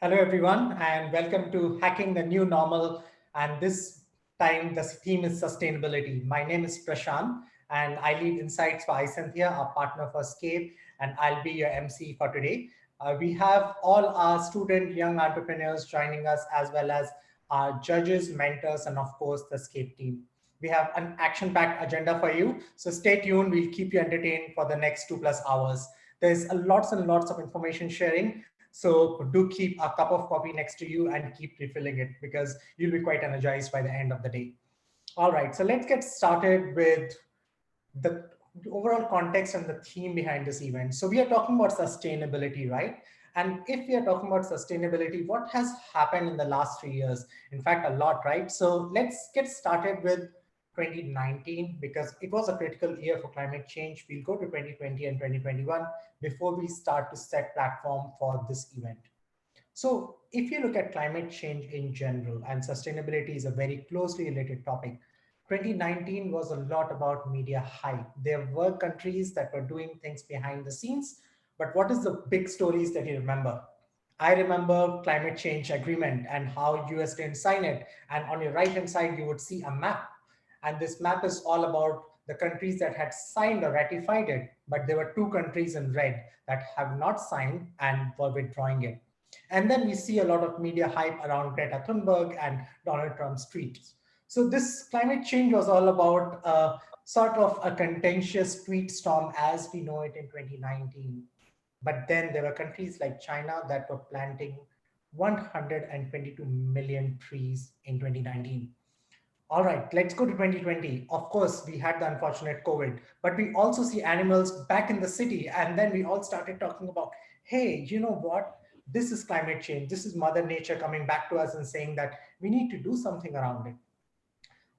Hello, everyone, and welcome to Hacking the New Normal. And this time, the theme is sustainability. My name is Prashant, and I lead insights for Isentia, our partner for SCAPE, and I'll be your MC for today. We have all our student young entrepreneurs joining us, as well as our judges, mentors, and of course, the SCAPE team. We have an action-packed agenda for you, so stay tuned. We'll keep you entertained for the next 2+ hours. There's lots and lots of information sharing, so do keep a cup of coffee next to you and keep refilling it because you'll be quite energized by the end of the day. All right, so let's get started with the overall context and the theme behind this event. So we are talking about sustainability, right? And if we are talking about sustainability, what has happened in the last 3 years? In fact, a lot, right? So let's get started with 2019 because it was a critical year for climate change. We'll go to 2020 and 2021 before we start to set platform for this event. So if you look at climate change in general, and sustainability is a very closely related topic, 2019 was a lot about media hype. There were countries that were doing things behind the scenes, but what is the big stories that you remember? I remember climate change agreement and how US didn't sign it. And on your right hand side, you would see a map. And this map is all about the countries that had signed or ratified it, but there were two countries in red that have not signed and were withdrawing it. And then we see a lot of media hype around Greta Thunberg and Donald Trump's tweets. So this climate change was all about sort of a contentious tweet storm as we know it in 2019. But then there were countries like China that were planting 122 million trees in 2019. All right, let's go to 2020. Of course, we had the unfortunate COVID, but we also see animals back in the city. And then we all started talking about, hey, you know what? This is climate change. This is Mother Nature coming back to us and saying that we need to do something around it.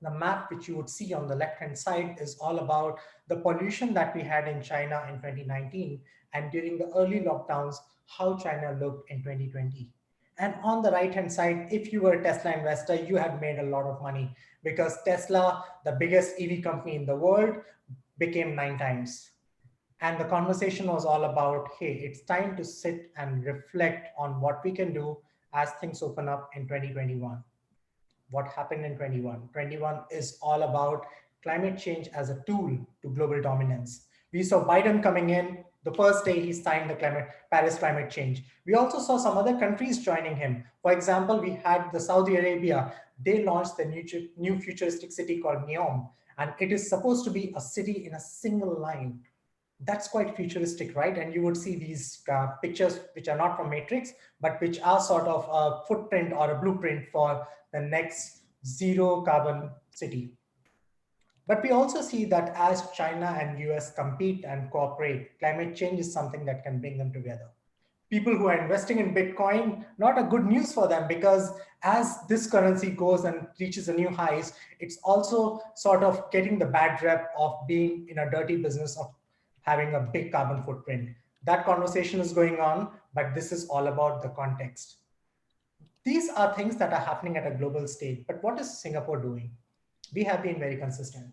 The map which you would see on the left-hand side is all about the pollution that we had in China in 2019 and during the early lockdowns, how China looked in 2020. And on the right-hand side, if you were a Tesla investor, you had made a lot of money because Tesla, the biggest EV company in the world, became 9 times. And the conversation was all about, hey, it's time to sit and reflect on what we can do as things open up in 2021. What happened in 21? 21 is all about climate change as a tool to global dominance. We saw Biden coming in. The first day he signed the Paris climate change. We also saw some other countries joining him. For example, we had the Saudi Arabia. They launched the new futuristic city called Neom, and it is supposed to be a city in a single line. That's quite futuristic, right? And you would see these pictures which are not from Matrix, but which are sort of a footprint or a blueprint for the next zero carbon city. But we also see that as China and US compete and cooperate, climate change is something that can bring them together. People who are investing in Bitcoin, not a good news for them because as this currency goes and reaches a new highs, it's also sort of getting the bad rep of being in a dirty business of having a big carbon footprint. That conversation is going on, but this is all about the context. These are things that are happening at a global stage, but what is Singapore doing? We have been very consistent.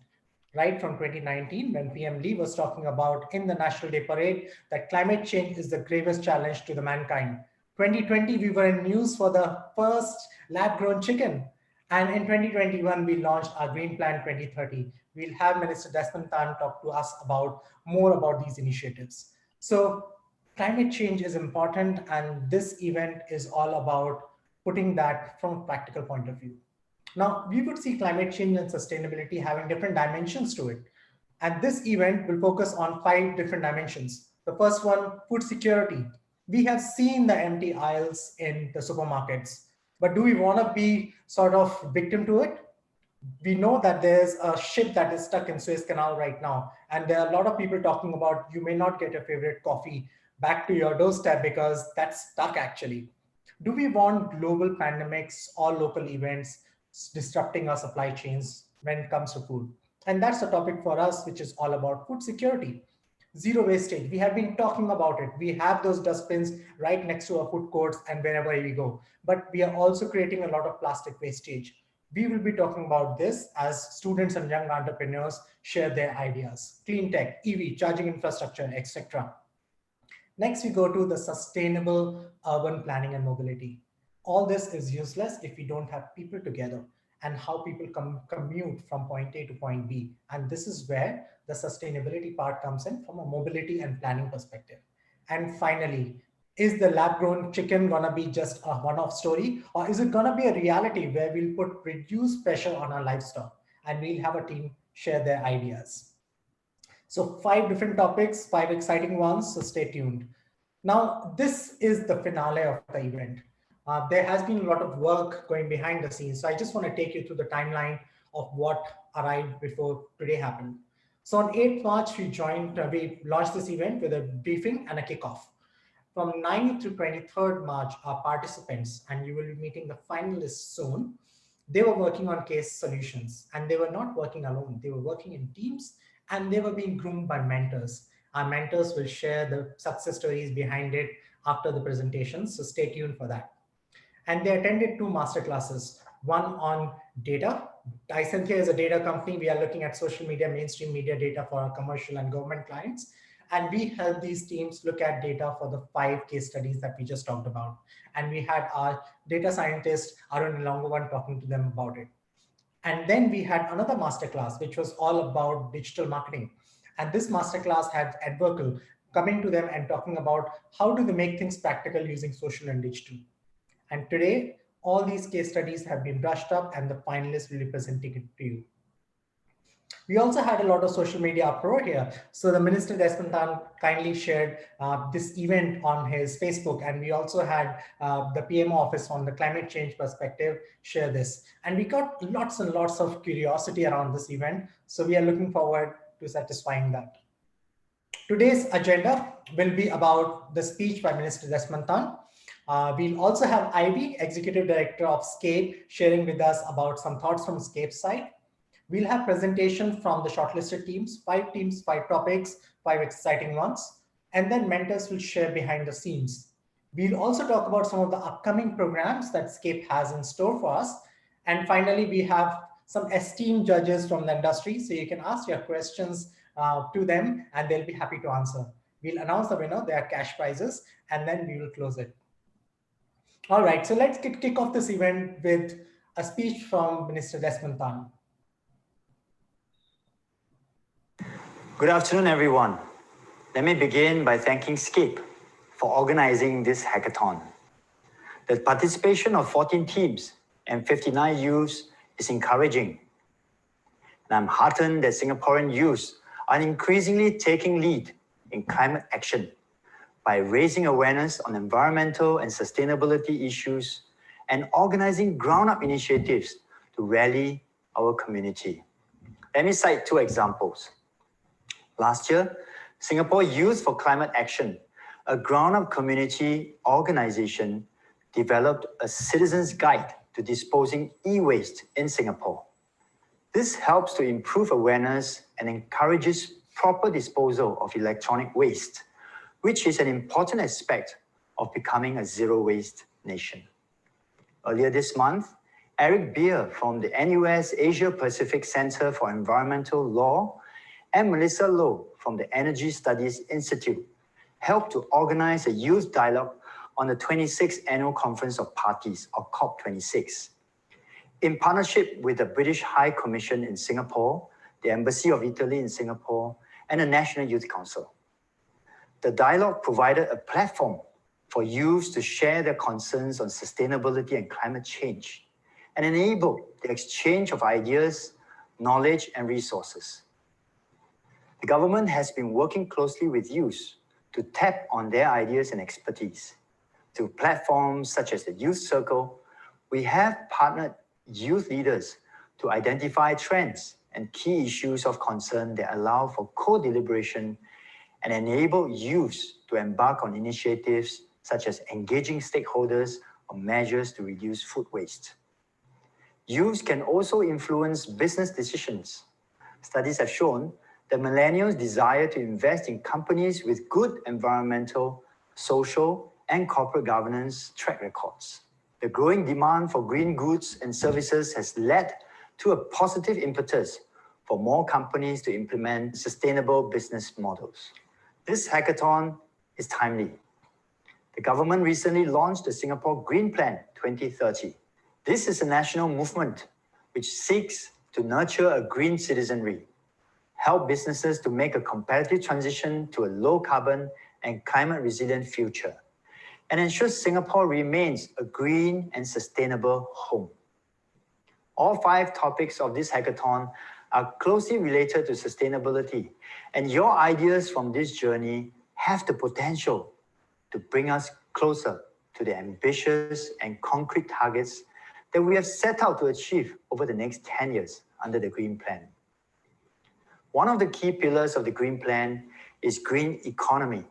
Right from 2019, when PM Lee was talking about in the National Day Parade that climate change is the gravest challenge to the mankind. 2020, we were in news for the first lab-grown chicken. And in 2021, we launched our Green Plan 2030. We'll have Minister Desmond Tan talk to us about more about these initiatives. So climate change is important, and this event is all about putting that from a practical point of view. Now, we would see climate change and sustainability having different dimensions to it. And this event will focus on 5 different dimensions. The first one, food security. We have seen the empty aisles in the supermarkets, but do we want to be sort of victim to it? We know that there's a ship that is stuck in Suez Canal right now. And there are a lot of people talking about you may not get your favorite coffee back to your doorstep because that's stuck actually. Do we want global pandemics or local events disrupting our supply chains when it comes to food? And that's a topic for us, which is all about food security. Zero wastage. We have been talking about it. We have those dustbins right next to our food courts and wherever we go. But we are also creating a lot of plastic wastage. We will be talking about this as students and young entrepreneurs share their ideas. Clean tech, EV, charging infrastructure, etc. Next, we go to the sustainable urban planning and mobility. All this is useless if we don't have people together and how people commute from point A to point B. And this is where the sustainability part comes in from a mobility and planning perspective. And finally, is the lab grown chicken going to be just a one off story, or is it going to be a reality where we'll put reduced pressure on our livestock and we'll have a team share their ideas? So, five different topics, five exciting ones. So, stay tuned. Now, this is the finale of the event. There has been a lot of work going behind the scenes. So, I just want to take you through the timeline of what arrived before today happened. So, on 8th March, we launched this event with a briefing and a kickoff. From 9th to 23rd March, our participants, and you will be meeting the finalists soon, they were working on case solutions and they were not working alone. They were working in teams and they were being groomed by mentors. Our mentors will share the success stories behind it after the presentation, so stay tuned for that. And they attended two masterclasses, one on data. Isentia is a data company. We are looking at social media, mainstream media data for our commercial and government clients. And we help these teams look at data for the 5 case studies that we just talked about. And we had our data scientist, Arun Longovan, talking to them about it. And then we had another masterclass, which was all about digital marketing. And this masterclass had Ed Burkle coming to them and talking about how do they make things practical using social and digital. And today, all these case studies have been brushed up and the finalists will be presenting it to you. We also had a lot of social media uproar here. So the Minister Desmond kindly shared this event on his Facebook, and we also had the PMO office on the climate change perspective share this. And we got lots and lots of curiosity around this event. So we are looking forward to satisfying that. Today's agenda will be about the speech by Minister Desmond. We'll also have Ivy, Executive Director of SCAPE, sharing with us about some thoughts from SCAPE's side. We'll have presentation from the shortlisted teams, 5 topics, 5 exciting ones, and then mentors will share behind the scenes. We'll also talk about some of the upcoming programs that SCAPE has in store for us. And finally, we have some esteemed judges from the industry, so you can ask your questions to them and they'll be happy to answer. We'll announce the winner, there are cash prizes, and then we will close it. All right, so let's kick off this event with a speech from Minister Desmond. Good afternoon, everyone. Let me begin by thanking SCAPE for organizing this hackathon. The participation of 14 teams and 59 youths is encouraging. And I'm heartened that Singaporean youths are increasingly taking lead in climate action by raising awareness on environmental and sustainability issues and organizing ground-up initiatives to rally our community. Let me cite 2 examples. Last year, Singapore Youth for Climate Action, a ground-up community organization, developed a citizen's guide to disposing e-waste in Singapore. This helps to improve awareness and encourages proper disposal of electronic waste, which is an important aspect of becoming a zero-waste nation. Earlier this month, Eric Beer from the NUS Asia Pacific Center for Environmental Law and Melissa Low from the Energy Studies Institute helped to organize a youth dialogue on the 26th Annual Conference of Parties, or COP26. In partnership with the British High Commission in Singapore, the Embassy of Italy in Singapore, and the National Youth Council. The dialogue provided a platform for youths to share their concerns on sustainability and climate change, and enabled the exchange of ideas, knowledge, and resources. The government has been working closely with youths to tap on their ideas and expertise. Through platforms such as the Youth Circle, we have partnered youth leaders to identify trends and key issues of concern that allow for co-deliberation and enable youths to embark on initiatives such as engaging stakeholders on measures to reduce food waste. Youths can also influence business decisions. Studies have shown that millennials desire to invest in companies with good environmental, social, and corporate governance track records. The growing demand for green goods and services has led to a positive impetus for more companies to implement sustainable business models. This hackathon is timely. The government recently launched the Singapore Green Plan 2030. This is a national movement which seeks to nurture a green citizenry, help businesses to make a competitive transition to a low carbon and climate resilient future, and ensure Singapore remains a green and sustainable home. All 5 topics of this hackathon are closely related to sustainability, and your ideas from this journey have the potential to bring us closer to the ambitious and concrete targets that we have set out to achieve over the next 10 years under the Green Plan. One of the key pillars of the Green Plan is green economy.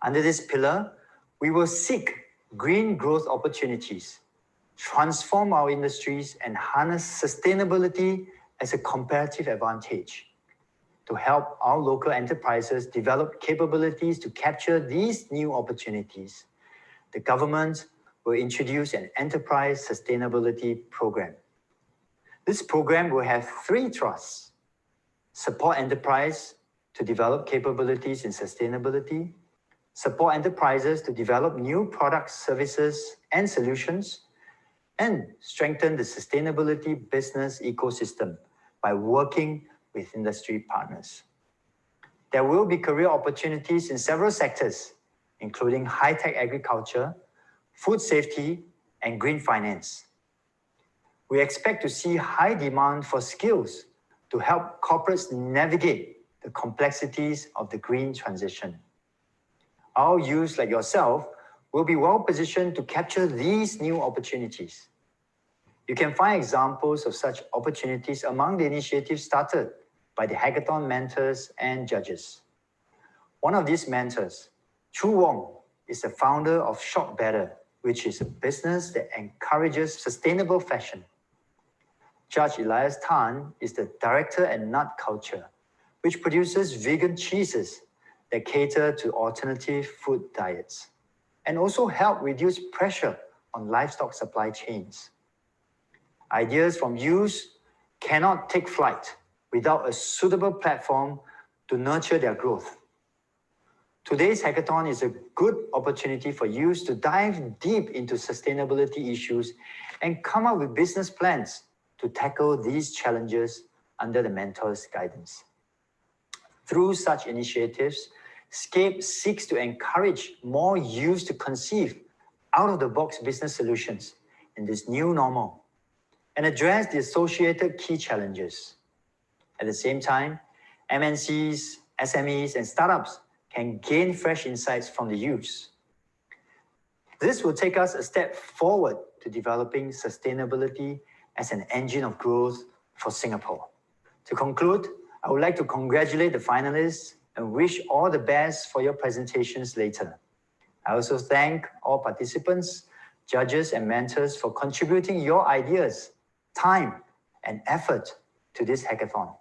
Under this pillar, we will seek green growth opportunities, transform our industries, and harness sustainability as a comparative advantage. To help our local enterprises develop capabilities to capture these new opportunities, the government will introduce an enterprise sustainability program. This program will have 3 thrusts: support enterprise to develop capabilities in sustainability, support enterprises to develop new products, services, and solutions, and strengthen the sustainability business ecosystem by working with industry partners. There will be career opportunities in several sectors, including high-tech agriculture, food safety, and green finance. We expect to see high demand for skills to help corporates navigate the complexities of the green transition. Our youth, like yourself, will be well positioned to capture these new opportunities. You can find examples of such opportunities among the initiatives started by the hackathon mentors and judges. One of these mentors, Chu Wong, is the founder of Shop Better, which is a business that encourages sustainable fashion. Judge Elias Tan is the director at Nut Culture, which produces vegan cheeses that cater to alternative food diets and also help reduce pressure on livestock supply chains. Ideas from youth cannot take flight without a suitable platform to nurture their growth. Today's hackathon is a good opportunity for youth to dive deep into sustainability issues and come up with business plans to tackle these challenges under the mentor's guidance. Through such initiatives, SCAPE seeks to encourage more youth to conceive out-of-the-box business solutions in this new normal and address the associated key challenges. At the same time, MNCs, SMEs, and startups can gain fresh insights from the youth. This will take us a step forward to developing sustainability as an engine of growth for Singapore. To conclude, I would like to congratulate the finalists and wish all the best for your presentations later. I also thank all participants, judges, and mentors for contributing your ideas, time, and effort to this hackathon.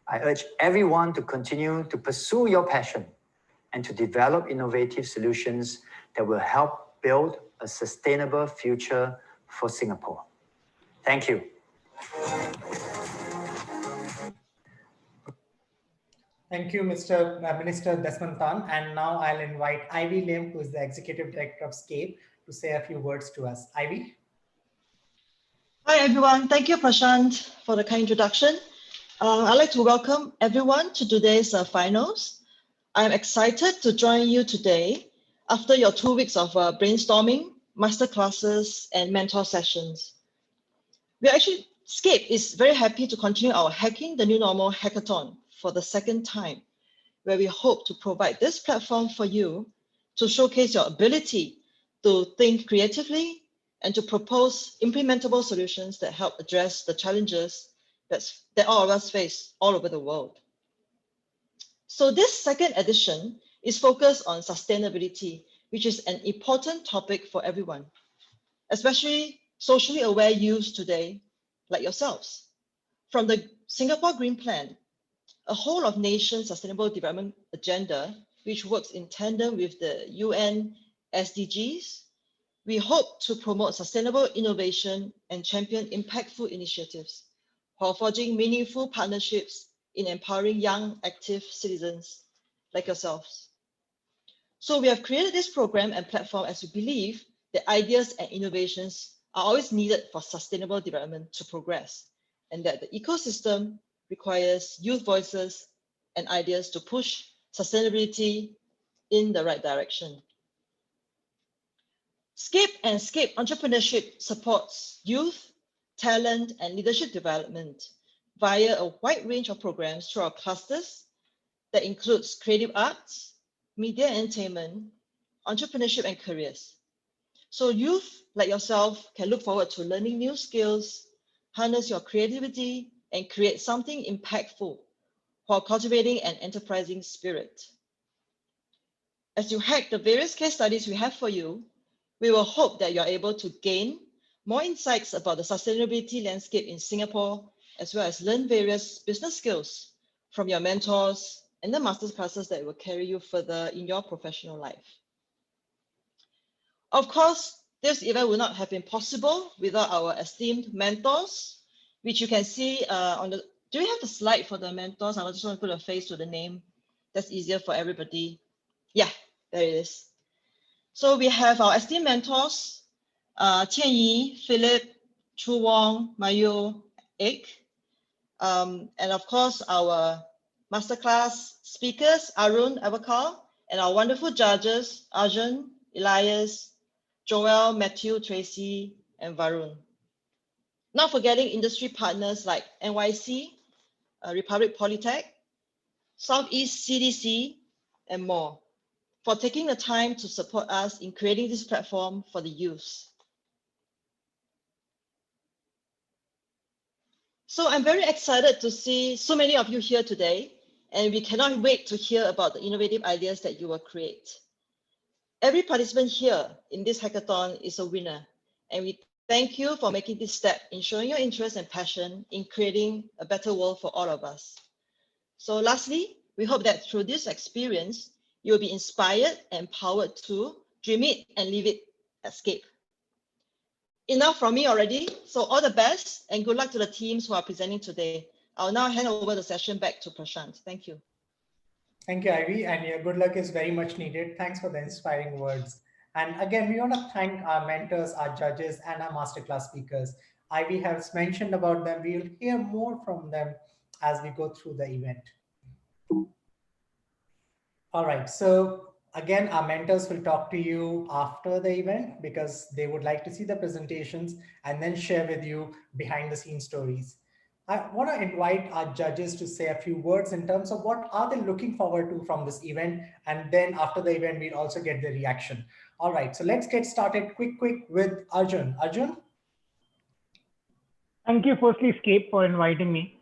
I urge everyone to continue to pursue your passion and to develop innovative solutions that will help build a sustainable future for Singapore. Thank you. Thank you, Mr. Minister Desmond Tan. And now I'll invite Ivy Lim, who is the Executive Director of SCAPE, to say a few words to us. Ivy? Hi, everyone. Thank you, Prashant, for the kind introduction. I'd like to welcome everyone to today's finals. I'm excited to join you today after your 2 weeks of brainstorming, masterclasses, and mentor sessions. SCAPE is very happy to continue our Hacking the New Normal hackathon for the 2nd time, where we hope to provide this platform for you to showcase your ability to think creatively and to propose implementable solutions that help address the challenges that all of us face all over the world. So this 2nd edition is focused on sustainability, which is an important topic for everyone, especially socially aware youths today, like yourselves. From the Singapore Green Plan, a whole of nation sustainable development agenda, which works in tandem with the UN SDGs, we hope to promote sustainable innovation and champion impactful initiatives while forging meaningful partnerships in empowering young, active citizens like yourselves. So we have created this program and platform as we believe that ideas and innovations are always needed for sustainable development to progress, and that the ecosystem requires youth voices and ideas to push sustainability in the right direction. SCAPE and SCAPE Entrepreneurship supports youth, talent, and leadership development via a wide range of programs through our clusters that includes creative arts, media and entertainment, entrepreneurship, and careers. So youth like yourself can look forward to learning new skills, harness your creativity, and create something impactful while cultivating an enterprising spirit. As you hack the various case studies we have for you, we will hope that you're able to gain more insights about the sustainability landscape in Singapore, as well as learn various business skills from your mentors and the master's classes that will carry you further in your professional life. Of course, this event would not have been possible without our esteemed mentors, which you can see on the, do you have the slide for the mentors? I just want to put a face to the name. That's easier for everybody. Yeah, there it is. So we have our esteemed mentors, Tian Yi, Philip, Chu Wong, Mayu, Ik, and of course our masterclass speakers, Arun, Avakal, and our wonderful judges, Arjun, Elias, Joel, Matthew, Tracy, and Varun. Not forgetting industry partners like NYC, Republic Polytech, Southeast CDC, and more, for taking the time to support us in creating this platform for the youth. So I'm very excited to see so many of you here today, and we cannot wait to hear about the innovative ideas that you will create. Every participant here in this hackathon is a winner, and we thank you for making this step in showing your interest and passion in creating a better world for all of us. So lastly, we hope that through this experience, you'll be inspired and empowered to dream it and live it at SCAPE. Enough from me already. So all the best and good luck to the teams who are presenting today. I'll now hand over the session back to Prashant. Thank you. Thank you, Ivy, and your good luck is very much needed. Thanks for the inspiring words. And again, we want to thank our mentors, our judges, and our masterclass speakers. Ivy has mentioned about them. We will hear more from them as we go through the event. All right, so again, our mentors will talk to you after the event because they would like to see the presentations and then share with you behind the scenes stories. I want to invite our judges to say a few words in terms of what are they looking forward to from this event. And then after the event, we'll also get the reaction. All right, so let's get started quick with Arjun. Arjun? Thank you, firstly, SCAPE, for inviting me.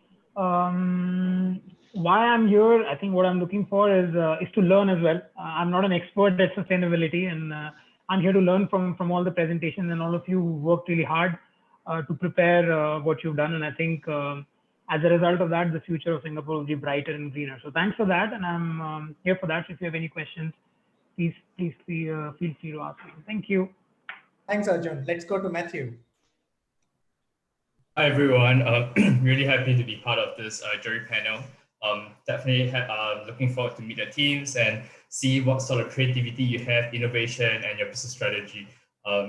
Why I'm here, I think what I'm looking for is to learn as well. I'm not an expert at sustainability, and I'm here to learn from all the presentations and all of you who worked really hard to prepare what you've done. And I think as a result of that, the future of Singapore will be brighter and greener. So thanks for that. And I'm here for that. So if you have any questions, please feel free to ask me. Thank you. Thanks, Arjun. Let's go to Matthew. Hi, everyone. Really happy to be part of this jury panel. Definitely looking forward to meet the teams and see what sort of creativity you have, innovation, and your business strategy.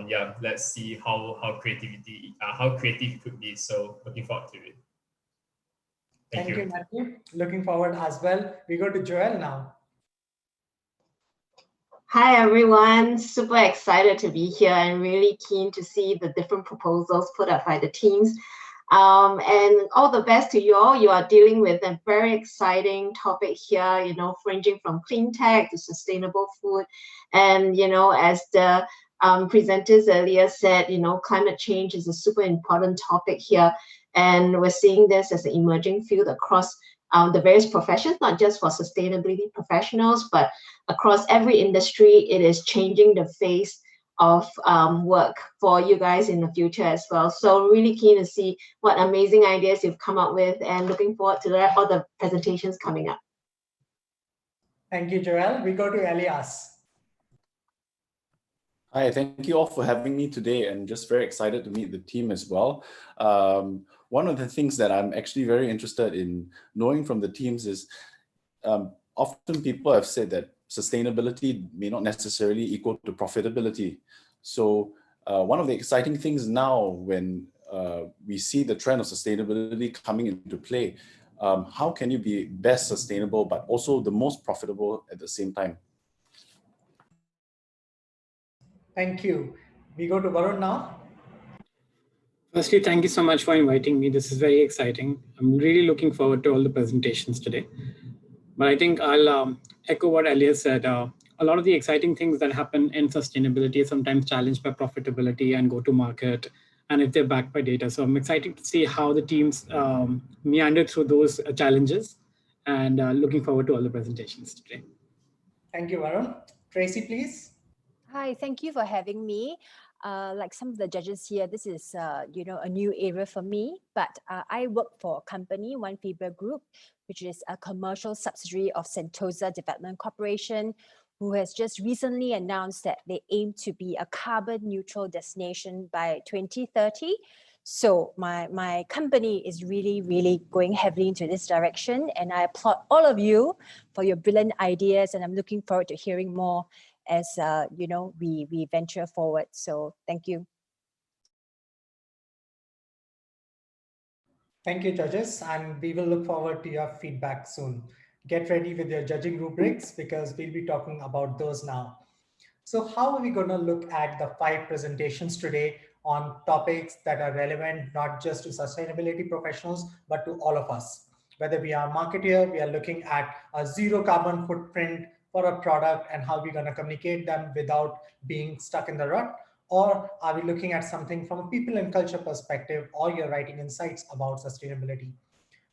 Yeah, let's see how creative it could be. So looking forward to it. Thank you, Matthew. Looking forward as well. We go to Joel now. Hi, everyone. Super excited to be here and really keen to see the different proposals put up by the teams. And all the best to you all. You are dealing with a very exciting topic here, ranging from clean tech to sustainable food. And, as the presenters earlier said, climate change is a super important topic here. And we're seeing this as an emerging field across the various professions, not just for sustainability professionals, but across every industry. It is changing the face of work for you guys in the future as well. So really keen to see what amazing ideas you've come up with and looking forward to all the presentations coming up. Thank you, Joel. We go to Elias. Hi, thank you all for having me today, and just very excited to meet the team as well. One of the things that I'm actually very interested in knowing from the teams is often people have said that sustainability may not necessarily equal to profitability. So one of the exciting things now when we see the trend of sustainability coming into play, how can you be best sustainable, but also the most profitable at the same time? Thank you. We go to Varun now. Firstly, thank you so much for inviting me. This is very exciting. I'm really looking forward to all the presentations today. But I think I'll echo what Elias said. A lot of the exciting things that happen in sustainability are sometimes challenged by profitability and go-to-market, and if they're backed by data. So I'm excited to see how the teams meander through those challenges, and looking forward to all the presentations today. Thank you, Varun. Tracy, please. Hi, thank you for having me. Like some of the judges here, this is a new area for me, but I work for a company, One Fiber Group, which is a commercial subsidiary of Sentosa Development Corporation, who has just recently announced that they aim to be a carbon neutral destination by 2030. So my company is really going heavily into this direction, and I applaud all of you for your brilliant ideas, and I'm looking forward to hearing more as we venture forward. So thank you. Thank you, judges, and we will look forward to your feedback soon. Get ready with your judging rubrics because we'll be talking about those now. So how are we going to look at the 5 presentations today on topics that are relevant not just to sustainability professionals, but to all of us? Whether we are a marketer, we are looking at a zero carbon footprint for a product and how we're going to communicate them without being stuck in the rut, or are we looking at something from a people and culture perspective, or you're writing insights about sustainability?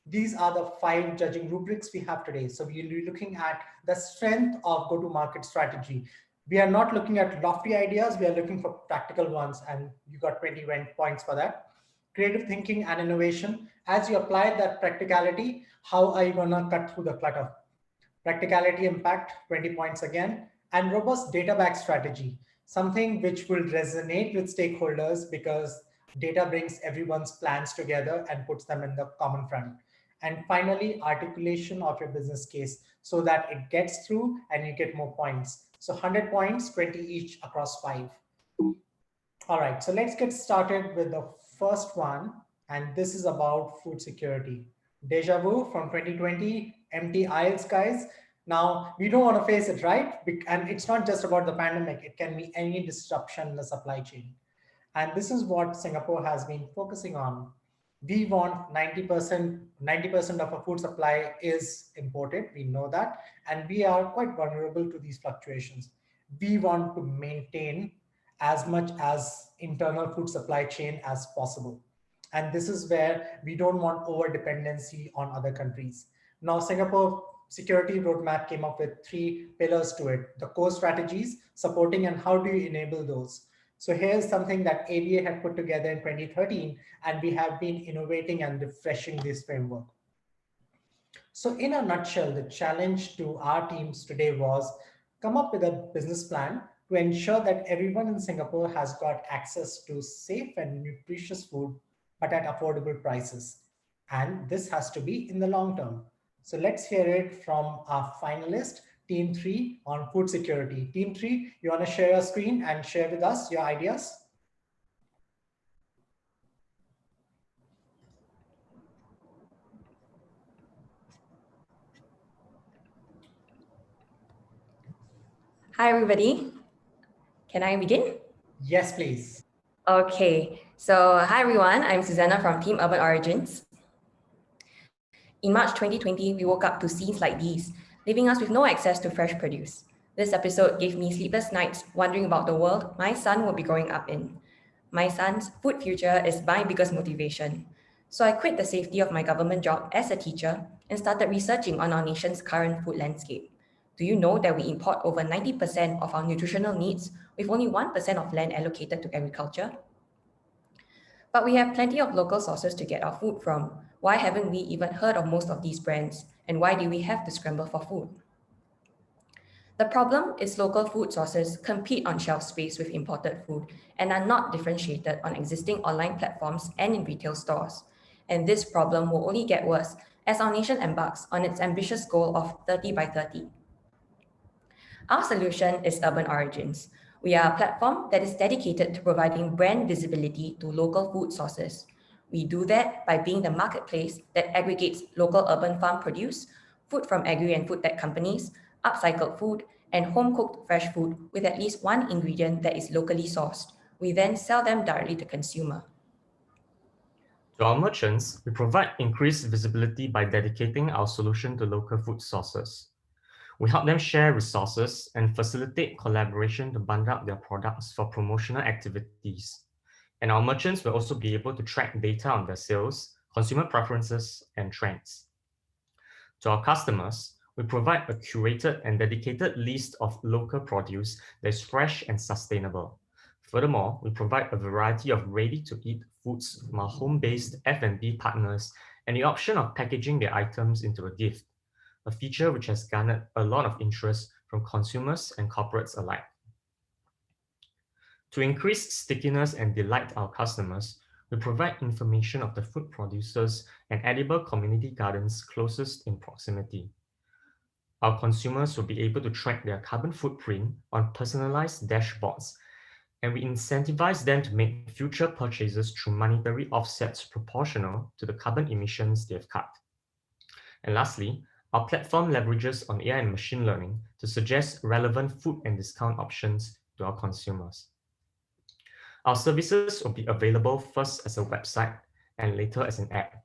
These are the 5 judging rubrics we have today. So we'll be looking at the strength of go-to-market strategy. We are not looking at lofty ideas, we are looking for practical ones, and you got 20 points for that. Creative thinking and innovation. As you apply that practicality, how are you going to cut through the clutter? Practicality impact, 20 points again. And robust data back strategy, something which will resonate with stakeholders because data brings everyone's plans together and puts them in the common front. And finally, articulation of your business case so that it gets through and you get more points. So 100 points, 20 each across 5. All right, so let's get started with the first one. And this is about food security. Deja vu from 2020, empty aisles, guys. Now, we don't want to face it, right? And it's not just about the pandemic. It can be any disruption in the supply chain. And this is what Singapore has been focusing on. We want 90% of our food supply is imported. We know that. And we are quite vulnerable to these fluctuations. We want to maintain as much as internal food supply chain as possible. And this is where we don't want over dependency on other countries. Now, Singapore security roadmap came up with 3 pillars to it: the core strategies, supporting, and how do you enable those. So here's something that ABA had put together in 2013, and we have been innovating and refreshing this framework. So in a nutshell, the challenge to our teams today was come up with a business plan to ensure that everyone in Singapore has got access to safe and nutritious food, but at affordable prices. And this has to be in the long term. So let's hear it from our finalist, Team 3 on food security. Team 3, you want to share your screen and share with us your ideas? Hi, everybody. Can I begin? Yes, please. Okay. So hi, everyone. I'm Susanna from Team Urban Origins. In March 2020, we woke up to scenes like these, leaving us with no access to fresh produce. This episode gave me sleepless nights wondering about the world my son would be growing up in. My son's food future is my biggest motivation. So I quit the safety of my government job as a teacher and started researching on our nation's current food landscape. Do you know that we import over 90% of our nutritional needs with only 1% of land allocated to agriculture? But we have plenty of local sources to get our food from. Why haven't we even heard of most of these brands? And why do we have to scramble for food? The problem is local food sources compete on shelf space with imported food and are not differentiated on existing online platforms and in retail stores. And this problem will only get worse as our nation embarks on its ambitious goal of 30 by 30. Our solution is Urban Origins. We are a platform that is dedicated to providing brand visibility to local food sources. We do that by being the marketplace that aggregates local urban farm produce, food from agri and food tech companies, upcycled food, and home-cooked fresh food with at least one ingredient that is locally sourced. We then sell them directly to consumer. To our merchants, we provide increased visibility by dedicating our solution to local food sources. We help them share resources and facilitate collaboration to bundle up their products for promotional activities. And our merchants will also be able to track data on their sales, consumer preferences, and trends. To our customers, we provide a curated and dedicated list of local produce that is fresh and sustainable. Furthermore, we provide a variety of ready-to-eat foods from our home-based F&B partners and the option of packaging their items into a gift, a feature which has garnered a lot of interest from consumers and corporates alike. To increase stickiness and delight our customers, we provide information of the food producers and edible community gardens closest in proximity. Our consumers will be able to track their carbon footprint on personalized dashboards, and we incentivize them to make future purchases through monetary offsets proportional to the carbon emissions they have cut. And lastly, our platform leverages on AI and machine learning to suggest relevant food and discount options to our consumers. Our services will be available first as a website and later as an app.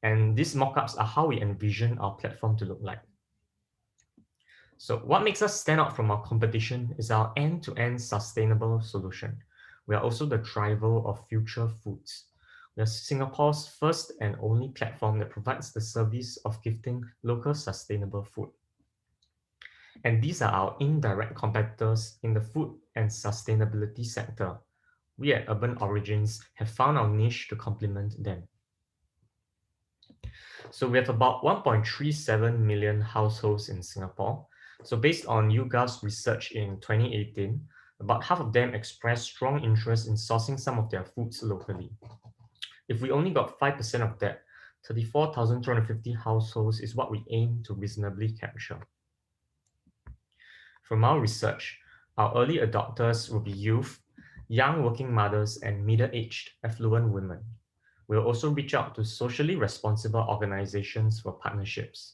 And these mockups are how we envision our platform to look like. So what makes us stand out from our competition is our end-to-end sustainable solution. We are also the driver of future foods. We are Singapore's first and only platform that provides the service of gifting local sustainable food. And these are our indirect competitors in the food and sustainability sector. We at Urban Origins have found our niche to complement them. So we have about 1.37 million households in Singapore. So based on YouGov's research in 2018, about half of them expressed strong interest in sourcing some of their foods locally. If we only got 5% of that, 34,250 households is what we aim to reasonably capture. From our research, our early adopters will be youth, young working mothers, and middle-aged affluent women. We'll also reach out to socially responsible organizations for partnerships.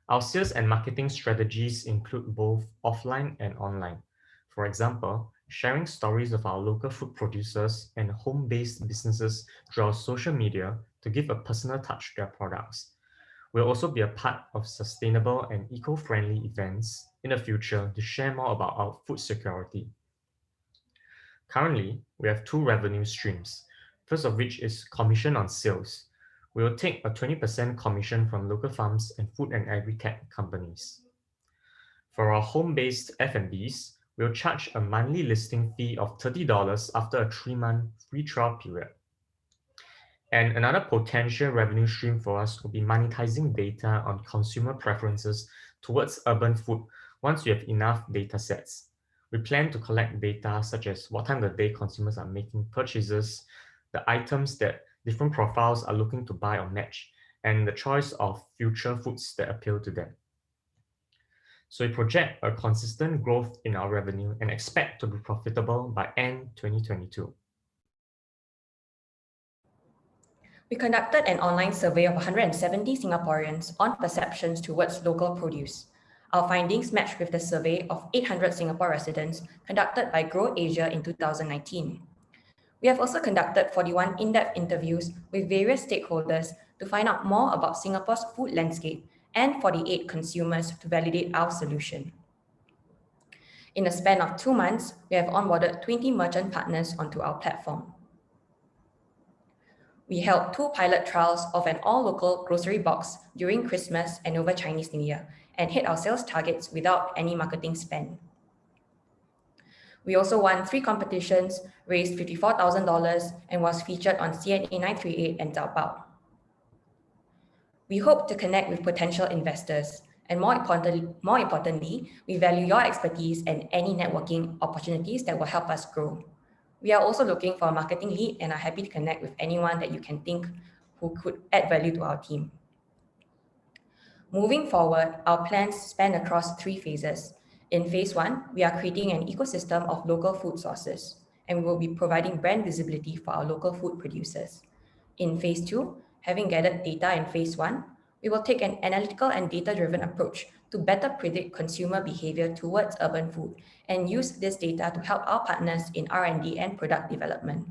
Our sales and marketing strategies include both offline and online. For example, sharing stories of our local food producers and home-based businesses through our social media to give a personal touch to their products. We'll also be a part of sustainable and eco-friendly events in the future to share more about our food security. Currently, we have two revenue streams, first of which is commission on sales. We will take a 20% commission from local farms and food and agri-tech companies. For our home-based F&Bs, we'll charge a monthly listing fee of $30 after a 3-month free trial period. And another potential revenue stream for us will be monetizing data on consumer preferences towards urban food once we have enough data sets. We plan to collect data such as what time of the day consumers are making purchases, the items that different profiles are looking to buy or match, and the choice of future foods that appeal to them. So we project a consistent growth in our revenue and expect to be profitable by end 2022. We conducted an online survey of 170 Singaporeans on perceptions towards local produce. Our findings matched with the survey of 800 Singapore residents conducted by Grow Asia in 2019. We have also conducted 41 in-depth interviews with various stakeholders to find out more about Singapore's food landscape and 48 consumers to validate our solution. In a span of 2 months, we have onboarded 20 merchant partners onto our platform. We held 2 pilot trials of an all-local grocery box during Christmas and over Chinese New Year and hit our sales targets without any marketing spend. We also won 3 competitions, raised $54,000, and was featured on CNA 938 and Taobao. We hope to connect with potential investors, and more importantly, we value your expertise and any networking opportunities that will help us grow. We are also looking for a marketing lead and are happy to connect with anyone that you can think who could add value to our team. Moving forward, our plans span across 3 phases. In phase 1, we are creating an ecosystem of local food sources, and we will be providing brand visibility for our local food producers. In phase 2, having gathered data in phase 1, we will take an analytical and data-driven approach to better predict consumer behavior towards urban food and use this data to help our partners in R&D and product development.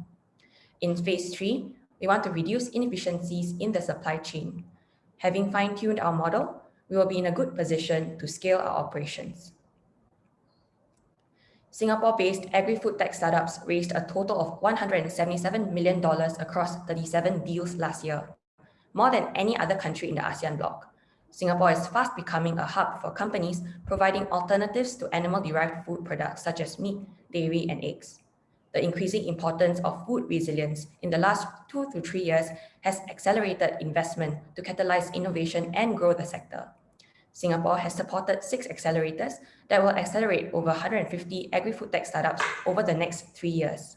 In phase 3, we want to reduce inefficiencies in the supply chain. Having fine-tuned our model, we will be in a good position to scale our operations. Singapore-based agri-food tech startups raised a total of $177 million across 37 deals last year, more than any other country in the ASEAN bloc. Singapore is fast becoming a hub for companies providing alternatives to animal-derived food products such as meat, dairy, and eggs. The increasing importance of food resilience in the last 2 to 3 years has accelerated investment to catalyze innovation and grow the sector. Singapore has supported 6 accelerators that will accelerate over 150 agri-food tech startups over the next 3 years.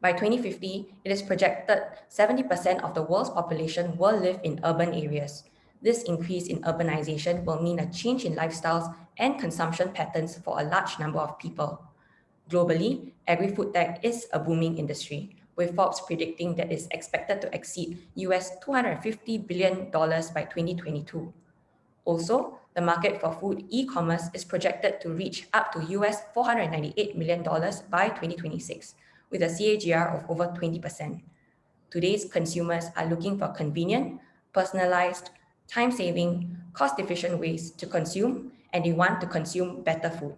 By 2050, it is projected 70% of the world's population will live in urban areas. This increase in urbanization will mean a change in lifestyles and consumption patterns for a large number of people. Globally, agri-food tech is a booming industry, with Forbes predicting that it's expected to exceed US $250 billion by 2022. Also, the market for food e-commerce is projected to reach up to US $498 million by 2026, with a CAGR of over 20%. Today's consumers are looking for convenient, personalized, time-saving, cost-efficient ways to consume, and they want to consume better food.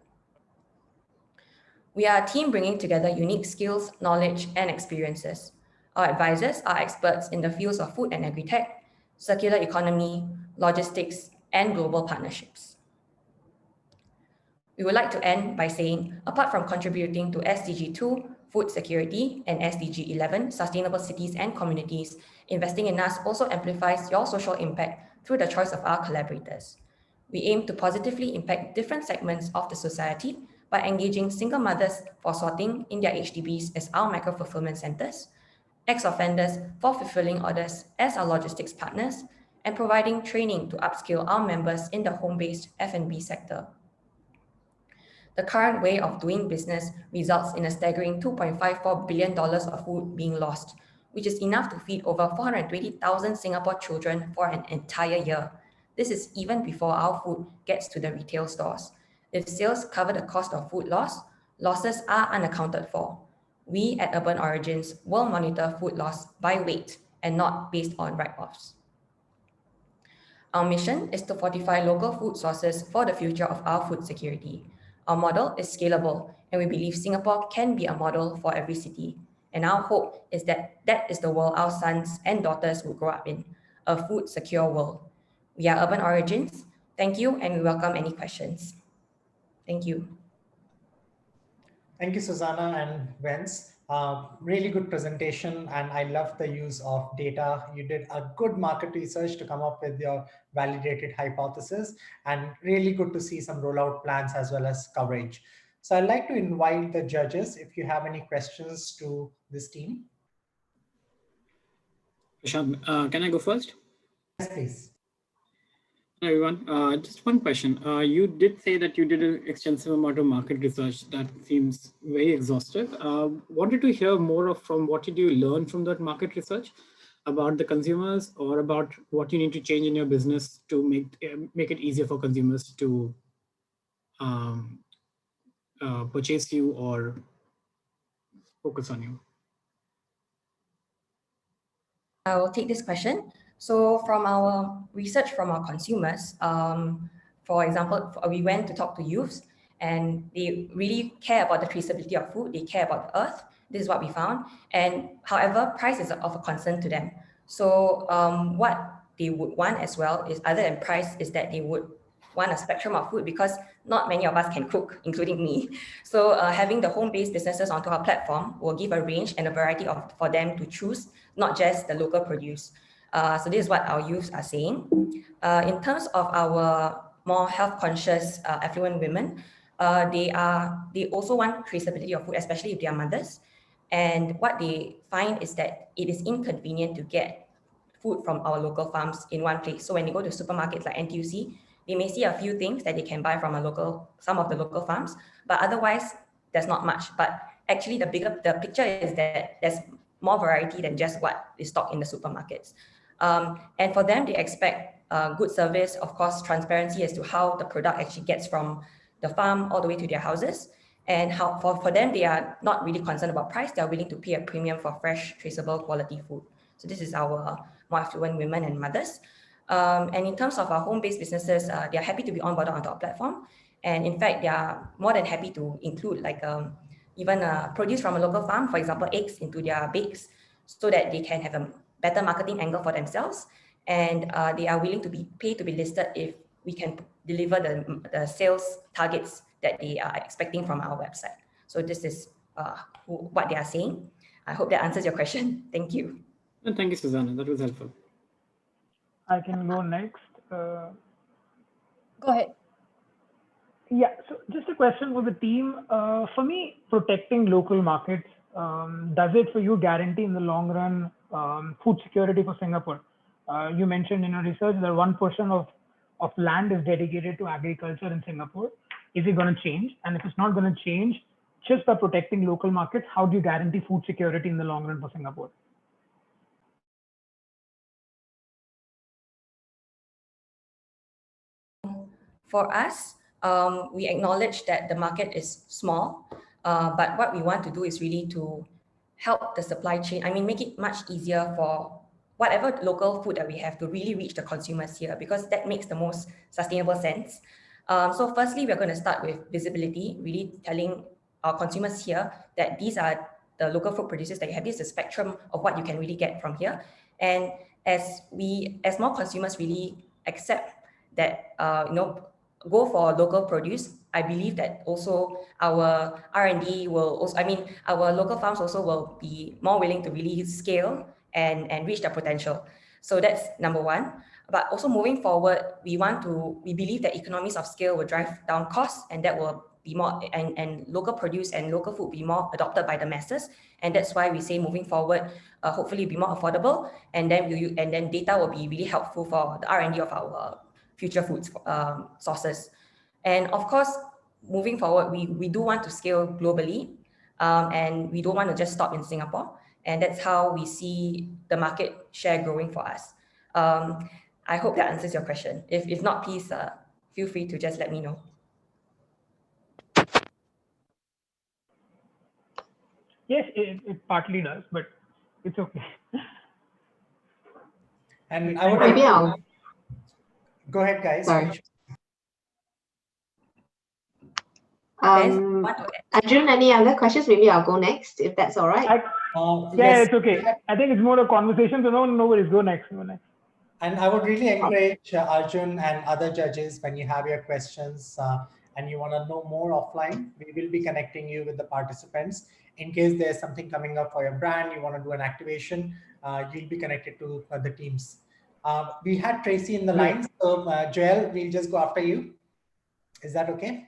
We are a team bringing together unique skills, knowledge, and experiences. Our advisors are experts in the fields of food and agri-tech, circular economy, logistics, and global partnerships. We would like to end by saying, apart from contributing to SDG 2, food security, and SDG 11, sustainable cities and communities, investing in us also amplifies your social impact through the choice of our collaborators. We aim to positively impact different segments of the society by engaging single mothers for sorting in their HDBs as our micro-fulfillment centers, ex-offenders for fulfilling orders as our logistics partners, and providing training to upskill our members in the home-based F&B sector. The current way of doing business results in a staggering $2.54 billion of food being lost, which is enough to feed over 420,000 Singapore children for an entire year. This is even before our food gets to the retail stores. If sales cover the cost of food loss, losses are unaccounted for. We at Urban Origins will monitor food loss by weight and not based on write-offs. Our mission is to fortify local food sources for the future of our food security. Our model is scalable, and we believe Singapore can be a model for every city. And our hope is that that is the world our sons and daughters will grow up in, a food secure world. We are Urban Origins. Thank you, and we welcome any questions. Thank you. Thank you, Susanna and Vance. Really good presentation, and I love the use of data. You did a good market research to come up with your validated hypothesis, and really good to see some rollout plans as well as coverage. So I'd like to invite the judges if you have any questions to this team. Prashant, can I go first? Yes, please. Hi, everyone. Just one question. You did say that you did an extensive amount of market research. That seems very exhaustive. Wanted to hear more from what did you learn from that market research about the consumers, or about what you need to change in your business to make it easier for consumers to purchase you or focus on you? I will take this question. So from our research from our consumers, for example, we went to talk to youths, and they really care about the traceability of food. They care about the earth. This is what we found. And however, price is of a concern to them. So what they would want as well is, other than price, is that they would want a spectrum of food, because not many of us can cook, including me. So having the home-based businesses onto our platform will give a range and a variety for them to choose, not just the local produce. So this is what our youths are saying. In terms of our more health-conscious, affluent women, they also want traceability of food, especially if they are mothers. And what they find is that it is inconvenient to get food from our local farms in one place. So when they go to supermarkets like NTUC, They may see a few things that they can buy from some of the local farms, but otherwise there's not much. But actually the picture is that there's more variety than just what is stocked in the supermarkets. And for them, they expect good service, of course, transparency as to how the product actually gets from the farm all the way to their houses. And how for them, they are not really concerned about price. They are willing to pay a premium for fresh, traceable, quality food. So this is our more affluent women and mothers. And in terms of our home-based businesses, they are happy to be onboarded onto our platform. And in fact, they are more than happy to include like even produce from a local farm, for example, eggs into their bakes, so that they can have a better marketing angle for themselves. And they are willing to be paid to be listed if we can deliver the sales targets that they are expecting from our website. So this is what they are saying. I hope that answers your question. Thank you. And thank you, Susanna. That was helpful. I can go next. Go ahead. Yeah, so just a question for the team. For me, protecting local markets, does it for you guarantee in the long run food security for Singapore? You mentioned in your research that 1% of land is dedicated to agriculture in Singapore. Is it going to change? And if it's not going to change, just by protecting local markets, how do you guarantee food security in the long run for Singapore? For us, we acknowledge that the market is small, but what we want to do is really to help the supply chain. I mean, make it much easier for whatever local food that we have to really reach the consumers here, because that makes the most sustainable sense. So firstly, we're going to start with visibility, really telling our consumers here that these are the local food producers that you have. This is a spectrum of what you can really get from here. And as more consumers really accept that, go for local produce, I believe that also our R&D will also, our local farms also will be more willing to really scale and reach their potential. So that's number one. But also moving forward, we believe that economies of scale will drive down costs, and that will be more, and local produce and local food be more adopted by the masses. And that's why we say moving forward, hopefully be more affordable, and then data will be really helpful for the R&D of our future food sources. And of course, moving forward, we do want to scale globally, and we don't want to just stop in Singapore. And that's how we see the market share growing for us. I hope that answers your question. If not, please feel free to just let me know. Yes, it partly does, but it's okay. And I would maybe I'll go ahead, guys. Sorry. Arjun, any other questions? Maybe I'll go next, if that's all right. Yeah, yes. It's okay. I think it's more a conversation, so no worries. Go next. And I would really encourage Arjun and other judges, when you have your questions and you want to know more offline, we will be connecting you with the participants. In case there's something coming up for your brand, you want to do an activation, you'll be connected to the teams. We had Tracy in the line, so Joel, we'll just go after you. Is that okay?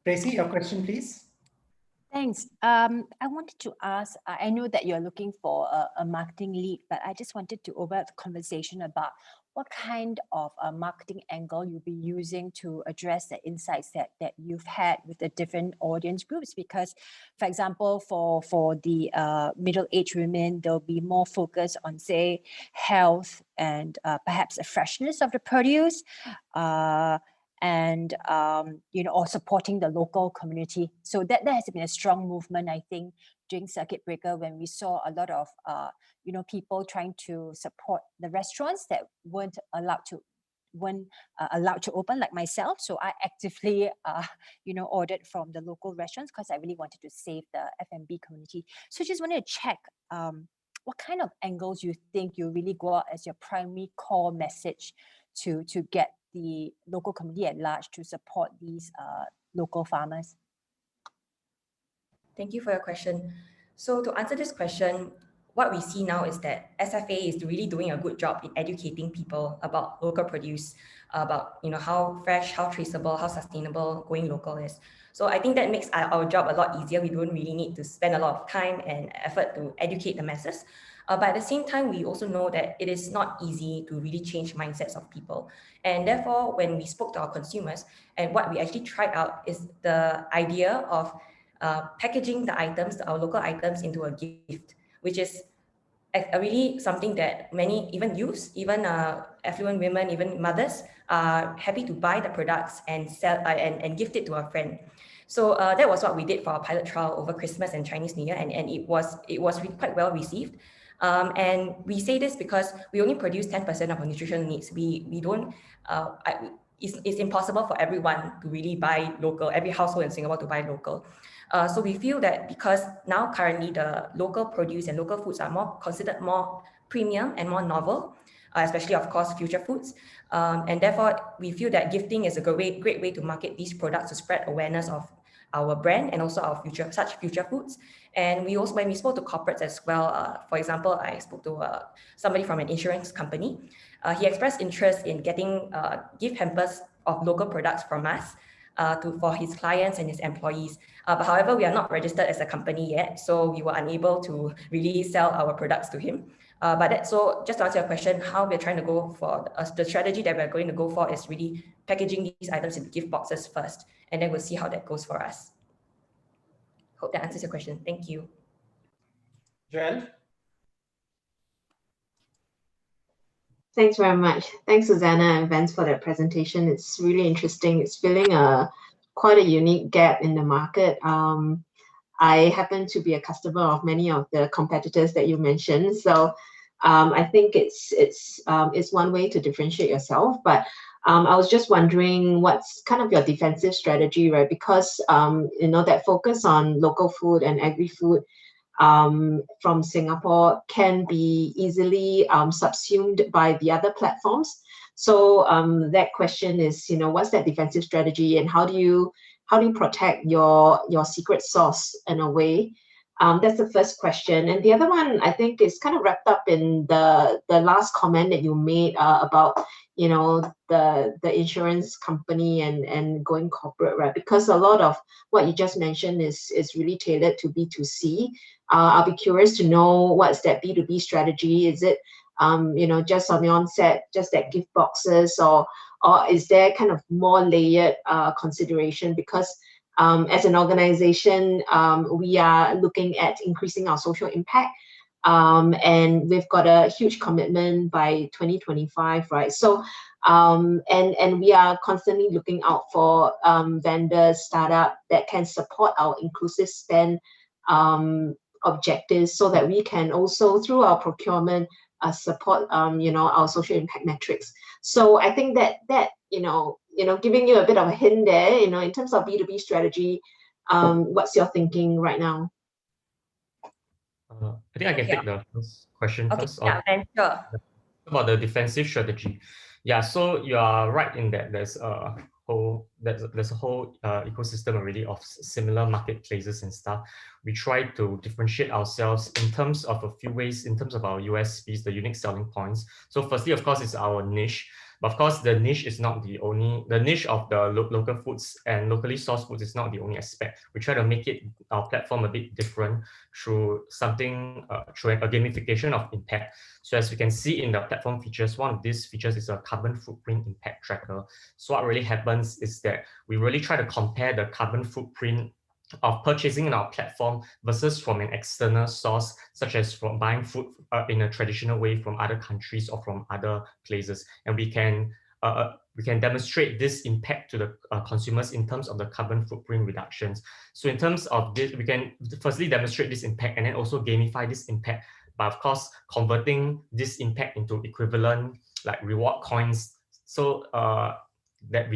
Tracy, your question, please. Thanks. I wanted to ask, I know that you're looking for a marketing lead, but I just wanted to open up the conversation about what kind of a marketing angle you'll be using to address the insights that you've had with the different audience groups. Because, for example, for the middle-aged women, there'll be more focus on, say, health and perhaps the freshness of the produce. And or supporting the local community. So that has been a strong movement, I think, during circuit breaker, when we saw a lot of people trying to support the restaurants that weren't allowed to open, like myself. So I actively ordered from the local restaurants because I really wanted to save the F&B community. So just wanted to check what kind of angles you think you really go out as your primary core message to get the local community at large to support these local farmers? Thank you for your question. So to answer this question, what we see now is that SFA is really doing a good job in educating people about local produce, about how fresh, how traceable, how sustainable going local is. So I think that makes our job a lot easier. We don't really need to spend a lot of time and effort to educate the masses. But at the same time, we also know that it is not easy to really change mindsets of people. And therefore, when we spoke to our consumers, and what we actually tried out is the idea of packaging the items, our local items, into a gift, which is really something that many, even youths, even affluent women, even mothers, are happy to buy the products and sell and gift it to a friend. So that was what we did for our pilot trial over Christmas and Chinese New Year, and it was really quite well received. And we say this because we only produce 10% of our nutritional needs. We don't. It's impossible for everyone to really buy local. Every household in Singapore to buy local. So we feel that because now currently the local produce and local foods are considered more premium and more novel, especially of course future foods, and therefore we feel that gifting is a great way to market these products, to spread awareness of our brand and also our future foods. And we also, when we spoke to corporates as well, for example, I spoke to somebody from an insurance company. He expressed interest in getting gift hampers of local products from us for his clients and his employees. But however, we are not registered as a company yet, so we were unable to really sell our products to him. So just to answer your question, how we're trying to go for the strategy that we're going to go for is really packaging these items in gift boxes first, and then we'll see how that goes for us. Hope that answers your question. Thank you. Joel? Thanks very much. Thanks, Susanna and Vance, for that presentation. It's really interesting. It's filling quite a unique gap in the market. I happen to be a customer of many of the competitors that you mentioned, so I think it's one way to differentiate yourself. But I was just wondering, what's kind of your defensive strategy, right? Because that focus on local food and agri-food from Singapore can be easily subsumed by the other platforms. So that question is, what's that defensive strategy, and how do you protect your secret sauce in a way? That's the first question. And the other one, I think, is kind of wrapped up in the last comment that you made about the insurance company and going corporate, right? Because a lot of what you just mentioned is really tailored to B2C. I'll be curious to know, what's that B2B strategy? Is it just on the onset, just that gift boxes, or is there kind of more layered consideration? Because as an organization, we are looking at increasing our social impact, and we've got a huge commitment by 2025, right? So and we are constantly looking out for vendors, startup that can support our inclusive spend objectives, so that we can also, through our procurement, support our social impact metrics. So I think that giving you a bit of a hint there, in terms of B2B strategy, what's your thinking right now? I think I can take the first question first. Yeah, sure. About the defensive strategy. Yeah, so you are right in that there's a whole ecosystem already of similar marketplaces and stuff. We try to differentiate ourselves in terms of a few ways, in terms of our USPs, the unique selling points. So firstly, of course, it's our niche. But of course, the niche is not the niche of the local foods and locally sourced foods is not the only aspect. We try to make our platform a bit different through something, through a gamification of impact. So as we can see in the platform features, one of these features is a carbon footprint impact tracker. So what really happens is that we really try to compare the carbon footprint of purchasing in our platform versus from an external source, such as from buying food in a traditional way from other countries or from other places. And we can demonstrate this impact to the consumers in terms of the carbon footprint reductions. So in terms of this, we can firstly demonstrate this impact and then also gamify this impact by, of course, converting this impact into equivalent like reward coins. So that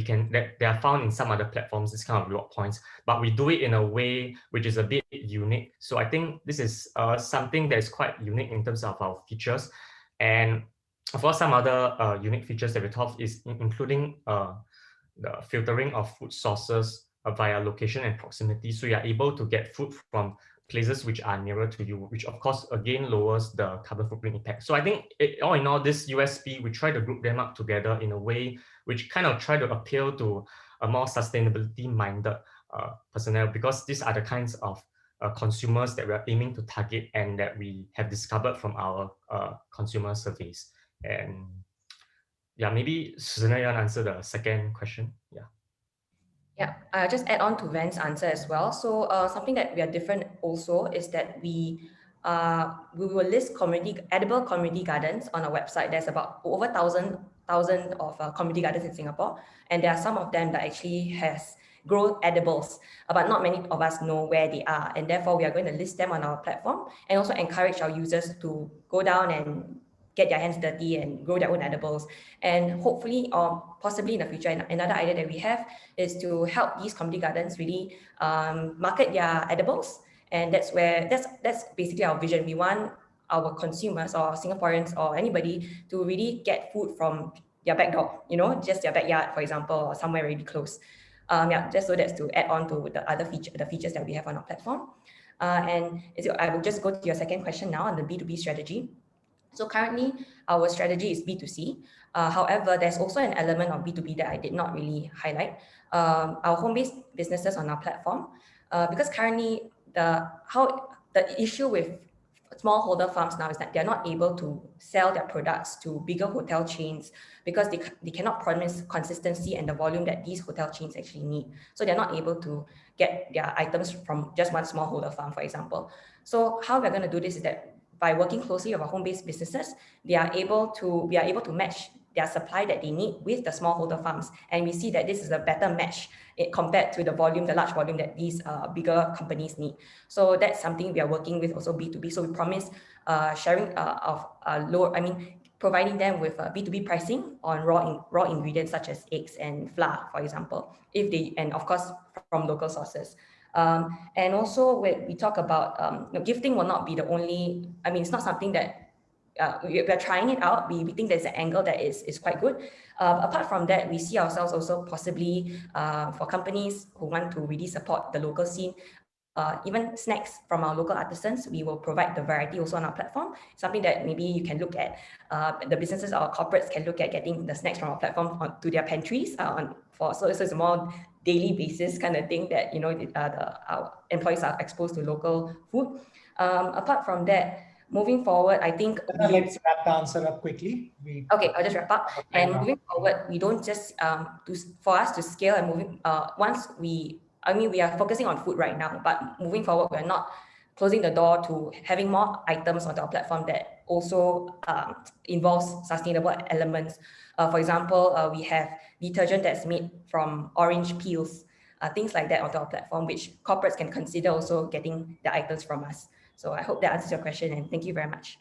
they are found in some other platforms, this kind of reward points, but we do it in a way which is a bit unique. So I think this is something that is quite unique in terms of our features. And of course, some other unique features that we talk is including the filtering of food sources via location and proximity. So you are able to get food from places which are nearer to you, which of course again lowers the carbon footprint impact. So I think all in all, this USP, we try to group them up together in a way which kind of try to appeal to a more sustainability minded personnel, because these are the kinds of consumers that we're aiming to target and that we have discovered from our consumer surveys. And yeah, maybe Susanna, you want to answer the second question? Yeah. Yeah, just add on to Van's answer as well. So something that we are different also is that we will list edible community gardens on our website. There's about over thousand of community gardens in Singapore, and there are some of them that actually has grow edibles, but not many of us know where they are, and therefore we are going to list them on our platform and also encourage our users to go down and get their hands dirty and grow their own edibles. And hopefully, or possibly in the future, another idea that we have is to help these community gardens really market their edibles. And that's basically our vision. We want our consumers or Singaporeans or anybody to really get food from their back door, just their backyard, for example, or somewhere really close. Just so that's to add on to the features that we have on our platform. And I will just go to your second question now on the B2B strategy. So currently, our strategy is B2C. However, there's also an element of B2B that I did not really highlight. Our home-based businesses on our platform, because currently the issue with smallholder farms now is that they're not able to sell their products to bigger hotel chains because they cannot promise consistency and the volume that these hotel chains actually need. So they're not able to get their items from just one smallholder farm, for example. So how we're going to do this is that by working closely with our home-based businesses, we are able to match their supply that they need with the smallholder farms. And we see that this is a better match compared to the large volume that these bigger companies need. So that's something we are working with also B2B. So we promise sharing of providing them with B2B pricing on raw ingredients such as eggs and flour, for example, and of course from local sources. And also when we talk about gifting will not be the only, it's not something that we're trying it out. We think there's an angle that is quite good. Apart from that, we see ourselves also possibly for companies who want to really support the local scene, even snacks from our local artisans, we will provide the variety also on our platform. Something that maybe you can look at, the businesses or corporates can look at getting the snacks from our platform to their pantries. So it's a more daily basis kind of thing that our employees are exposed to local food. Apart from that, moving forward, I think let's wrap the answer up quickly. Okay, I'll just wrap up. And moving forward, we don't just for us to scale and moving we are focusing on food right now, but moving forward, we're not closing the door to having more items on our platform that also involves sustainable elements. For example, we have detergent that's made from orange peels, things like that onto our platform, which corporates can consider also getting the items from us. So I hope that answers your question, and thank you very much.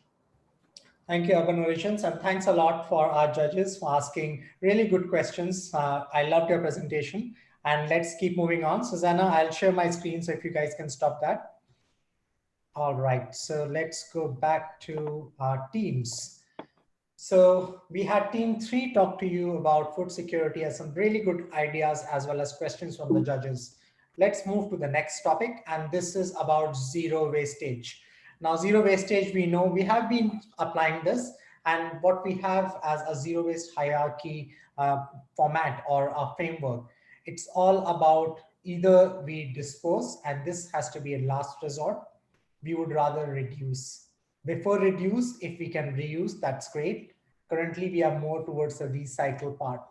Thank you, Urban Origins, and thanks a lot for our judges for asking really good questions. I loved your presentation, and let's keep moving on. Susanna, I'll share my screen, so if you guys can stop that. All right, so let's go back to our teams. So we had team 3 talk to you about food security as some really good ideas as well as questions from the judges. Let's move to the next topic, and this is about zero wastage. Now, zero wastage, we know we have been applying this, and what we have as a zero waste hierarchy format or a framework, it's all about either we dispose, and this has to be a last resort. We would rather reduce. Before reduce, if we can reuse, that's great. Currently, we are more towards the recycle part.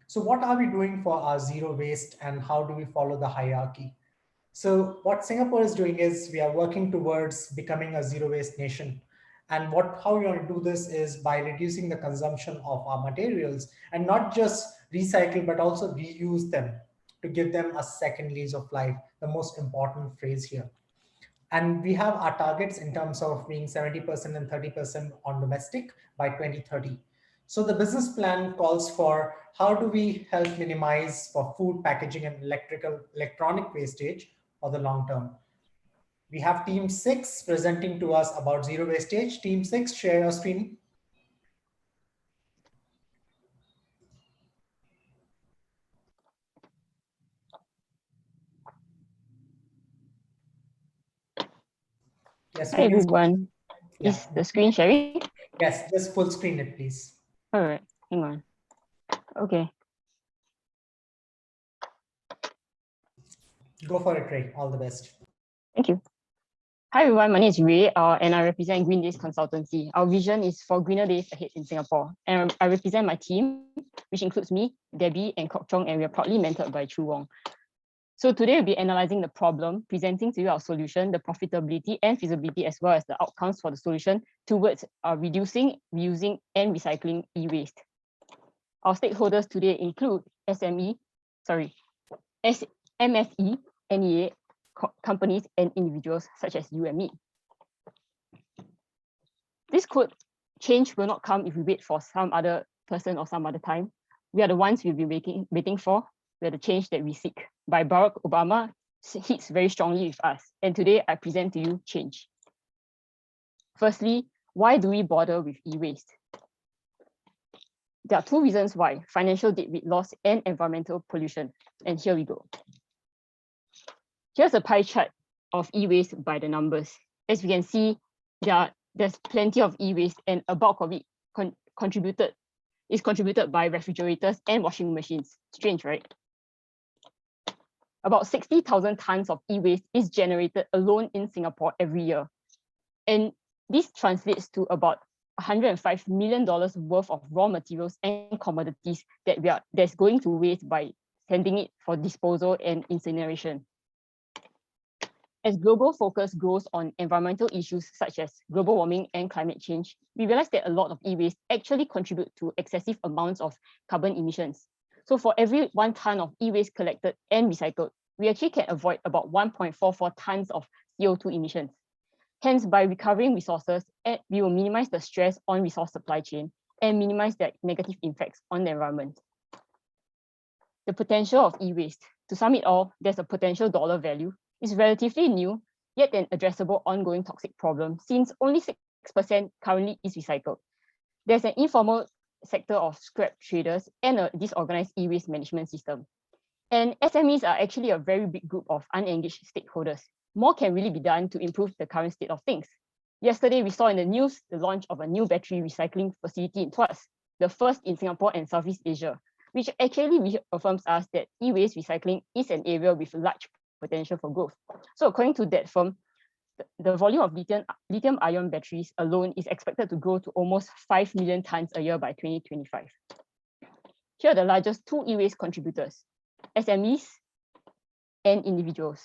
So what are we doing for our zero waste, and how do we follow the hierarchy? So what Singapore is doing is we are working towards becoming a zero waste nation. And how we want to do this is by reducing the consumption of our materials and not just recycle, but also reuse them to give them a second lease of life, the most important phrase here. And we have our targets in terms of being 70% and 30% on domestic by 2030. So the business plan calls for how do we help minimize for food, packaging, and electronic wastage for the long term. We have team 6 presenting to us about zero wastage. Team 6, share your screen. Yes, hi everyone. Is the screen sharing? Yes, just full screen it, please. All right, hang on. Okay. Go for it, Ray. All the best. Thank you. Hi everyone, my name is Ray and I represent Green Days Consultancy. Our vision is for greener days ahead in Singapore. And I represent my team, which includes me, Debbie, and Kok Chong, and we are proudly mentored by Chu Wong. So today we'll be analyzing the problem, presenting to you our solution, the profitability and feasibility, as well as the outcomes for the solution towards reducing, reusing, and recycling e-waste. Our stakeholders today include MSE, NEA, companies and individuals such as you and me. This change will not come if we wait for some other person or some other time. We are the ones we'll be waiting for. We are the change that we seek. By Barack Obama hits very strongly with us. And today I present to you change. Firstly, why do we bother with e-waste? There are two reasons why: financial deadweight loss and environmental pollution. And here we go. Here's a pie chart of e-waste by the numbers. As we can see, there's plenty of e-waste, and a bulk of it is contributed by refrigerators and washing machines. Strange, right? About 60,000 tons of e-waste is generated alone in Singapore every year. And this translates to about $105 million worth of raw materials and commodities that's going to waste by sending it for disposal and incineration. As global focus grows on environmental issues such as global warming and climate change, we realize that a lot of e-waste actually contribute to excessive amounts of carbon emissions. So for every 1 ton of e-waste collected and recycled, we actually can avoid about 1.44 tons of CO2 emissions. Hence, by recovering resources, we will minimize the stress on resource supply chain and minimize the negative effects on the environment. The potential of e-waste. To sum it all, there's a potential dollar value. It's relatively new, yet an addressable ongoing toxic problem, since only 6% currently is recycled. There's an informal sector of scrap traders and a disorganized e-waste management system. And SMEs are actually a very big group of unengaged stakeholders. More can really be done to improve the current state of things. Yesterday, we saw in the news the launch of a new battery recycling facility in Tuas, the first in Singapore and Southeast Asia, which actually reaffirms us that e-waste recycling is an area with large potential for growth. So according to that firm, the volume of lithium-ion batteries alone is expected to grow to almost 5 million tons a year by 2025. Here are the largest two e-waste contributors: SMEs and individuals.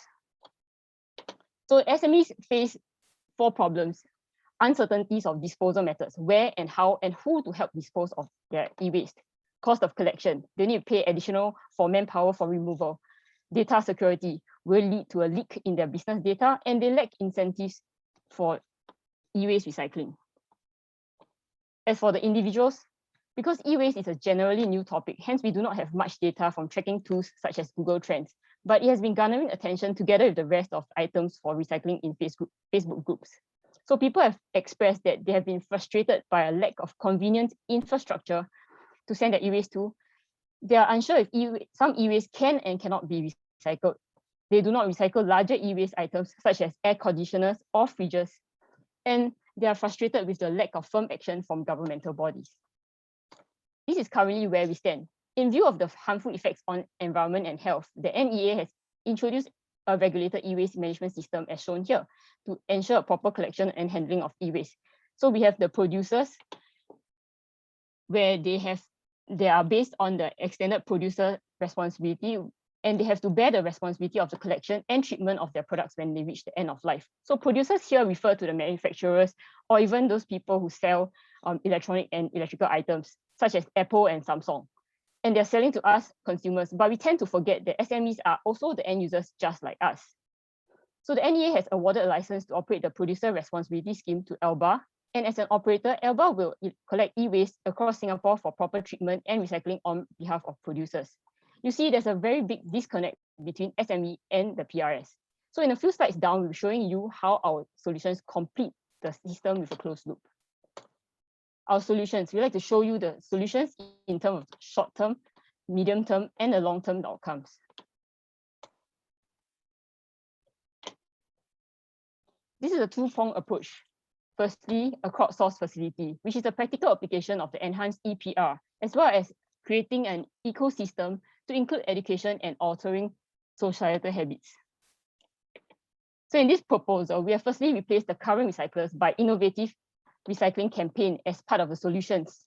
So SMEs face 4 problems: uncertainties of disposal methods, where and how and who to help dispose of their e-waste; cost of collection, they need to pay additional for manpower for removal; data security will lead to a leak in their business data, and they lack incentives for e-waste recycling. As for the individuals, because e-waste is a generally new topic, hence we do not have much data from tracking tools such as Google Trends, but it has been garnering attention together with the rest of items for recycling in Facebook groups. So people have expressed that they have been frustrated by a lack of convenient infrastructure to send their e-waste to. They are unsure if some e-waste can and cannot be recycled. They do not recycle larger e-waste items such as air conditioners or fridges, and they are frustrated with the lack of firm action from governmental bodies. This is currently where we stand. In view of the harmful effects on environment and health, the NEA has introduced a regulated e-waste management system as shown here to ensure a proper collection and handling of e-waste. So we have the producers, where they are based on the extended producer responsibility, and they have to bear the responsibility of the collection and treatment of their products when they reach the end of life. So producers here refer to the manufacturers or even those people who sell electronic and electrical items, such as Apple and Samsung. And they're selling to us, consumers, but we tend to forget that SMEs are also the end users just like us. So the NEA has awarded a license to operate the producer responsibility scheme to Alba, and as an operator, Alba will collect e-waste across Singapore for proper treatment and recycling on behalf of producers. You see, there's a very big disconnect between SME and the PRS. So in a few slides down, we're showing you how our solutions complete the system with a closed loop. Our solutions, we like to show you the solutions in terms of short-term, medium-term, and the long-term outcomes. This is a two-pronged approach. Firstly, a crowdsource facility, which is a practical application of the enhanced EPR, as well as creating an ecosystem to include education and altering societal habits. So in this proposal, we have firstly replaced the current recyclers by innovative recycling campaign as part of the solutions.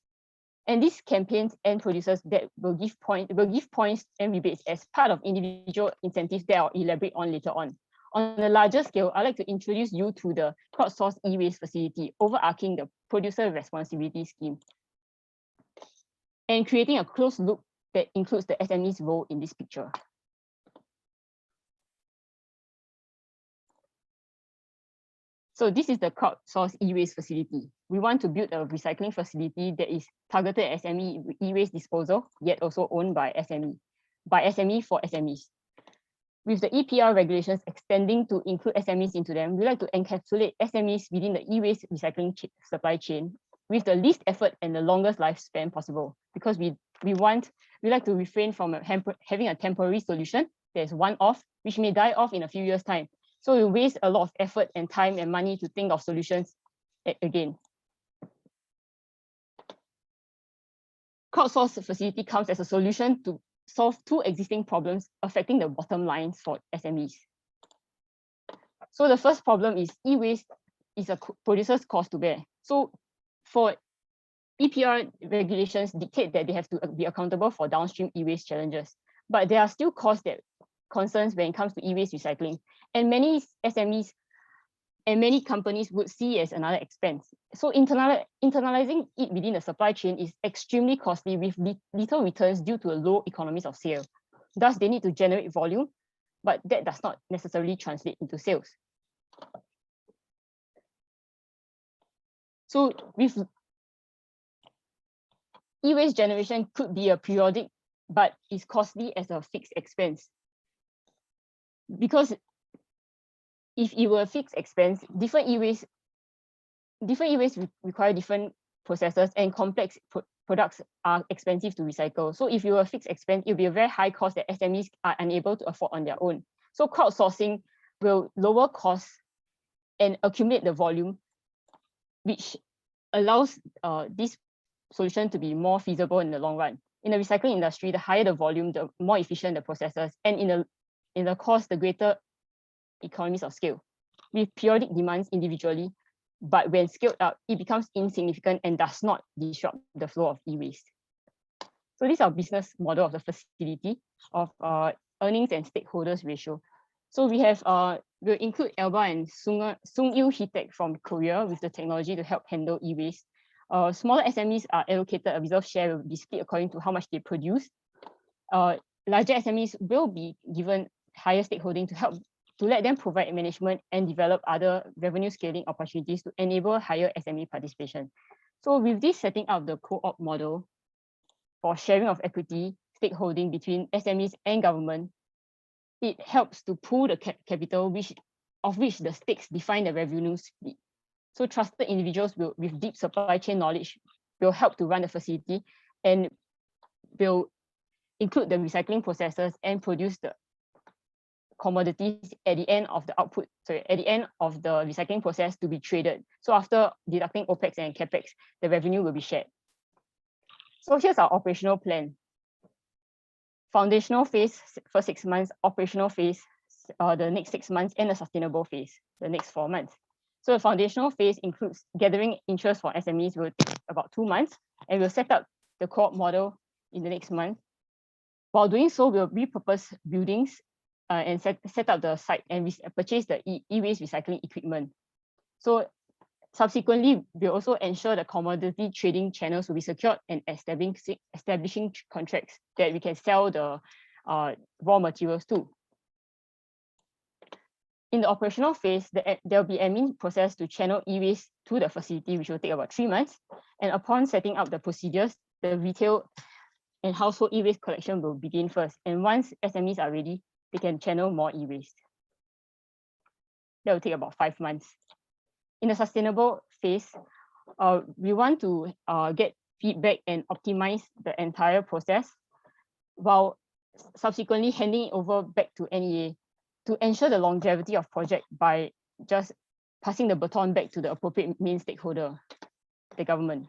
And these campaigns and producers that will give points and rebates as part of individual incentives that I'll elaborate on later on. On a larger scale, I'd like to introduce you to the crowdsourced e-waste facility, overarching the producer responsibility scheme, and creating a closed loop that includes the SME's role in this picture. So this is the crowdsourced e-waste facility. We want to build a recycling facility that is targeted at SME e-waste disposal, yet also owned by SME for SMEs. With the EPR regulations extending to include SMEs into them, we like to encapsulate SMEs within the e-waste recycling supply chain with the least effort and the longest lifespan possible, because we like to refrain from having a temporary solution that is one-off, which may die off in a few years' time. So we waste a lot of effort and time and money to think of solutions again. Crowdsourced facility comes as a solution to solve two existing problems affecting the bottom lines for SMEs. So the first problem is e-waste is a producer's cost to bear. So for EPR regulations dictate that they have to be accountable for downstream e-waste challenges, but there are still costs that concerns when it comes to e-waste recycling, and many SMEs and many companies would see it as another expense. So internalizing it within the supply chain is extremely costly with little returns due to a low economies of scale. Thus, they need to generate volume, but that does not necessarily translate into sales. So with e-waste generation could be a periodic, but is costly as a fixed expense. Because if it were a fixed expense, different e-waste require different processes, and complex products are expensive to recycle. So if you were a fixed expense, it will be a very high cost that SMEs are unable to afford on their own. So crowdsourcing will lower costs and accumulate the volume, which allows this solution to be more feasible in the long run. In the recycling industry, the higher the volume, the more efficient the processes, and in the cost, the greater economies of scale. With periodic demands individually, but when scaled up, it becomes insignificant and does not disrupt the flow of e-waste. So this is our business model of the facility of earnings and stakeholders ratio. So we have we'll include Alba and Sung-Il Hitech from Korea with the technology to help handle e-waste. Smaller SMEs are allocated a reserve share, will be split according to how much they produce. Larger SMEs will be given higher stakeholding to let them provide management and develop other revenue scaling opportunities to enable higher SME participation. So with this setting up the co-op model for sharing of equity stakeholding between SMEs and government, it helps to pool the capital of which the stakes define the revenue split. So trusted individuals with deep supply chain knowledge will help to run the facility and will include the recycling processes and produce the commodities at the end of the recycling process to be traded. So after deducting OPEX and CAPEX, the revenue will be shared. So here's our operational plan. Foundational phase for 6 months, operational phase the next 6 months, and the sustainable phase the next 4 months. So the foundational phase includes gathering interest for SMEs will take about 2 months, and we'll set up the co-op model in the next month. While doing so, we'll repurpose buildings and set up the site and purchase the e-waste recycling equipment. So subsequently, we'll also ensure the commodity trading channels will be secured and establishing contracts that we can sell the raw materials to. In the operational phase, there'll be admin process to channel e-waste to the facility, which will take about 3 months. And upon setting up the procedures, the retail and household e-waste collection will begin first. And once SMEs are ready, they can channel more e-waste. That will take about 5 months. In the sustainable phase, we want to get feedback and optimize the entire process while subsequently handing it over back to NEA to ensure the longevity of project by just passing the baton back to the appropriate main stakeholder, the government.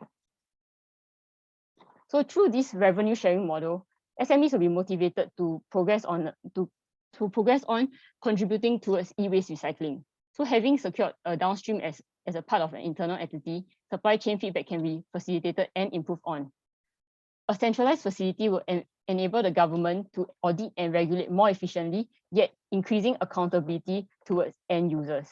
So through this revenue sharing model, SMEs will be motivated to progress on to to progress on contributing towards e-waste recycling. So having secured a downstream as a part of an internal entity, supply chain feedback can be facilitated and improved on. A centralized facility will enable the government to audit and regulate more efficiently, yet increasing accountability towards end users.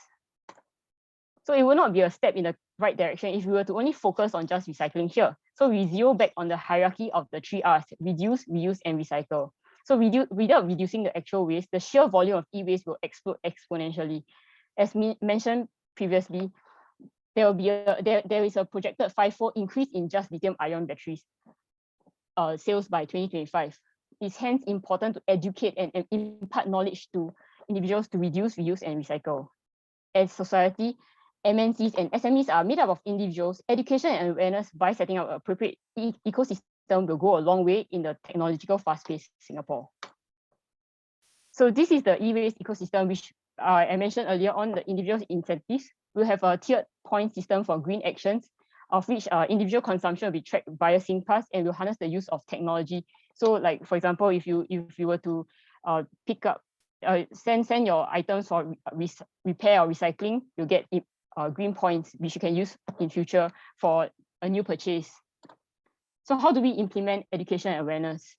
So it will not be a step in the right direction if we were to only focus on just recycling here. So we zero back on the hierarchy of the 3 Rs, reduce, reuse, and recycle. So without reducing the actual waste, the sheer volume of e-waste will explode exponentially. As mentioned previously, there is a projected 5-fold increase in just lithium-ion batteries sales by 2025. It's hence important to educate and impart knowledge to individuals to reduce, reuse, and recycle. As society, MNCs and SMEs are made up of individuals. Education and awareness by setting up an appropriate ecosystem will go a long way in the technological fast-paced Singapore. So this is the e-waste ecosystem, which I mentioned earlier on. The individual incentives will have a tiered point system for green actions, of which individual consumption will be tracked via SingPass and will harness the use of technology. So, like for example, if you were to pick up, send your items for repair or recycling, you'll get green points, which you can use in future for a new purchase. So how do we implement education and awareness?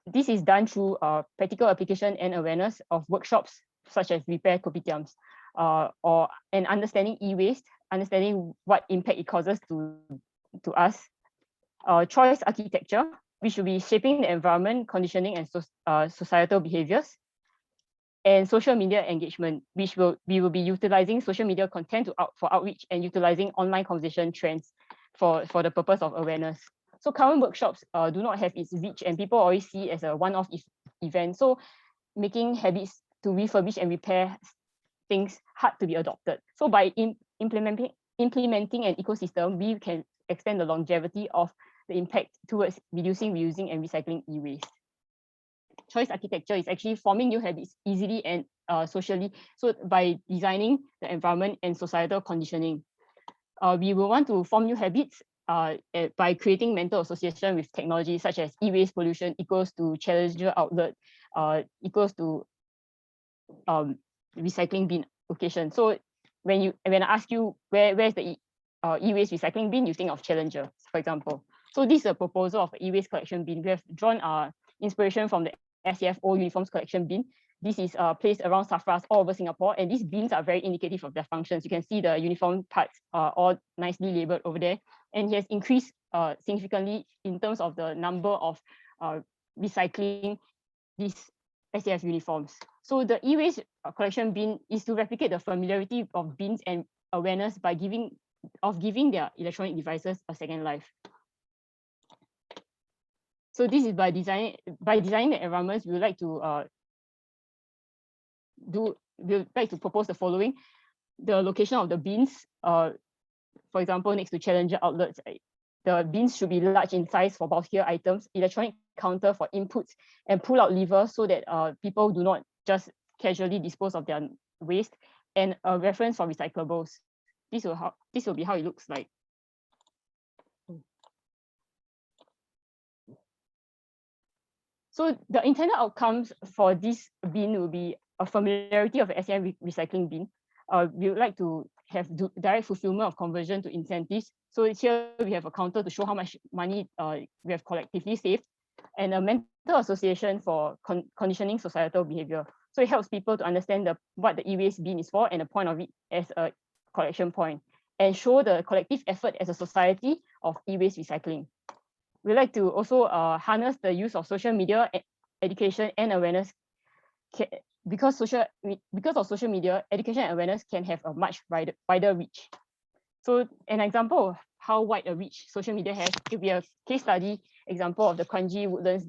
This is done through practical application and awareness of workshops such as repair kopitiams, and understanding e-waste, understanding what impact it causes to us. Choice architecture, which will be shaping the environment, conditioning, and societal behaviors. And social media engagement, which we will be utilizing social media content for outreach and utilizing online conversation trends for the purpose of awareness. So current workshops do not have its reach, and people always see it as a one-off event. So making habits to refurbish and repair things hard to be adopted. So by implementing an ecosystem, we can extend the longevity of the impact towards reducing, reusing, and recycling e-waste. Choice architecture is actually forming new habits easily and socially. So by designing the environment and societal conditioning, we will want to form new habits by creating mental association with technology such as e-waste pollution equals to challenger outlet equals to recycling bin location. So when I ask you where's the e-waste recycling bin, you think of challenger, for example. So this is a proposal of e-waste collection bin. We have drawn inspiration from the SCF old uniforms collection bin. This is placed around safras all over Singapore, and these bins are very indicative of their functions. You can see the uniform parts all nicely labeled over there, and it has increased significantly in terms of the number of recycling these SCF uniforms. So the e-waste collection bin is to replicate the familiarity of bins and awareness by giving their electronic devices a second life. So this is by designing the environments, we would like to propose the following. The location of the bins, for example, next to challenger outlets, the bins should be large in size for bulkier items, electronic counter for inputs, and pull-out lever so that people do not just casually dispose of their waste, and a reference for recyclables. This will be how it looks like. So the intended outcomes for this bin will be a familiarity of SCM recycling bin. We would like to have direct fulfillment of conversion to incentives. So here we have a counter to show how much money we have collectively saved, and a mental association for conditioning societal behavior. So it helps people to understand what the e-waste bin is for and the point of it as a collection point, and show the collective effort as a society of e-waste recycling. We like to also harness the use of social media education and awareness. Because of social media, education and awareness can have a much wider reach. So an example of how wide a reach social media has could be a case study example of the Kranji Woodlands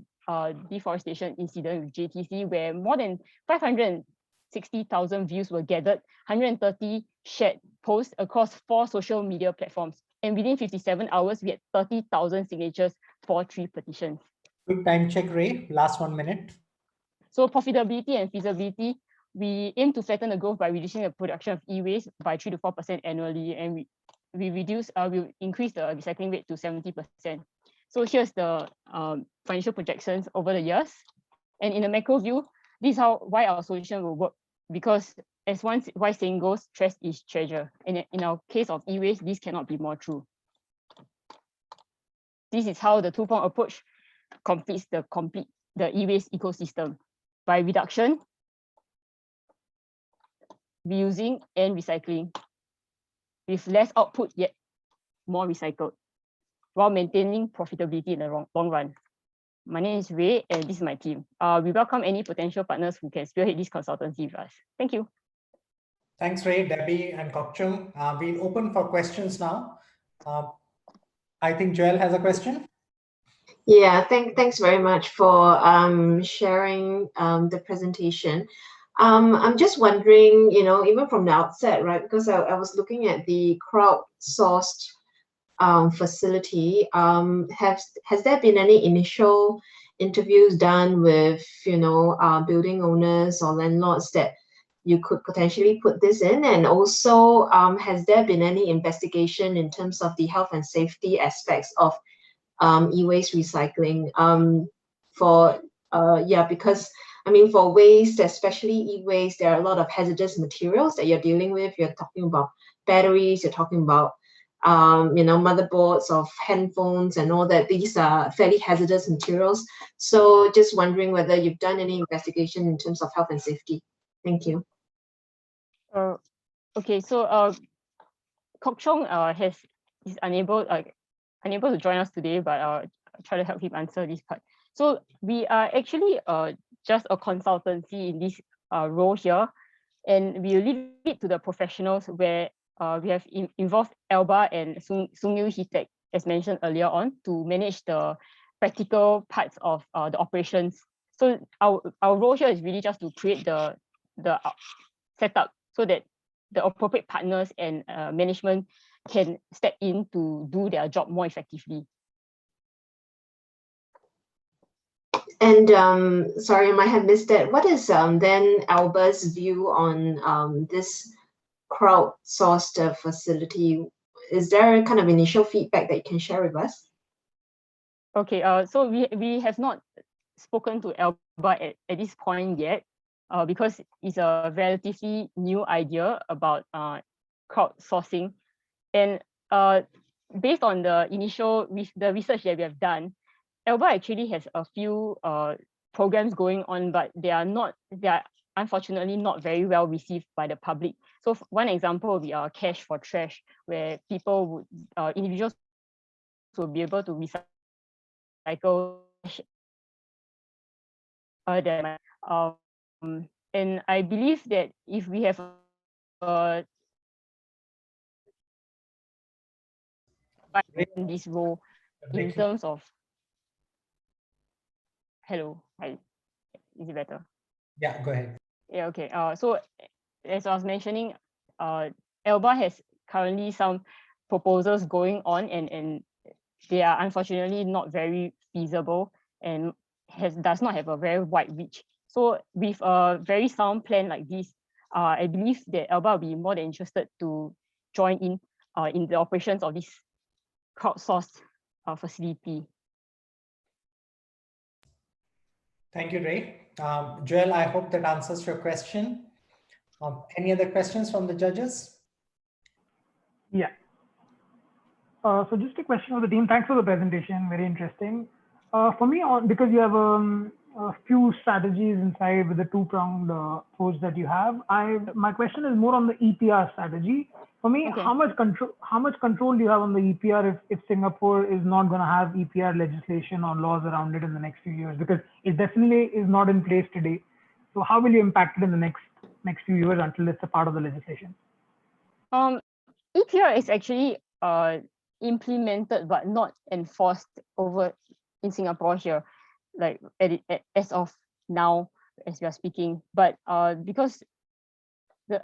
deforestation incident with JTC, where more than 560,000 views were gathered, 130 shared posts across 4 social media platforms. And within 57 hours, we had 30,000 signatures for 3 petitions. Quick time check, Ray. Last 1 minute. So profitability and feasibility, we aim to flatten the growth by reducing the production of e-waste by 3 to 4% annually, and we increase the recycling rate to 70%. So here's the financial projections over the years. And in the macro view, This is why our solution will work, because as one wise saying goes, trash is treasure. And in our case of e-waste, this cannot be more true. This is how the two-pronged approach completes the e-waste ecosystem by reduction, reusing, and recycling, with less output yet more recycled, while maintaining profitability in the long run. My name is Ray, and this is my team. We welcome any potential partners who can spearhead this consultancy with us. Thank you. Thanks, Ray, Debbie, and Kokchung. We'll open for questions now. I think Joel has a question. Yeah, thanks very much for sharing the presentation. I'm just wondering, even from the outset, right, because I was looking at the crowdsourced facility. Has there been any initial interviews done with, building owners or landlords that you could potentially put this in? And also, has there been any investigation in terms of the health and safety aspects of e-waste recycling? Because I mean, for waste, especially e-waste, there are a lot of hazardous materials that you're dealing with. You're talking about batteries, you're talking about motherboards of handphones and all that. These are fairly hazardous materials. So just wondering whether you've done any investigation in terms of health and safety. Thank you. Okay, so Kokchong is unable to join us today, but I'll try to help him answer this part. So we are actually just a consultancy in this role here, and we leave it to the professionals where we have involved Elba and Sungyu Hitech, as mentioned earlier on, to manage the practical parts of the operations. So our role here is really just to create the setup so that the appropriate partners and management can step in to do their job more effectively. And sorry, I might have missed that. What is then Alba's view on this crowdsourced facility? Is there a kind of initial feedback that you can share with us? Okay, so we have not spoken to Alba at this point yet, because it's a relatively new idea about crowdsourcing. And based on the research that we have done, Elba actually has a few programs going on, but they are unfortunately not very well received by the public. So one example will be Cash for Trash, where individuals will be able to recycle and I believe that if we have in this role in terms of hello, hi, is it better? Yeah, go ahead. Yeah, okay. So as I was mentioning, Elba has currently some proposals going on, and they are unfortunately not very feasible and does not have a very wide reach. So with a very sound plan like this, I believe that Elba will be more than interested to join in the operations of this crowdsourced facility. Thank you, Ray. Joel, I hope that answers your question. Any other questions from the judges? Yeah. So just a question for the team. Thanks for the presentation. Very interesting. For me, because you have a few strategies inside with the two-pronged approach that you have, my question is more on the EPR strategy. For me, okay, how much control do you have on the EPR if Singapore is not going to have EPR legislation or laws around it in the next few years? Because it definitely is not in place today. So how will you impact it in the next few years until it's a part of the legislation? EPR is actually implemented but not enforced over in Singapore here, like as of now as we are speaking. But because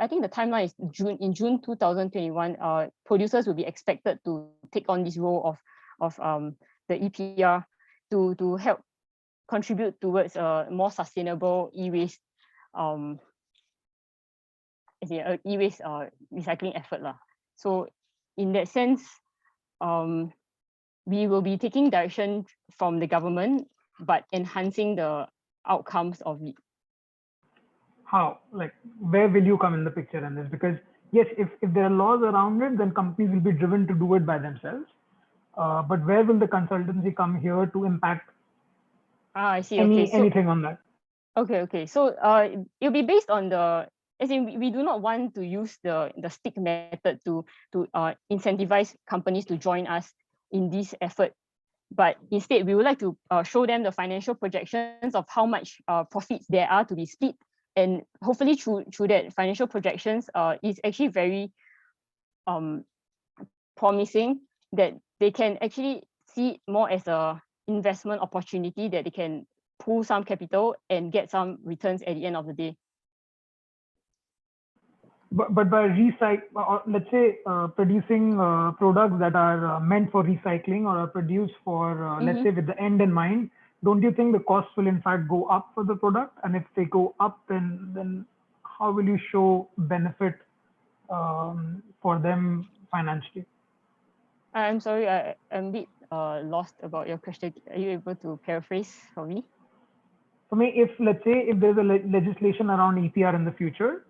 I think the timeline is in June 2021, producers will be expected to take on this role of the EPR to help contribute towards a more sustainable e-waste recycling effort lah. So in that sense, we will be taking direction from the government, but enhancing the outcomes of it. how, like, where will you come in the picture in this? Because yes, if there are laws around it, then companies will be driven to do it by themselves. But where will the consultancy come here to impact I see. Okay, so anything on that? Okay. So it'll be based on the, as in we do not want to use the stick method to incentivize companies to join us in this effort. But instead, we would like to show them the financial projections of how much profits there are to be split. And hopefully through that financial projections is actually very promising, that they can actually see it more as a investment opportunity, that they can pool some capital and get some returns at the end of the day. But by let's say producing products that are meant for recycling or are produced for, let's say, with the end in mind, don't you think the costs will in fact go up for the product? And if they go up, then how will you show benefit for them financially? I'm sorry, I'm a bit lost about your question. Are you able to paraphrase for me? For me, let's say if there's a legislation around EPR in the future,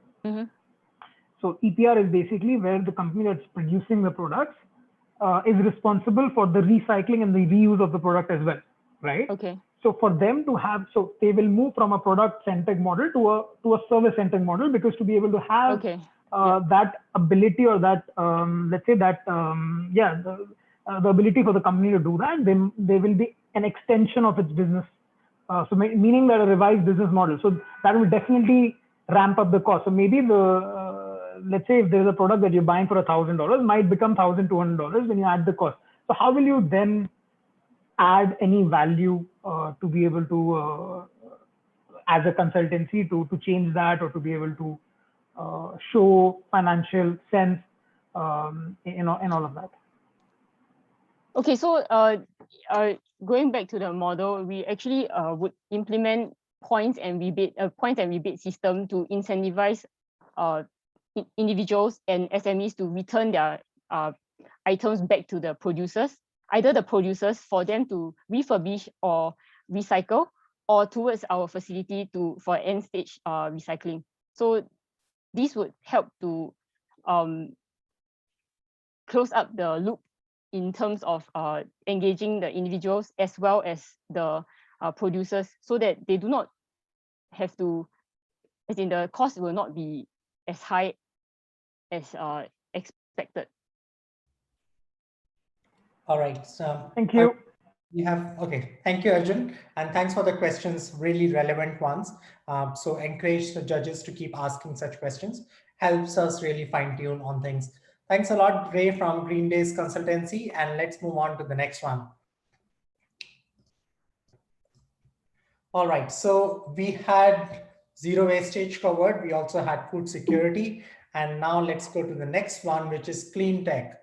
so EPR is basically where the company that's producing the products is responsible for the recycling and the reuse of the product as well, right? Okay. So for them to have, so they will move from a product-centric model to a service-centric model, because to be able to have that ability, or that let's say that the ability for the company to do that, then they will be an extension of its business. So meaning that a revised business model. So that will definitely ramp up the cost. So maybe let's say if there's a product that you're buying for $1,000 might become $1,200 when you add the cost. So how will you then add any value to be able to, as a consultancy, to change that, or to be able to show financial sense in all of that? Okay, so going back to the model, we actually would implement points and rebate system to incentivize individuals and SMEs to return their items back to the producers, either the producers for them to refurbish or recycle, or towards our facility for end stage recycling. So this would help to close up the loop in terms of engaging the individuals as well as the producers, so that they do not have to, as in the cost will not be as high as expected. All right. So thank you. Thank you, Arjun, and thanks for the questions, really relevant ones. So encourage the judges to keep asking such questions, helps us really fine tune on things. Thanks a lot, Ray from Green Days Consultancy, and let's move on to the next one. All right, so we had zero wastage covered. We also had food security, and now let's go to the next one, which is clean tech.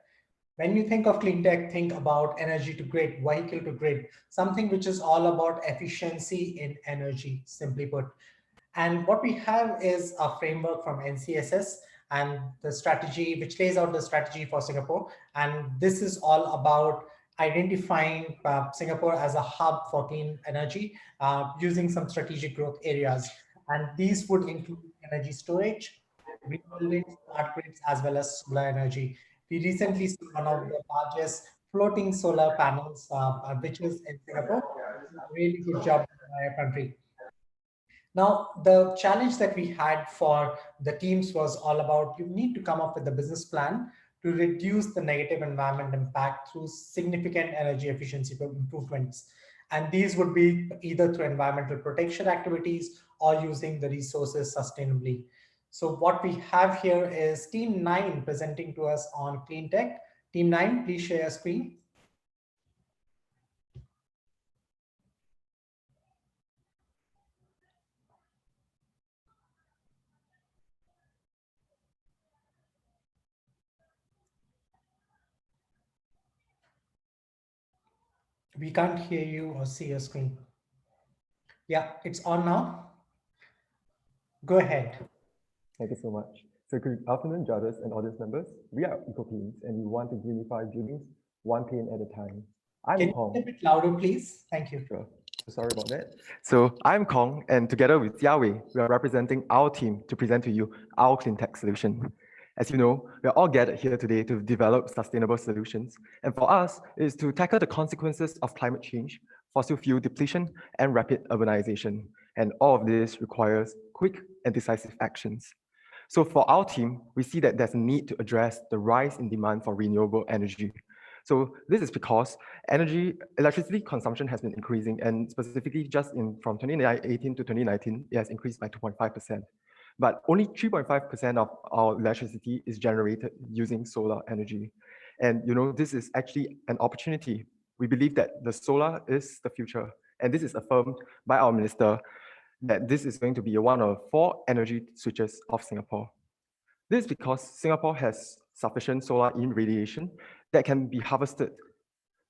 When you think of clean tech, think about energy to grid, vehicle to grid, something which is all about efficiency in energy, simply put. And what we have is a framework from NCSS and the strategy, which lays out the strategy for Singapore. And this is all about identifying Singapore as a hub for clean energy using some strategic growth areas. And these would include energy storage, renewable smart grids, as well as solar energy. We recently saw one of the largest floating solar panels, which is in Singapore. Really good job by our country. Now, the challenge that we had for the teams was all about, you need to come up with a business plan to reduce the negative environment impact through significant energy efficiency improvements. And these would be either through environmental protection activities or using the resources sustainably. So what we have here is Team 9 presenting to us on clean tech. Team 9, please share your screen. We can't hear you or see your screen. Yeah, it's on now. Go ahead. Thank you so much. So good afternoon, judges and audience members. We are EcoCleans, and we want to greenify buildings one pane at a time. Can you be a bit louder, please? Thank you. Sure. sorry about that. So I'm Kong, and together with Jiawei, we are representing our team to present to you our clean tech solution. As you know, we are all gathered here today to develop sustainable solutions. And for us, it is to tackle the consequences of climate change, fossil fuel depletion, and rapid urbanization. And all of this requires quick and decisive actions. So for our team, we see that there's a need to address the rise in demand for renewable energy. So this is because electricity consumption has been increasing, and specifically just from 2018 to 2019, it has increased by 2.5%. But only 3.5% of our electricity is generated using solar energy. And this is actually an opportunity. We believe that the solar is the future. And this is affirmed by our minister that this is going to be one of 4 energy switches of Singapore. This is because Singapore has sufficient solar irradiation that can be harvested.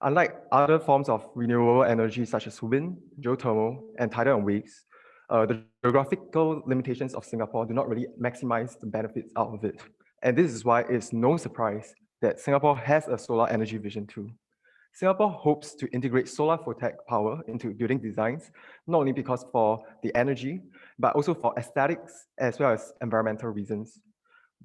Unlike other forms of renewable energy such as wind, geothermal, and tidal and waves, the geographical limitations of Singapore do not really maximize the benefits out of it. And this is why it's no surprise that Singapore has a solar energy vision too. Singapore hopes to integrate solar photovoltaic power into building designs, not only because for the energy, but also for aesthetics as well as environmental reasons.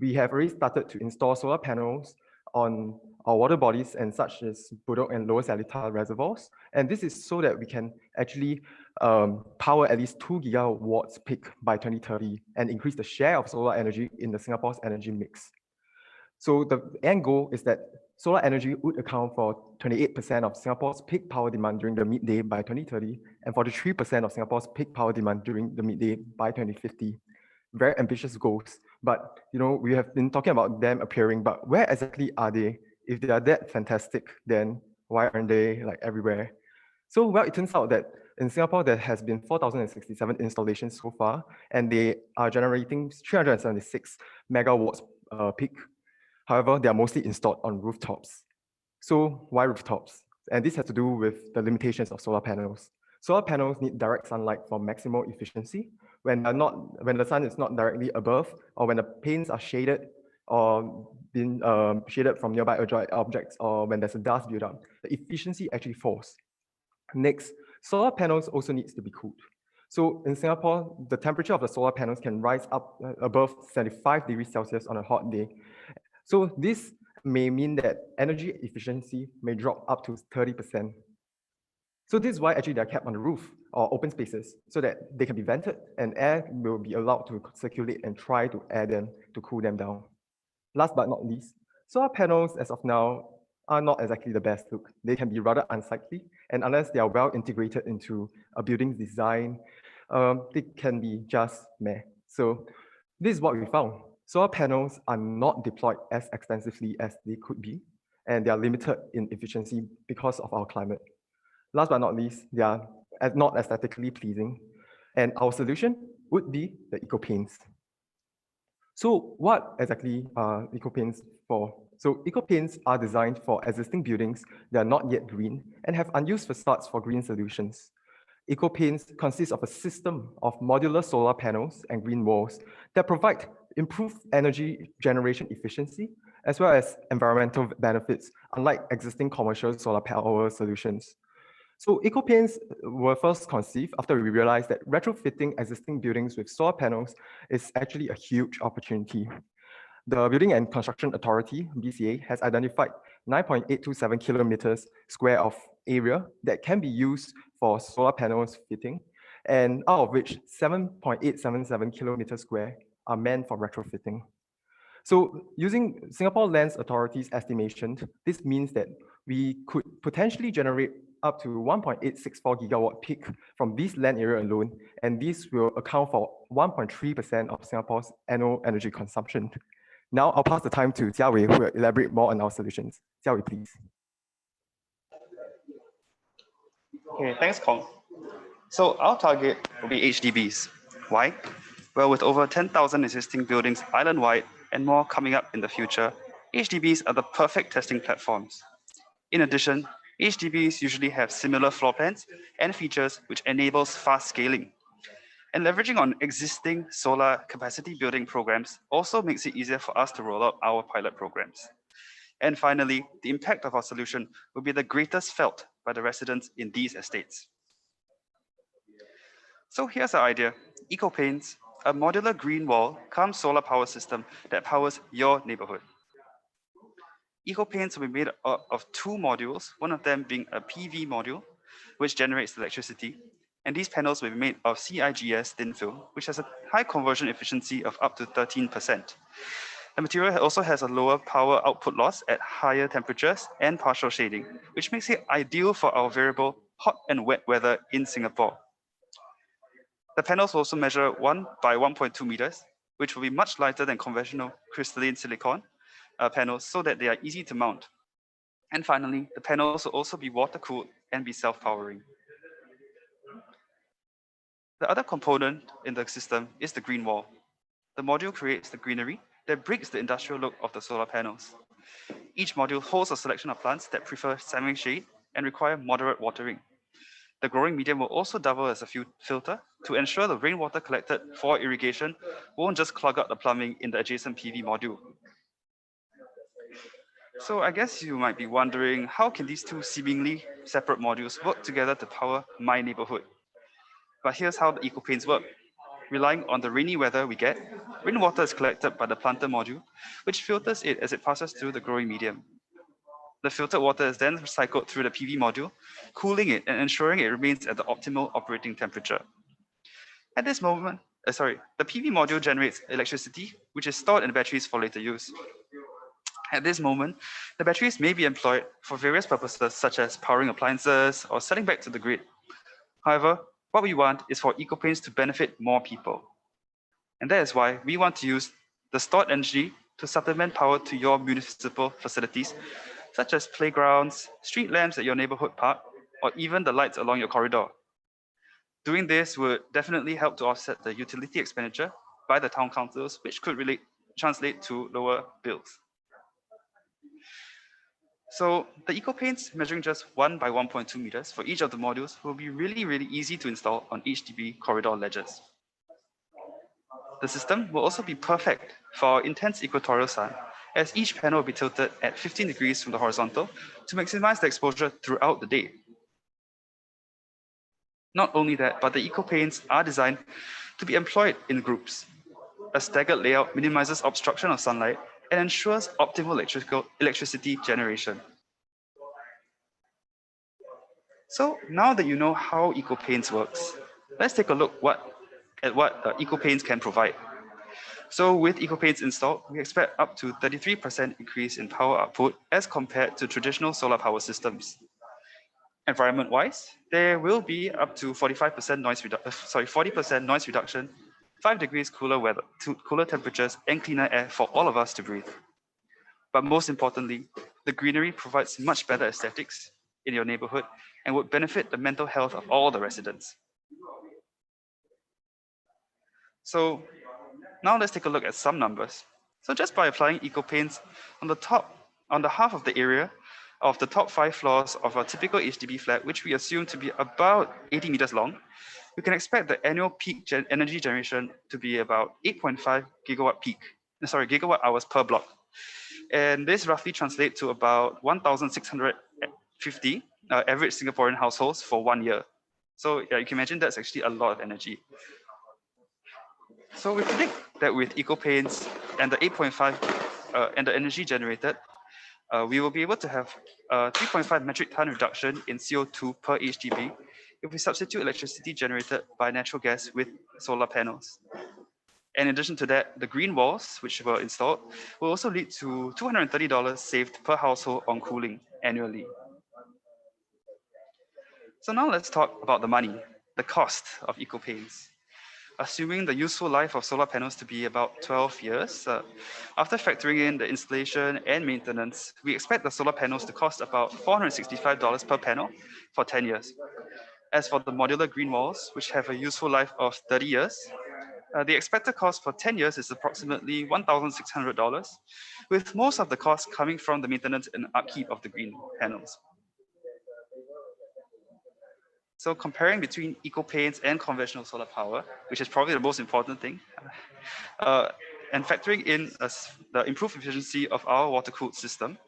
We have already started to install solar panels on our water bodies and such as Bedok and Lower Seletar reservoirs. And this is so that we can actually power at least 2 gigawatts peak by 2030 and increase the share of solar energy in the Singapore's energy mix. So the end goal is that solar energy would account for 28% of Singapore's peak power demand during the midday by 2030 and 43% of Singapore's peak power demand during the midday by 2050. Very ambitious goals, but we have been talking about them appearing, but where exactly are they? If they are that fantastic, then why aren't they like everywhere? So well, it turns out that in Singapore, there has been 4,067 installations so far, and they are generating 376 megawatts peak. However, they are mostly installed on rooftops. So why rooftops? And this has to do with the limitations of solar panels. Solar panels need direct sunlight for maximal efficiency. When the sun is not directly above, or when the panes are shaded or been shaded from nearby objects, or when there's a dust buildup, the efficiency actually falls. Next, solar panels also needs to be cooled. So in Singapore, the temperature of the solar panels can rise up above 75 degrees Celsius on a hot day. So this may mean that energy efficiency may drop up to 30%. So this is why actually they're kept on the roof or open spaces so that they can be vented and air will be allowed to circulate and try to air them to cool them down. Last but not least, solar panels as of now are not exactly the best look. They can be rather unsightly, and unless they are well integrated into a building's design, they can be just meh. So this is what we found. Solar panels are not deployed as extensively as they could be, and they are limited in efficiency because of our climate. Last but not least, they are not aesthetically pleasing, and our solution would be the eco-paints. So what exactly are eco-paints for? So eco-paints are designed for existing buildings that are not yet green and have unused facades for green solutions. Eco-paints consist of a system of modular solar panels and green walls that provide improved energy generation efficiency as well as environmental benefits, unlike existing commercial solar power solutions. So eco-paints were first conceived after we realized that retrofitting existing buildings with solar panels is actually a huge opportunity. The Building and Construction Authority, BCA, has identified 9.827 kilometers square of area that can be used for solar panels fitting, and out of which 7.877 kilometers square are meant for retrofitting. So using Singapore Lands Authority's estimation, this means that we could potentially generate up to 1.864 gigawatt peak from this land area alone, and this will account for 1.3% of Singapore's annual energy consumption. Now I'll pass the time to Jiawei, who will elaborate more on our solutions. Jiawei, please. Okay, thanks, Kong. So our target will be HDBs. Why? Well, with over 10,000 existing buildings island-wide and more coming up in the future, HDBs are the perfect testing platforms. In addition, HDBs usually have similar floor plans and features which enables fast scaling. And leveraging on existing solar capacity building programs also makes it easier for us to roll out our pilot programs. And finally, the impact of our solution will be the greatest felt by the residents in these estates. So here's our idea. EcoPaints, a modular green wall cum solar power system that powers your neighborhood. EcoPaints will be made up of two modules, one of them being a PV module, which generates electricity. And these panels will be made of CIGS thin film, which has a high conversion efficiency of up to 13%. The material also has a lower power output loss at higher temperatures and partial shading, which makes it ideal for our variable hot and wet weather in Singapore. The panels will also measure 1 by 1.2 meters, which will be much lighter than conventional crystalline silicon panels so that they are easy to mount. And finally, the panels will also be water cooled and be self-powering. The other component in the system is the green wall. The module creates the greenery that breaks the industrial look of the solar panels. Each module holds a selection of plants that prefer semi-shade and require moderate watering. The growing medium will also double as a filter to ensure the rainwater collected for irrigation won't just clog up the plumbing in the adjacent PV module. So I guess you might be wondering, how can these two seemingly separate modules work together to power my neighborhood? But here's how the EcoPaints work. Relying on the rainy weather we get, rainwater is collected by the planter module, which filters it as it passes through the growing medium. The filtered water is then recycled through the PV module, cooling it and ensuring it remains at the optimal operating temperature. At this moment, the PV module generates electricity, which is stored in batteries for later use. At this moment, the batteries may be employed for various purposes, such as powering appliances or selling back to the grid. However, what we want is for EcoPaints to benefit more people. And that is why we want to use the stored energy to supplement power to your municipal facilities, such as playgrounds, street lamps at your neighborhood park, or even the lights along your corridor. Doing this would definitely help to offset the utility expenditure by the town councils, which could really translate to lower bills. So the EcoPaints measuring just 1 by 1.2 meters for each of the modules will be really easy to install on HDB corridor ledges. The system will also be perfect for intense equatorial sun, as each panel will be tilted at 15 degrees from the horizontal to maximize the exposure throughout the day. Not only that, but the EcoPaints are designed to be employed in groups. A staggered layout minimizes obstruction of sunlight and ensures optimal electricity generation. So now that you know how EcoPaints works, let's take a look at what EcoPaints can provide. So with EcoPaints installed, we expect up to 33% increase in power output as compared to traditional solar power systems. Environment-wise, there will be up to 40% noise reduction, 5 degrees cooler temperatures, and cleaner air for all of us to breathe. But most importantly, the greenery provides much better aesthetics in your neighborhood and would benefit the mental health of all the residents. So now let's take a look at some numbers. So just by applying EcoPaints on the half of the area of the top 5 floors of a typical HDB flat, which we assume to be about 80 meters long, we can expect the annual peak energy generation to be about 8.5 gigawatt hours per block. And this roughly translates to about 1,650 average Singaporean households for 1 year. So yeah, you can imagine that's actually a lot of energy. So we predict that with EcoPaints and the 8.5 and the energy generated, we will be able to have a 3.5 metric ton reduction in CO2 per HDB if we substitute electricity generated by natural gas with solar panels. In addition to that, the green walls, which were installed, will also lead to $230 saved per household on cooling annually. So now let's talk about the money, the cost of EcoPaints. Assuming the useful life of solar panels to be about 12 years, after factoring in the installation and maintenance, we expect the solar panels to cost about $465 per panel for 10 years. As for the modular green walls, which have a useful life of 30 years, the expected cost for 10 years is approximately $1,600, with most of the cost coming from the maintenance and upkeep of the green panels. So comparing between EcoPaints and conventional solar power, which is probably the most important thing, and factoring in the improved efficiency of our water-cooled system,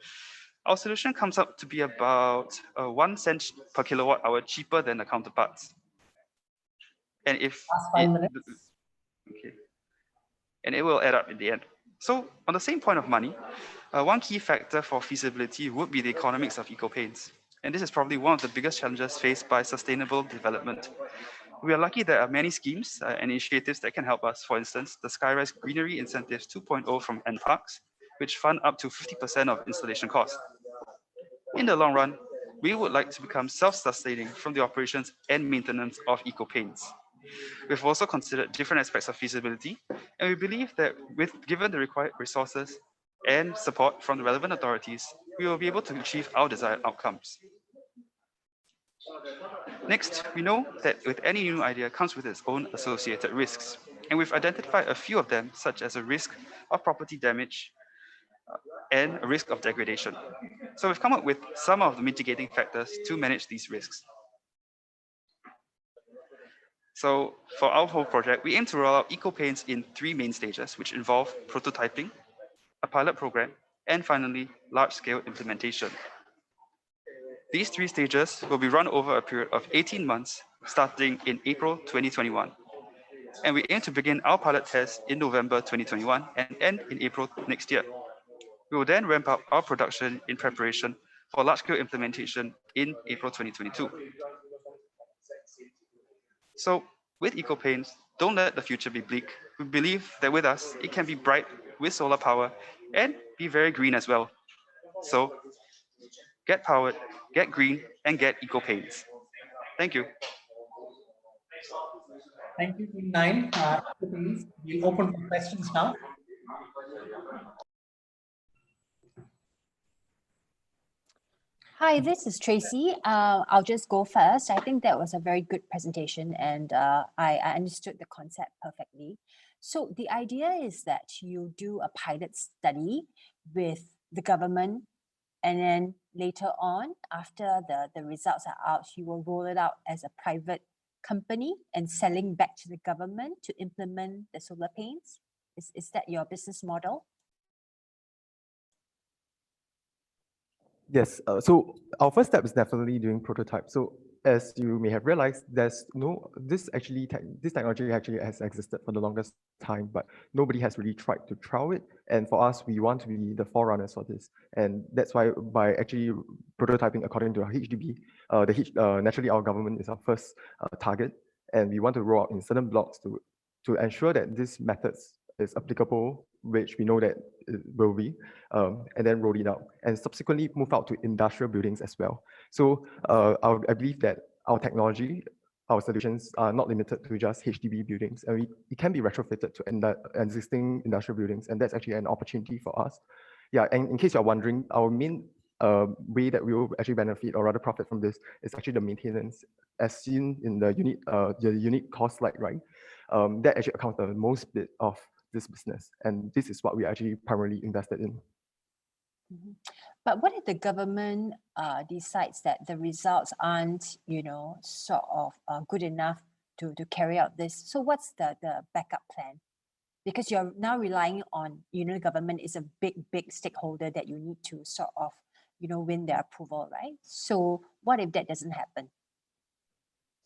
our solution comes up to be about 1 cent per kilowatt hour cheaper than the counterparts. And if Last 5 minutes. Okay. And it will add up in the end. So on the same point of money, one key factor for feasibility would be the economics of eco-paints. And this is probably one of the biggest challenges faced by sustainable development. We are lucky there are many schemes and initiatives that can help us. For instance, the Skyrise Greenery Incentives 2.0 from NParks, which fund up to 50% of installation costs. In the long run, we would like to become self-sustaining from the operations and maintenance of eco-paints. We've also considered different aspects of feasibility, and we believe that given the required resources and support from the relevant authorities, we will be able to achieve our desired outcomes. Next, we know that with any new idea comes with its own associated risks, and we've identified a few of them, such as a risk of property damage and a risk of degradation. So we've come up with some of the mitigating factors to manage these risks. So for our whole project, we aim to roll out eco-paints in 3 main stages, which involve prototyping, a pilot program, and finally, large-scale implementation. These 3 stages will be run over a period of 18 months, starting in April 2021. And we aim to begin our pilot test in November 2021 and end in April next year. We will then ramp up our production in preparation for large-scale implementation in April 2022. So with eco-paints, don't let the future be bleak. We believe that with us, it can be bright with solar power and be very green as well. So get powered, get green, and get eco-paints. Thank you. Thank you, Team 9. We'll open for questions now. Hi, this is Tracy. I'll just go first. I think that was a very good presentation, and I understood the concept perfectly. So the idea is that you do a pilot study with the government, and then later on, after the results are out, you will roll it out as a private company and selling back to the government to implement the solar paints. Is that your business model? Yes, so our first step is definitely doing prototype. So as you may have realized, this technology actually has existed for the longest time, but nobody has really tried to trial it. And for us, we want to be the forerunners for this. And that's why by actually prototyping according to our HDB, naturally our government is our first target. And we want to roll out in certain blocks to ensure that this methods is applicable, which we know that it will be, and then roll it out, and subsequently move out to industrial buildings as well. So I believe that our technology, our solutions are not limited to just HDB buildings, and it can be retrofitted to existing industrial buildings, and that's actually an opportunity for us. Yeah, and in case you're wondering, our main way that we will actually benefit or rather profit from this is actually the maintenance, as seen in the unit cost slide, right? That actually accounts for the most bit of this business, and this is what we actually primarily invested in. Mm-hmm. But what if the government decides that the results aren't, sort of good enough to carry out this? So what's the backup plan? Because you're now relying on, the government is a big stakeholder that you need to sort of, win their approval, right? So what if that doesn't happen?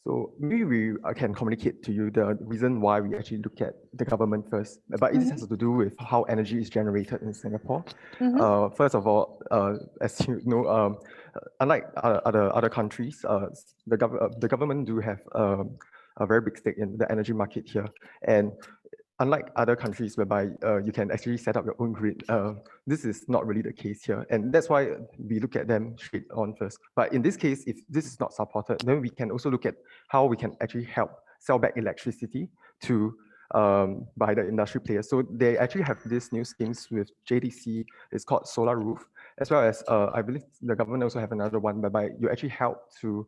So maybe I can communicate to you the reason why we actually look at the government first, but it has to do with how energy is generated in Singapore. First of all, as you know, unlike other countries, the government do have a very big stake in the energy market here. And unlike other countries whereby you can actually set up your own grid, this is not really the case here. And that's why we look at them straight on first. But in this case, if this is not supported, then we can also look at how we can actually help sell back electricity to by the industry players. So they actually have these new schemes with JDC. It's called Solar Roof, as well as I believe the government also have another one whereby you actually help to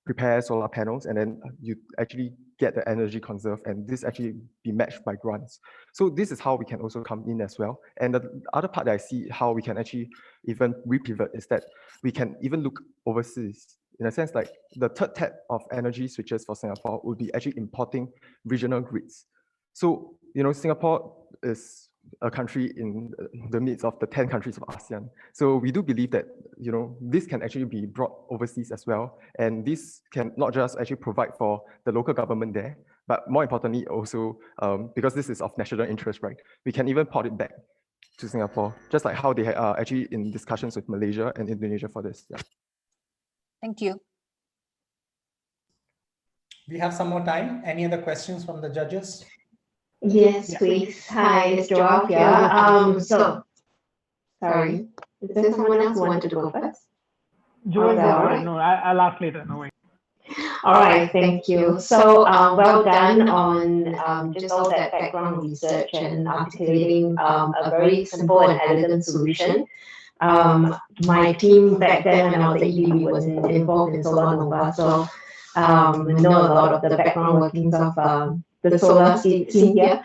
prepare solar panels, and then you actually get the energy conserved, and this actually be matched by grants. So this is how we can also come in as well. And the other part that I see how we can actually even repivot is that we can even look overseas, in a sense like the third tab of energy switches for Singapore would be actually importing regional grids. So, Singapore is a country in the midst of the 10 countries of ASEAN. So we do believe that, this can actually be brought overseas as well. And this can not just actually provide for the local government there, but more importantly also, because this is of national interest, right? We can even port it back to Singapore, just like how they are actually in discussions with Malaysia and Indonesia for this. Yeah. Thank you. We have some more time. Any other questions from the judges? Yes, please. Hi, it's Joelle here. Sorry, is there someone else who wanted to go first? Joel, right? no, I'll ask later. No way. All right, thank you. So well done on just all that background research and articulating a very simple and elegant solution. My team back then when I was at EDB was involved in Solar Nova, so know a lot of the background workings of the solar scene here.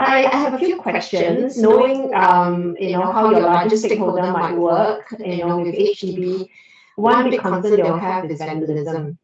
I have a few questions. Knowing how your largest stakeholder might work, with HDB, one big concern they'll have is vandalism.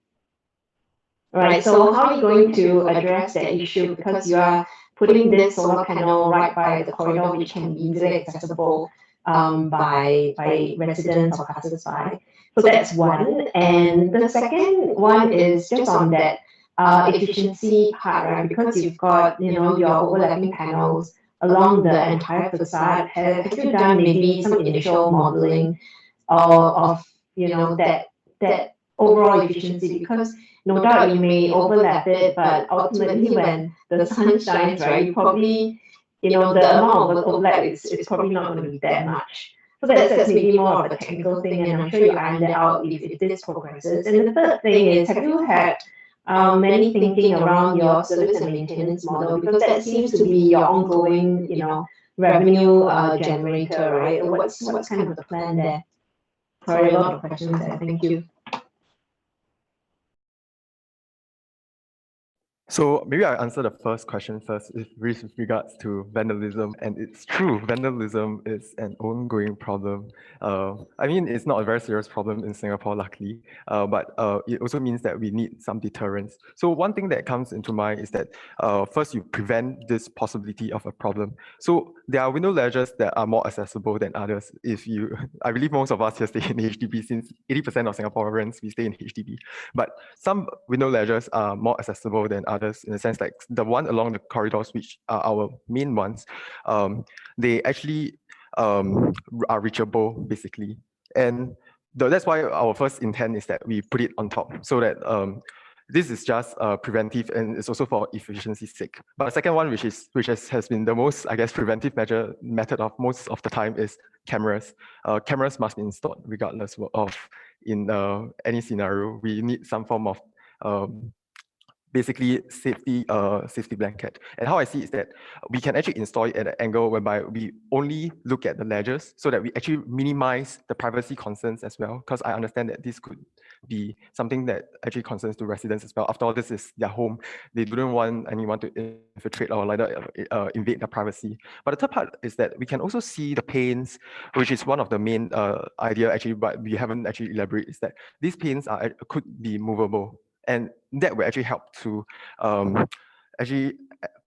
Right. So how are you going to address that issue? Because you are putting this solar panel right by the corridor, which can be easily accessible by residents or passers-by. So that's one. And the second one is just on that efficiency part, right? Because you've got your overlapping panels along the entire facade. Have you done maybe some initial modeling of that overall efficiency? Because no doubt you may overlap it, but ultimately when the sun shines, right, you probably the amount of overlap is probably not going to be that much. So that's maybe more of a technical thing, and I'm sure you iron that out if this progresses. And the third thing is, have you had many thinking around your service and maintenance model? Because that seems to be your ongoing, revenue generator, right? What's kind of the plan there? Sorry, a lot of questions there. Thank you. So maybe I'll answer the first question first with regards to vandalism. And it's true, vandalism is an ongoing problem. I mean, it's not a very serious problem in Singapore, luckily, but it also means that we need some deterrence. So one thing that comes into mind is that first you prevent this possibility of a problem. So there are window ledges that are more accessible than others. I believe most of us here stay in HDB, since 80% of Singaporeans, we stay in HDB. But some window ledges are more accessible than others, in the sense like the one along the corridors, which are our main ones, they actually are reachable basically. And that's why our first intent is that we put it on top, so that this is just preventive, and it's also for efficiency's sake. But the second one, which has been the most, I guess, preventive method of most of the time, is cameras. Cameras must be installed regardless of in any scenario. We need some form of basically safety blanket. And how I see is that we can actually install it at an angle whereby we only look at the ledges, so that we actually minimize the privacy concerns as well, because I understand that this could be something that actually concerns to residents as well. After all, this is their home. They don't want anyone to infiltrate or invade their privacy. But the third part is that we can also see the panes, which is one of the main idea actually, but we haven't actually elaborated, is that these panes could be movable. And that will actually help to actually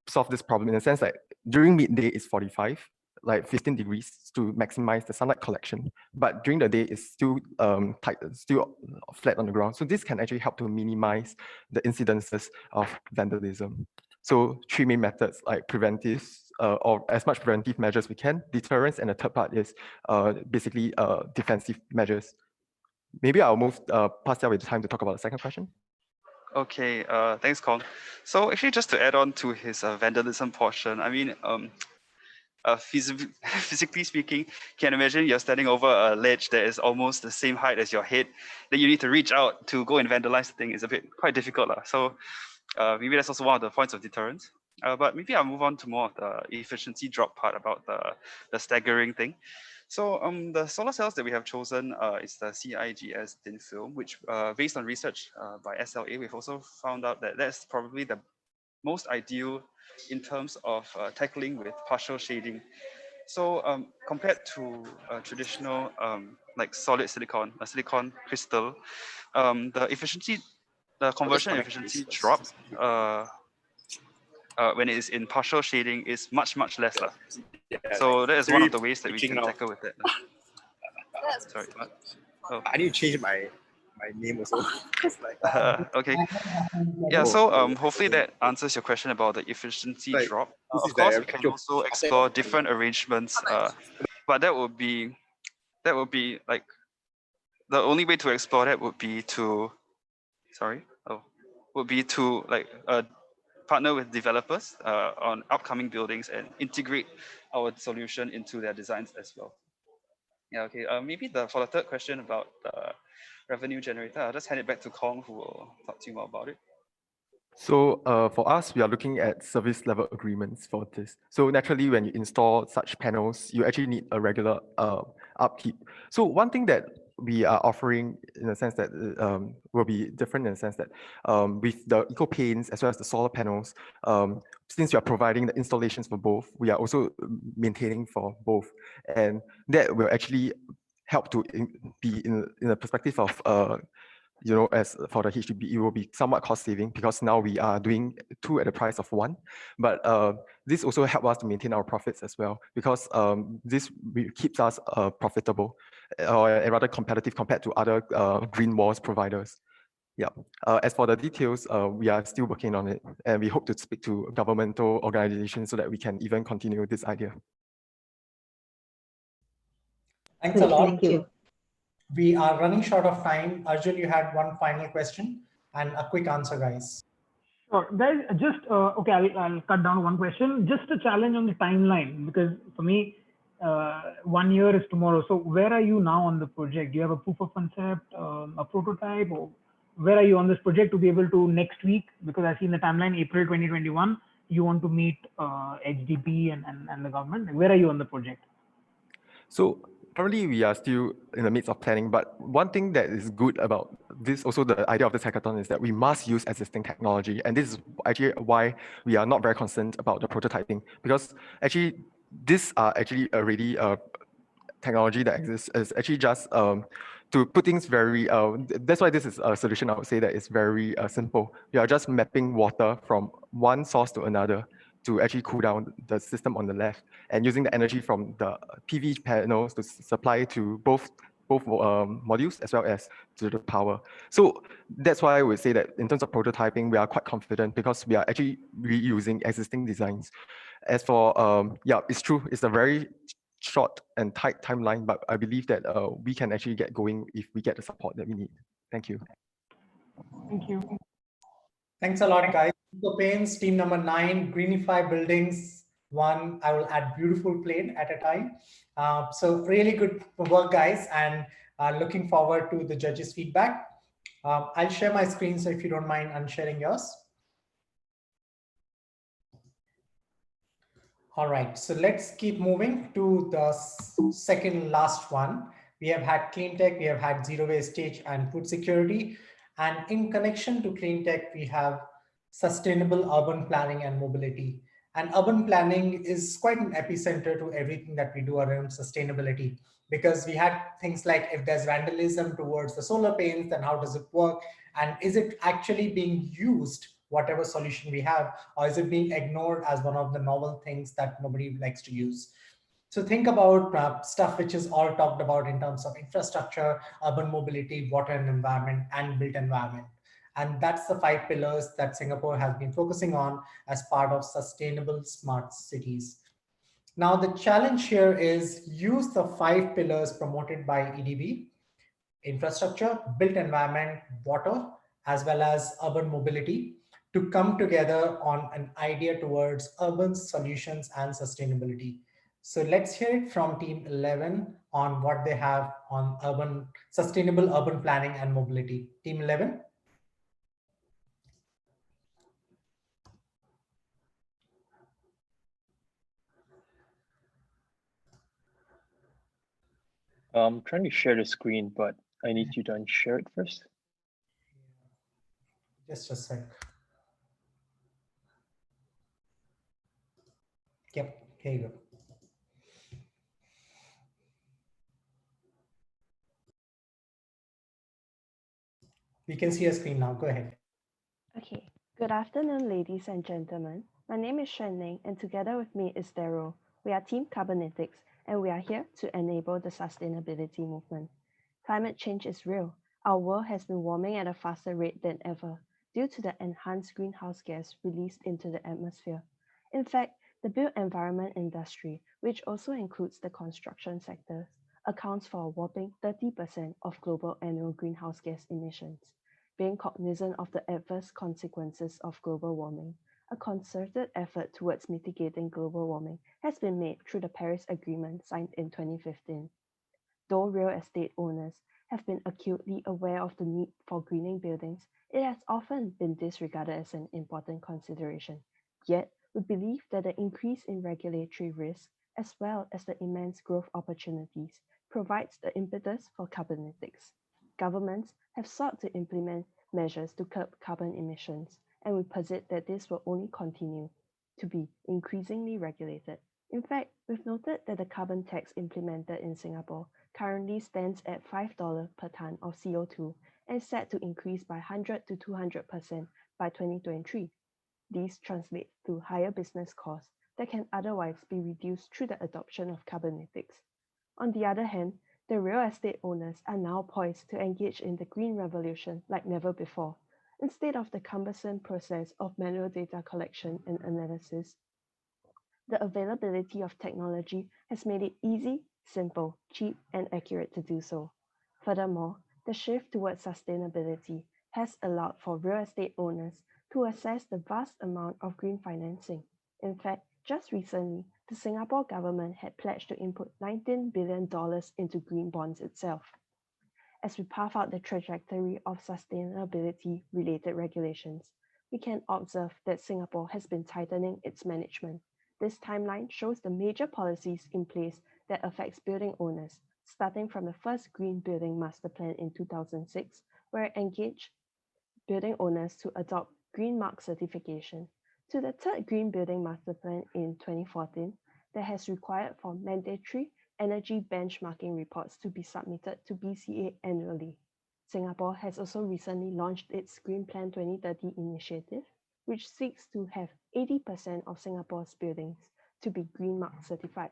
solve this problem, in the sense that during midday it's 45, like 15 degrees to maximize the sunlight collection. But during the day it's still tight, still flat on the ground. So this can actually help to minimize the incidences of vandalism. So three main methods, like preventive, or as much preventive measures we can, deterrence, and the third part is basically defensive measures. Maybe I'll pass out with time to talk about the second question. Okay, thanks, Kong. So actually, just to add on to his vandalism portion, I mean, physically speaking, can imagine you're standing over a ledge that is almost the same height as your head, then you need to reach out to go and vandalize the thing. It's quite difficult. So maybe that's also one of the points of deterrence. But maybe I'll move on to more of the efficiency drop part about the staggering thing. So the solar cells that we have chosen is the CIGS thin film, which based on research by SLA, we've also found out that that's probably the most ideal in terms of tackling with partial shading. So compared to traditional like solid silicon, a silicon crystal, the conversion efficiency drop when it is in partial shading is much less. So that is one of the ways that we can tackle with it. Sorry, what? Oh. I need to change my name also. Okay. Yeah, so hopefully that answers your question about the efficiency drop. Of course, we can also explore different arrangements, but that would be like the only way to explore that would be to partner with developers on upcoming buildings and integrate our solution into their designs as well. Yeah, okay. Maybe for the third question about the revenue generator, I'll just hand it back to Kong, who will talk to you more about it. So for us, we are looking at service level agreements for this. So naturally, when you install such panels, you actually need a regular upkeep. So one thing that we are offering in a sense that will be different in the sense that with the eco paints as well as the solar panels, since we are providing the installations for both, we are also maintaining for both. And that will actually help to be in a perspective of as for the HDB, it will be somewhat cost saving because now we are doing 2 at the price of 1. But this also helps us to maintain our profits as well because this keeps us profitable or rather competitive compared to other green walls providers. Yeah. As for the details, we are still working on it, and we hope to speak to governmental organizations so that we can even continue this idea. Thanks a lot. Thank you. We are running short of time. Arjun, you had one final question and a quick answer, guys. Sure. Guys, just, okay, I'll cut down one question. Just a challenge on the timeline, because for me, 1 year is tomorrow. So where are you now on the project? Do you have a proof of concept, a prototype, or where are you on this project to be able to next week? Because I see in the timeline, April 2021, you want to meet HDB and the government. Where are you on the project? So currently, we are still in the midst of planning, but one thing that is good about this, also the idea of this hackathon, is that we must use existing technology. And this is actually why we are not very concerned about the prototyping, because actually, these are actually already technology that exists. Is actually just to put things very, that's why this is a solution I would say that is very simple. We are just mapping water from one source to another to actually cool down the system on the left, and using the energy from the PV panels to supply to both modules as well as to the power. So that's why I would say that in terms of prototyping, we are quite confident because we are actually reusing existing designs. As for, yeah, it's true, it's a very short and tight timeline, but I believe that we can actually get going if we get the support that we need. Thank you. Thank you. Thanks a lot, guys. Eco Paints, team number 9, Greenify Buildings 1. I will add beautiful plane at a time. So really good work, guys, and looking forward to the judges' feedback. I'll share my screen, so if you don't mind unsharing yours. All right, so let's keep moving to the second last one. We have had clean tech, we have had zero wastage and food security. And in connection to clean tech, we have sustainable urban planning and mobility. And urban planning is quite an epicenter to everything that we do around sustainability, because we had things like if there's vandalism towards the solar paints, then how does it work? And is it actually being used, whatever solution we have, or is it being ignored as one of the novel things that nobody likes to use? So think about stuff which is all talked about in terms of infrastructure, urban mobility, water and environment, and built environment. And that's the 5 pillars that Singapore has been focusing on as part of sustainable smart cities. Now, the challenge here is use the 5 pillars promoted by EDB: infrastructure, built environment, water, as well as urban mobility, to come together on an idea towards urban solutions and sustainability. So let's hear it from Team 11 on what they have on sustainable urban planning and mobility. Team 11. I'm trying to share the screen, but I need you to unshare it first. Just a sec. Yep, here you go. We can see a screen now. Go ahead. Okay. Good afternoon, ladies and gentlemen. My name is Shenning, and together with me is Daryl. We are Team Carbonatics, and we are here to enable the sustainability movement. Climate change is real. Our world has been warming at a faster rate than ever due to the enhanced greenhouse gas released into the atmosphere. In fact, the built environment industry, which also includes the construction sector, accounts for a whopping 30% of global annual greenhouse gas emissions. Being cognizant of the adverse consequences of global warming, a concerted effort towards mitigating global warming has been made through the Paris Agreement signed in 2015. Though real estate owners have been acutely aware of the need for greening buildings, it has often been disregarded as an important consideration. Yet, we believe that the increase in regulatory risk, as well as the immense growth opportunities, provides the impetus for Carbonatics. Governments have sought to implement measures to curb carbon emissions, and we posit that this will only continue to be increasingly regulated. In fact, we've noted that the carbon tax implemented in Singapore currently stands at $5 per ton of CO2 and is set to increase by 100 to 200% by 2023. These translate to higher business costs that can otherwise be reduced through the adoption of Carbonatics. On the other hand, the real estate owners are now poised to engage in the green revolution like never before. Instead of the cumbersome process of manual data collection and analysis, the availability of technology has made it easy, simple, cheap, and accurate to do so. Furthermore, the shift towards sustainability has allowed for real estate owners to access the vast amount of green financing. In fact, just recently, the Singapore government had pledged to input $19 billion into green bonds itself. As we path out the trajectory of sustainability-related regulations, we can observe that Singapore has been tightening its management. This timeline shows the major policies in place that affects building owners, starting from the first Green Building Master Plan in 2006, where it engaged building owners to adopt Green Mark certification, to the third Green Building Master Plan in 2014 that has required for mandatory energy benchmarking reports to be submitted to BCA annually. Singapore has also recently launched its Green Plan 2030 initiative, which seeks to have 80% of Singapore's buildings to be Green Mark certified.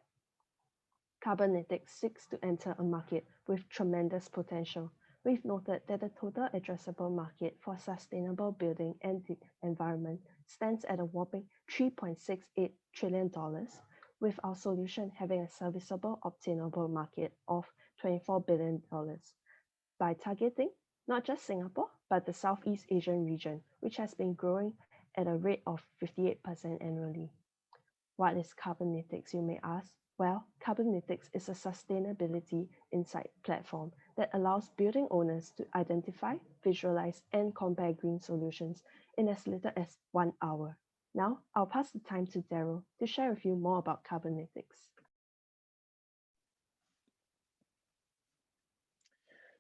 Carbonatics seeks to enter a market with tremendous potential. We've noted that the total addressable market for sustainable building and the environment stands at a whopping $3.68 trillion, with our solution having a serviceable obtainable market of $24 billion by targeting not just Singapore, but the Southeast Asian region, which has been growing at a rate of 58% annually. What is Carbonatics, you may ask? Well, Carbonatics is a sustainability insight platform that allows building owners to identify, visualize, and compare green solutions in as little as 1 hour. Now, I'll pass the time to Daryl to share with you more about Carbonatics.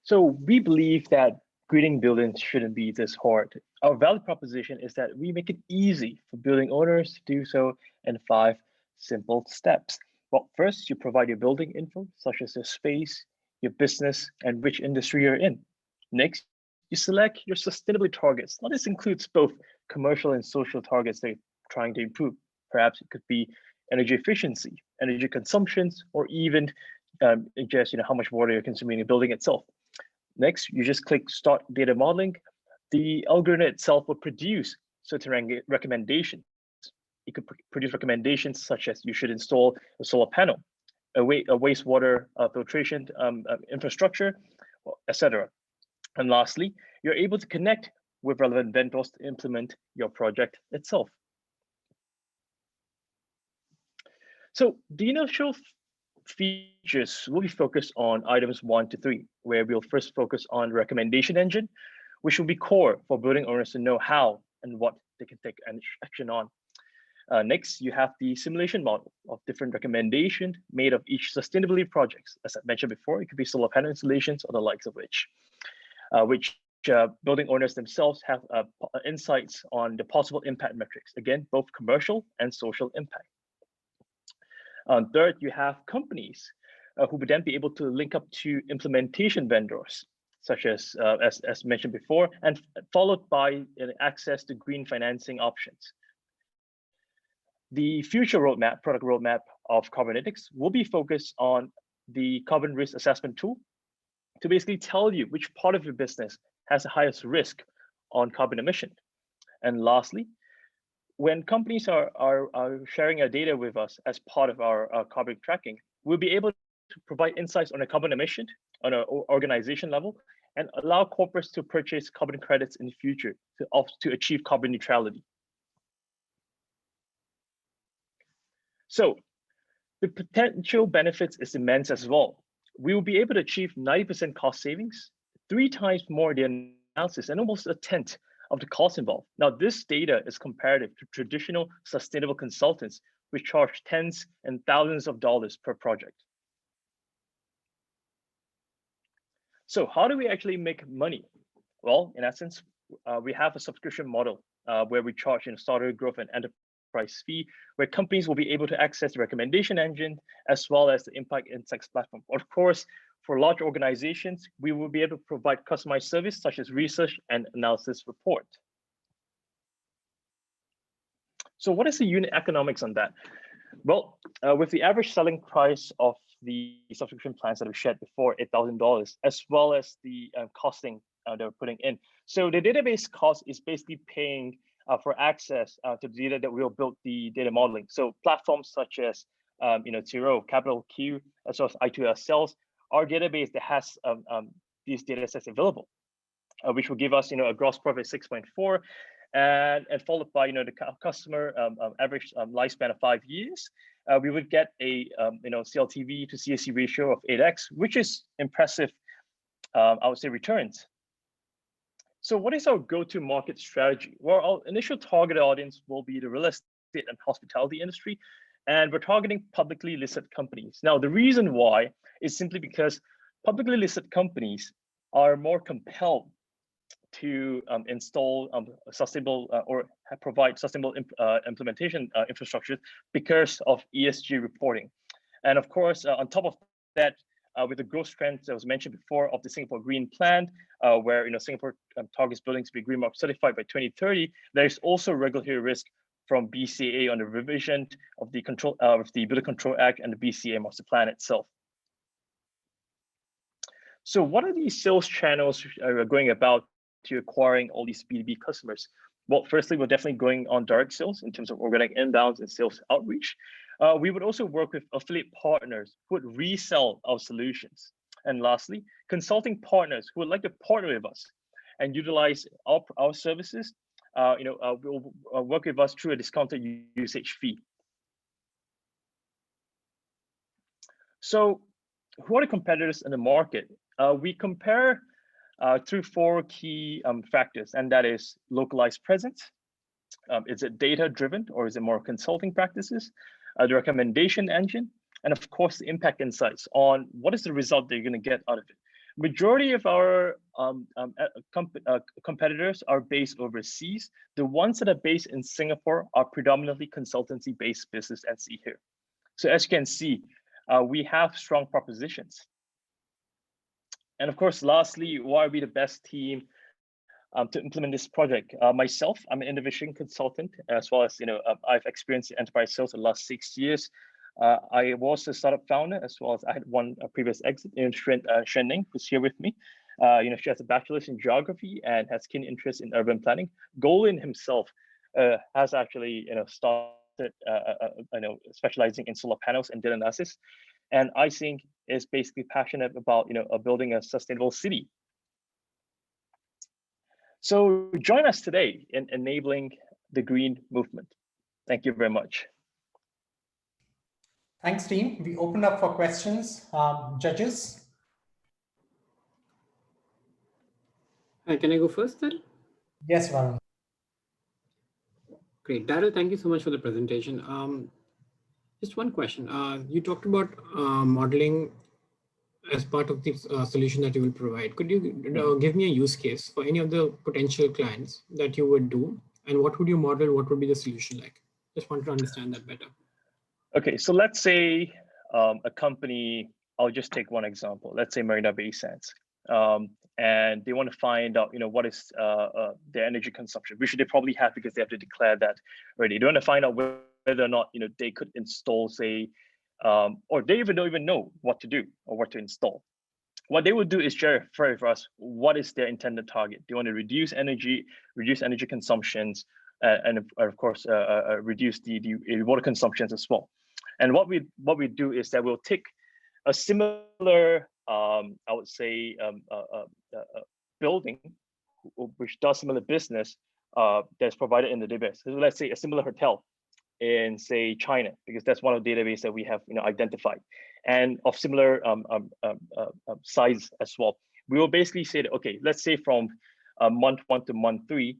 So we believe that greening buildings shouldn't be this hard. Our value proposition is that we make it easy for building owners to do so in 5 simple steps. Well, first, you provide your building info, such as your space, your business, and which industry you're in. Next, you select your sustainability targets. Now, this includes both commercial and social targets that you're trying to improve. Perhaps it could be energy efficiency, energy consumptions, or even just how much water you're consuming in the building itself. Next, you just click Start Data Modeling. The algorithm itself will produce certain recommendations. It could produce recommendations such as you should install a solar panel, a wastewater filtration infrastructure, etc. And lastly, you're able to connect with relevant vendors to implement your project itself. So the initial features will be focused on items 1 to 3, where we'll first focus on the recommendation engine, which will be core for building owners to know how and what they can take action on. Next, you have the simulation model of different recommendations made of each sustainability projects. As I mentioned before, it could be solar panel installations or the likes of which building owners themselves have insights on the possible impact metrics. Again, both commercial and social impact. Third, you have companies who would then be able to link up to implementation vendors, such as mentioned before, and followed by access to green financing options. The future roadmap, product roadmap of Carbonatics will be focused on the carbon risk assessment tool to basically tell you which part of your business has the highest risk on carbon emission. And lastly, when companies are sharing their data with us as part of our carbon tracking, we'll be able to provide insights on a carbon emission on an organization level and allow corporates to purchase carbon credits in the future to achieve carbon neutrality. So the potential benefits is immense as well. We will be able to achieve 90% cost savings, 3 times more than analysis, and almost a tenth of the cost involved. Now, this data is comparative to traditional sustainable consultants, which charge tens and thousands of dollars per project. So how do we actually make money? Well, in essence, we have a subscription model where we charge starter growth and enterprise fee, where companies will be able to access the recommendation engine as well as the impact insights platform. Of course, for large organizations, we will be able to provide customized service such as research and analysis report. So what is the unit economics on that? Well, with the average selling price of the subscription plans that we shared before, $8,000, as well as the costing that we're putting in. So the database cost is basically paying for access to the data that we'll build the data modeling. So platforms such as Zero, Capital Q, as well as I2L Sales, our database that has these data sets available, which will give us a gross profit 6.4, and followed by the customer average lifespan of 5 years. We would get a CLTV to CAC ratio of 8x, which is impressive, I would say, returns. So what is our go-to-market strategy? Well, our initial target audience will be the real estate and hospitality industry, and we're targeting publicly listed companies. Now, the reason why is simply because publicly listed companies are more compelled to install sustainable or provide sustainable implementation infrastructure because of ESG reporting. And of course, on top of that, with the growth trend that was mentioned before of the Singapore Green Plan, where Singapore targets buildings to be Green Mark certified by 2030, there is also regulatory risk from BCA on the revision of the Building Control Act and the BCA Master Plan itself. So what are these sales channels going about to acquiring all these B2B customers? Well, firstly, we're definitely going on direct sales in terms of organic inbounds and sales outreach. We would also work with affiliate partners who would resell our solutions. And lastly, consulting partners who would like to partner with us and utilize our services, will work with us through a discounted usage fee. So who are the competitors in the market? We compare through 4 key factors, and that is localized presence. Is it data-driven or is it more consulting practices? The recommendation engine, and of course, the impact insights on what is the result that you're going to get out of it. Majority of our competitors are based overseas. The ones that are based in Singapore are predominantly consultancy-based business, and see here. So as you can see, we have strong propositions. And of course, lastly, why are we the best team to implement this project? Myself, I'm an innovation consultant, as well as I've experienced enterprise sales the last 6 years. I was a startup founder, as well as I had one previous exit in Shenning, who's here with me. She has a bachelor's in geography and has keen interest in urban planning. Golan himself has actually started specializing in solar panels and data analysis. And I think is basically passionate about building a sustainable city. So join us today in enabling the green movement. Thank you very much. Thanks, team. We open up for questions. Judges? Hi, can I go first then? Yes, Varun. Great. Daryl, thank you so much for the presentation. Just one question. You talked about modeling as part of the solution that you will provide. Could you give me a use case for any of the potential clients that you would do? And what would you model? What would be the solution like? Just wanted to understand that better. Okay, so let's say a company, I'll just take one example. Let's say Marina Bay Sands. And they want to find out, what is their energy consumption, which they probably have because they have to declare that already. They want to find out where whether or not they could install, say, or they don't even know what to do or what to install. What they would do is share for us what is their intended target. They want to reduce energy consumptions, and of course reduce the water consumptions as well. And what we do is that we'll take a similar, I would say, building which does similar business that's provided in the database. So let's say a similar hotel in, say, China, because that's one of the databases that we have identified, and of similar size as well. We will basically say that, okay, let's say from month 1 to month 3,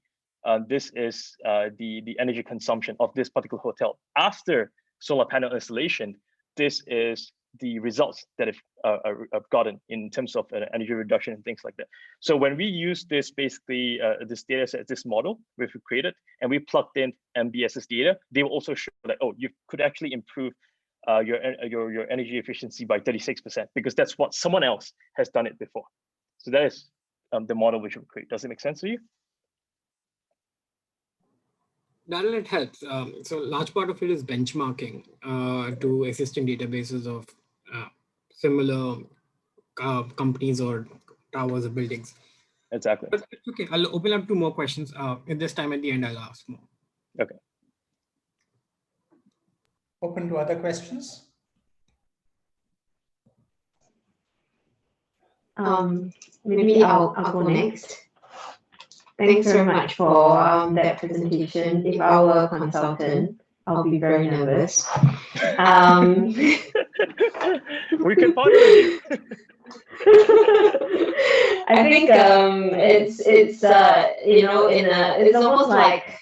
this is the energy consumption of this particular hotel. After solar panel installation, this is the results that have gotten in terms of energy reduction and things like that. So when we use this, basically this data set, this model we've created, and we plugged in MBS's data, they will also show that, oh, you could actually improve your energy efficiency by 36%, because that's what someone else has done it before. So that is the model which we create. Does it make sense to you? Darryl, it helps. So large part of it is benchmarking to existing databases of similar companies or towers or buildings. Exactly. But okay, I'll open up to more questions. At this time at the end, I'll ask more. Okay. Open to other questions. Maybe I'll go next. Thanks very much for that presentation. If I were a consultant, I'll be very nervous. We can partner with you. I think it's it's almost like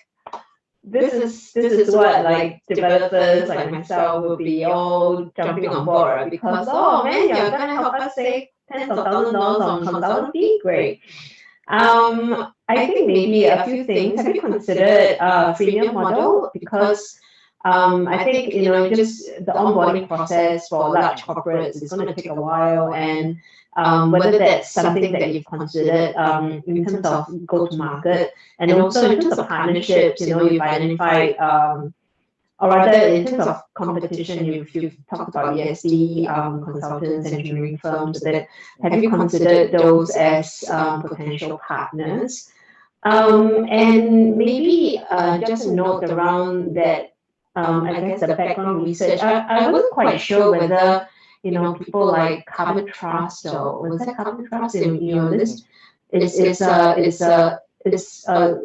this is what like developers like myself will be all jumping on board, right? Because oh man, you're gonna help us save tens of thousands of dollars on consultancy, great. I think maybe a few things. Have you considered a freemium model? Because I think just the onboarding process for large corporates is going to take a while, and whether that's something that you've considered in terms of go-to-market, and also in terms of partnerships, you've identified, or rather in terms of competition, you've talked about ESD consultants, engineering firms. That have you considered those as potential partners? And maybe just a note around that. I guess the background research. I wasn't quite sure whether people like Carbon Trust, or was that Carbon Trust? This is a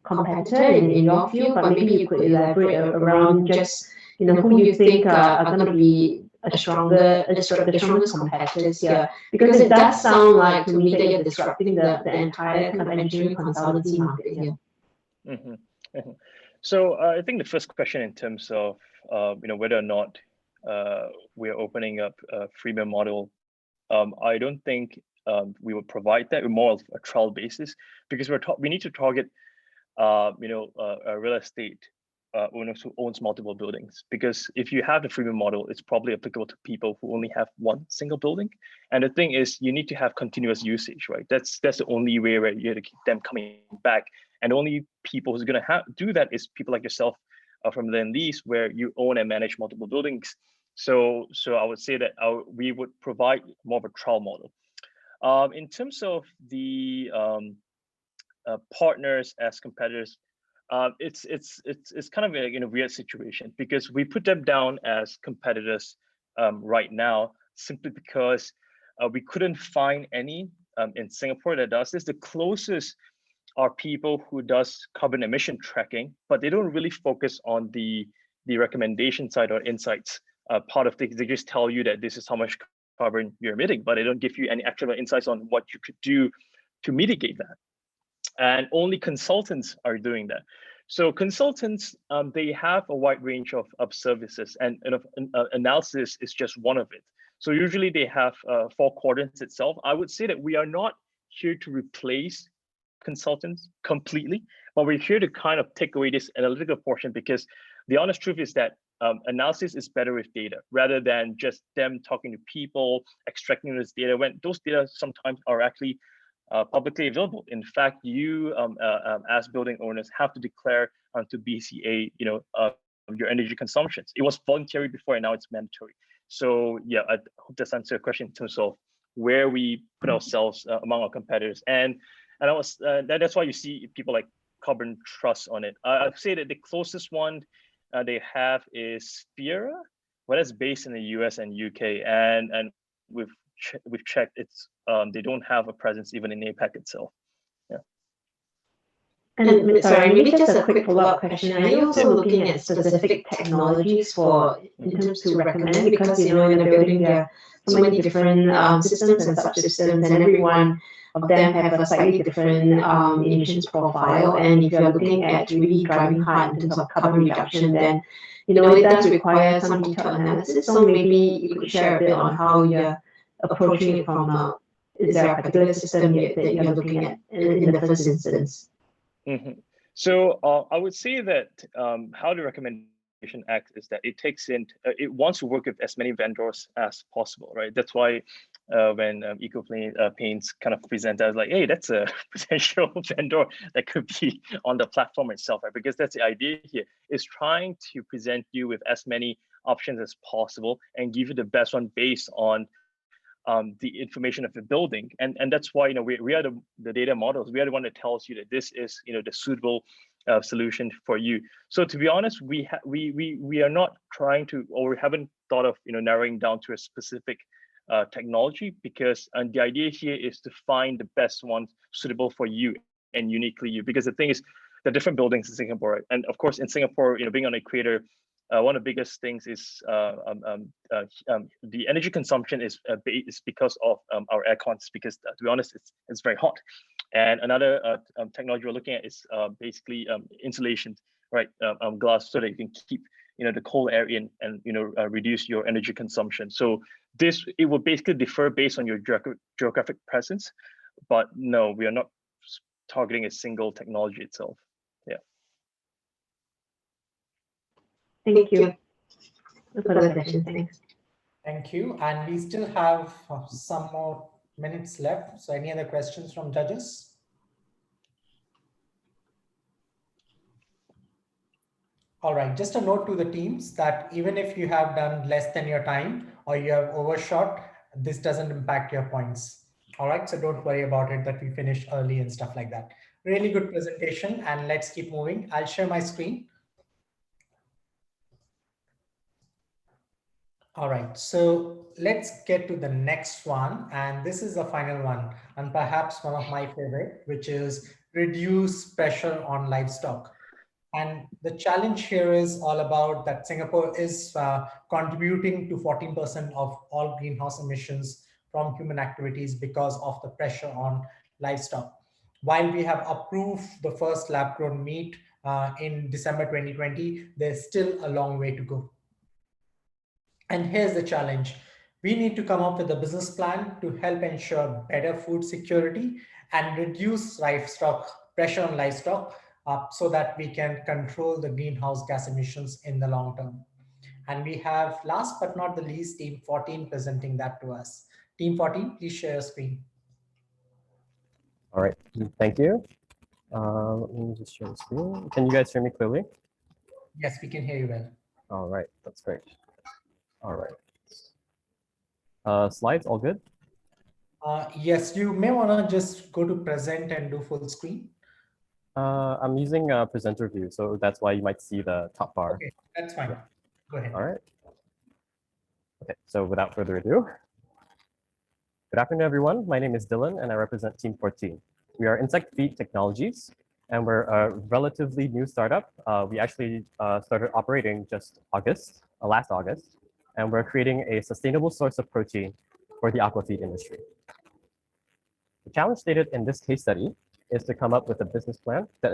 competitor in your field, but maybe you could elaborate around just who you think are going to be the strongest competitors here, because it does sound like to me that you're disrupting the entire kind of engineering consultancy market here. Mm-hmm. Mm-hmm. So I think the first question in terms of whether or not we're opening up a freemium model, I don't think we would provide that. We're more of a trial basis, because we need to target a real estate owners who owns multiple buildings. Because if you have the freemium model, it's probably applicable to people who only have one single building. And the thing is, you need to have continuous usage, right? That's the only way where you have to keep them coming back. And the only people who's going to do that is people like yourself from Land Lease, where you own and manage multiple buildings. So I would say that we would provide more of a trial model. In terms of the partners as competitors, it's kind of a weird situation, because we put them down as competitors right now, simply because we couldn't find any in Singapore that does this. The closest are people who does carbon emission tracking, but they don't really focus on the recommendation side or insights part of things. They just tell you that this is how much carbon you're emitting, but they don't give you any actual insights on what you could do to mitigate that. And only consultants are doing that. So consultants, they have a wide range of services, and analysis is just one of it. So usually they have 4 quadrants itself. I would say that we are not here to replace consultants completely, but we're here to kind of take away this analytical portion, because the honest truth is that analysis is better with data, rather than just them talking to people, extracting this data, when those data sometimes are actually publicly available. In fact, you as building owners have to declare to BCA, your energy consumptions. It was voluntary before, and now it's mandatory. So yeah, I hope this answers your question in terms of where we put ourselves among our competitors. And that's why you see people like Carbon Trust on it. I'd say that the closest one they have is Spira, but that's based in the US and UK, and we've checked, it's they don't have a presence even in APAC itself. Yeah. And sorry, maybe just a quick follow-up question. Are you also looking at specific technologies for in terms to recommend? Because in a building there are so many different systems and subsystems, and every one of them have a slightly different emissions profile. And if you're looking at really driving hard in terms of carbon reduction, then it does require some detailed analysis. So maybe you could share a bit on how you're approaching it from is there a particular system that you're looking at in the first instance? Mm-hmm. So I would say that how the recommendation acts is that it takes in, it wants to work with as many vendors as possible, right? That's why when EcoPaints kind of presented, I was like, hey, that's a potential vendor that could be on the platform itself, right? Because that's the idea here, is trying to present you with as many options as possible and give you the best one based on the information of the building, and that's why we are the data models. We are the one that tells you that this is the suitable solution for you. So to be honest, we are not trying to, or we haven't thought of narrowing down to a specific technology, because the idea here is to find the best one suitable for you and uniquely you. Because the thing is, the different buildings in Singapore, right? And of course in Singapore, being on equator, one of the biggest things is the energy consumption is because of our air cons, because to be honest, it's very hot. And another technology we're looking at is basically insulation, right? Glass, so that you can keep the cold air in and reduce your energy consumption. So it will basically differ based on your geographic presence, but no, we are not targeting a single technology itself. Yeah. Thank you. No further questions. Thanks. Thank you. And we still have some more minutes left. So any other questions from judges? All right, just a note to the teams that even if you have done less than your time or you have overshot, this doesn't impact your points. All right, so don't worry about it that we finish early and stuff like that. Really good presentation, and let's keep moving. I'll share my screen. All right, so let's get to the next one. And this is the final one, and perhaps one of my favorite, which is reduce pressure on livestock. And the challenge here is all about that Singapore is contributing to 14% of all greenhouse emissions from human activities because of the pressure on livestock. While we have approved the first lab-grown meat in December 2020, there's still a long way to go. And here's the challenge. We need to come up with a business plan to help ensure better food security and reduce pressure on livestock so that we can control the greenhouse gas emissions in the long term. And we have, last but not the least, Team 14 presenting that to us. Team 14, please share your screen. All right, thank you. Let me just share the screen. Can you guys hear me clearly? Yes, we can hear you well. All right, that's great. All right. Slides, all good? Yes, you may want to just go to present and do full screen. I'm using a presenter view, so that's why you might see the top bar. Okay, that's fine. Go ahead. All right. Okay, so without further ado, good afternoon, everyone. My name is Dylan, and I represent Team 14. We are Insect Feed Technologies, and we're a relatively new startup. We actually started operating just last August, and we're creating a sustainable source of protein for the aquafeed industry. The challenge stated in this case study is to come up with a business plan that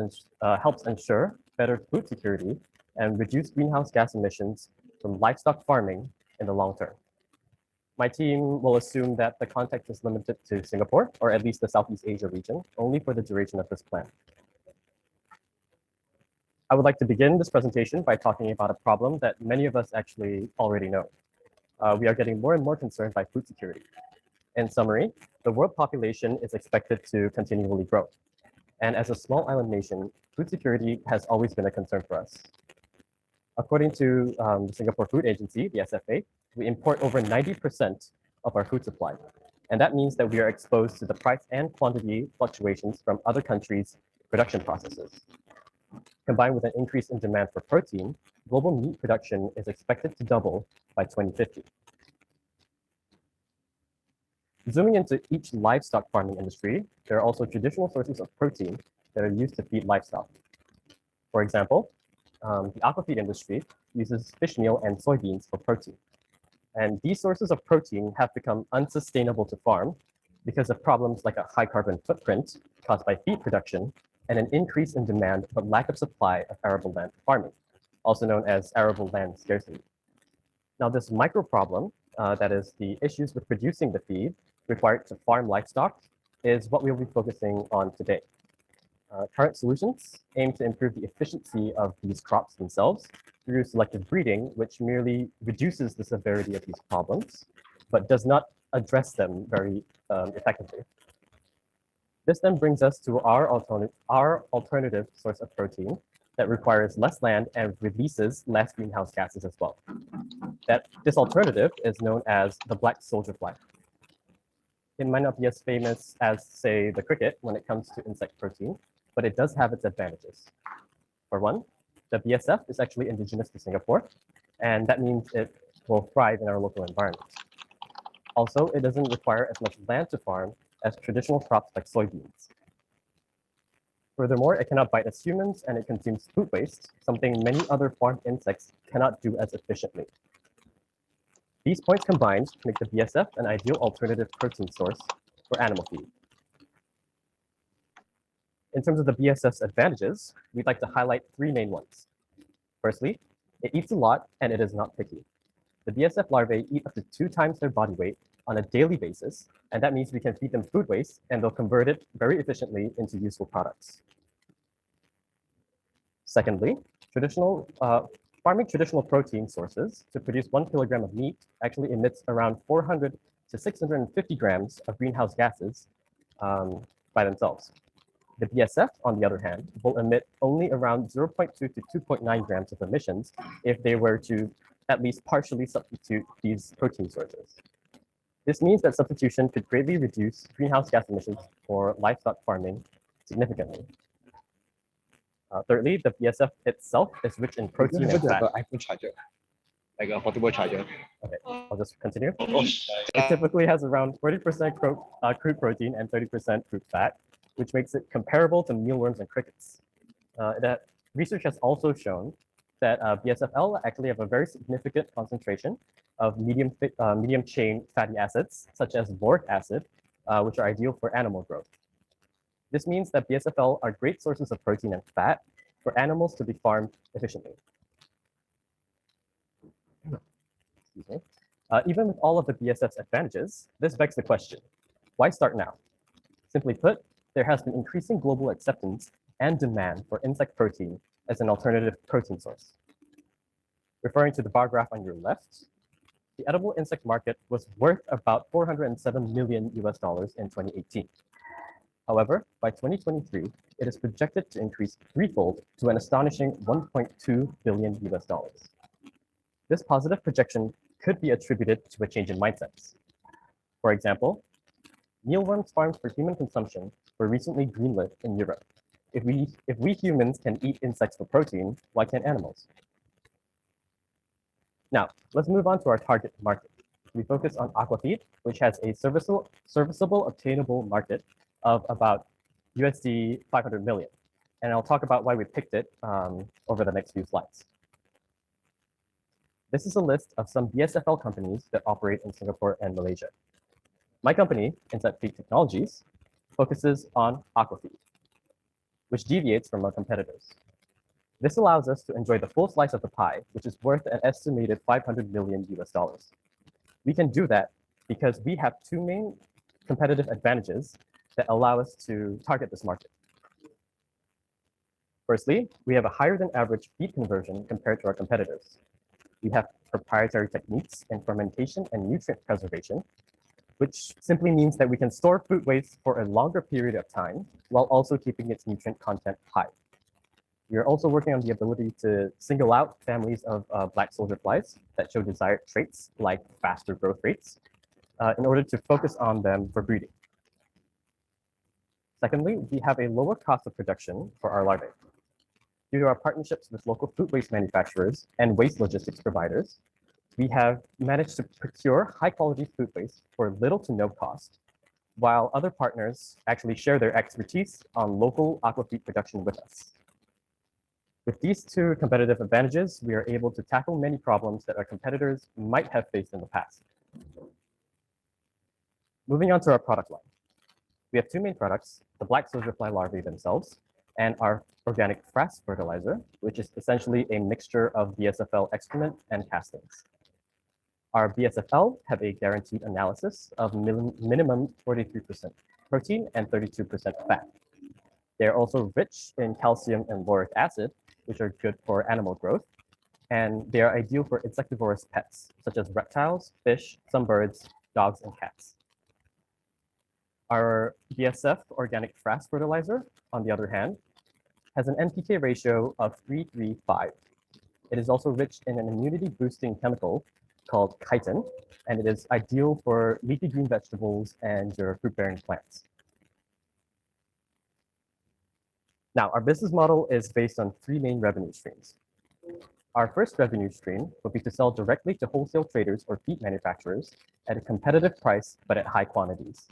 helps ensure better food security and reduce greenhouse gas emissions from livestock farming in the long term. My team will assume that the context is limited to Singapore, or at least the Southeast Asia region, only for the duration of this plan. I would like to begin this presentation by talking about a problem that many of us actually already know. We are getting more and more concerned by food security. In summary, the world population is expected to continually grow. And as a small island nation, food security has always been a concern for us. According to the Singapore Food Agency, the SFA, we import over 90% of our food supply. And that means that we are exposed to the price and quantity fluctuations from other countries' production processes. Combined with an increase in demand for protein, global meat production is expected to double by 2050. Zooming into each livestock farming industry, there are also traditional sources of protein that are used to feed livestock. For example, the aquafeed industry uses fish meal and soybeans for protein. And these sources of protein have become unsustainable to farm because of problems like a high carbon footprint caused by feed production and an increase in demand but lack of supply of arable land for farming, also known as arable land scarcity. Now, this micro problem, that is the issues with producing the feed required to farm livestock, is what we'll be focusing on today. Current solutions aim to improve the efficiency of these crops themselves through selective breeding, which merely reduces the severity of these problems, but does not address them very effectively. This then brings us to our alternative source of protein that requires less land and releases less greenhouse gases as well. This alternative is known as the black soldier fly. It might not be as famous as, say, the cricket when it comes to insect protein, but it does have its advantages. For one, the BSF is actually indigenous to Singapore, and that means it will thrive in our local environment. Also, it doesn't require as much land to farm as traditional crops like soybeans. Furthermore, it cannot bite as humans, and it consumes food waste, something many other farm insects cannot do as efficiently. These points combined make the BSF an ideal alternative protein source for animal feed. In terms of the BSF's advantages, we'd like to highlight three main ones. Firstly, it eats a lot and it is not picky. The BSF larvae eat up to 2 times their body weight on a daily basis, and that means we can feed them food waste and they'll convert it very efficiently into useful products. Secondly, farming traditional protein sources to produce 1 kilogram of meat actually emits around 400 to 650 grams of greenhouse gases by themselves. The BSF, on the other hand, will emit only around 0.2 to 2.9 grams of emissions if they were to at least partially substitute these protein sources. This means that substitution could greatly reduce greenhouse gas emissions for livestock farming significantly. Thirdly, the BSF itself is rich in protein and fat. iPhone charger, like a portable charger. Okay, I'll just continue. It typically has around 40% crude protein and 30% crude fat, which makes it comparable to mealworms and crickets. That research has also shown that BSFL actually have a very significant concentration of medium chain fatty acids, such as boric acid, which are ideal for animal growth. This means that BSFL are great sources of protein and fat for animals to be farmed efficiently. Excuse me. Even with all of the BSF's advantages, this begs the question, why start now? Simply put, there has been increasing global acceptance and demand for insect protein as an alternative protein source. Referring to the bar graph on your left, the edible insect market was worth about $407 million in 2018. However, by 2023, it is projected to increase threefold to an astonishing $1.2 billion. This positive projection could be attributed to a change in mindsets. For example, mealworms farmed for human consumption were recently greenlit in Europe. If we humans can eat insects for protein, why can't animals? Now, let's move on to our target market. We focus on aquafeed, which has a serviceable obtainable market of about USD 500 million. And I'll talk about why we picked it over the next few slides. This is a list of some BSFL companies that operate in Singapore and Malaysia. My company, Insect Feed Technologies, focuses on aquafeed, which deviates from our competitors. This allows us to enjoy the full slice of the pie, which is worth an estimated 500 million US dollars. We can do that because we have two main competitive advantages that allow us to target this market. Firstly, we have a higher than average feed conversion compared to our competitors. We have proprietary techniques in fermentation and nutrient preservation, which simply means that we can store food waste for a longer period of time while also keeping its nutrient content high. We are also working on the ability to single out families of black soldier flies that show desired traits like faster growth rates in order to focus on them for breeding. Secondly, we have a lower cost of production for our larvae. Due to our partnerships with local food waste manufacturers and waste logistics providers, we have managed to procure high quality food waste for little to no cost, while other partners actually share their expertise on local aquafeed production with us. With these two competitive advantages, we are able to tackle many problems that our competitors might have faced in the past. Moving on to our product line. We have two main products, the black soldier fly larvae themselves, and our organic frass fertilizer, which is essentially a mixture of BSFL excrement and castings. Our BSFL have a guaranteed analysis of minimum 43% protein and 32% fat. They are also rich in calcium and lauric acid, which are good for animal growth, and they are ideal for insectivorous pets, such as reptiles, fish, some birds, dogs, and cats. Our BSF organic frass fertilizer, on the other hand, has an NPK ratio of 3:3:5. It is also rich in an immunity-boosting chemical called chitin, and it is ideal for leafy green vegetables and your fruit-bearing plants. Now, our business model is based on three main revenue streams. Our first revenue stream will be to sell directly to wholesale traders or feed manufacturers at a competitive price, but at high quantities.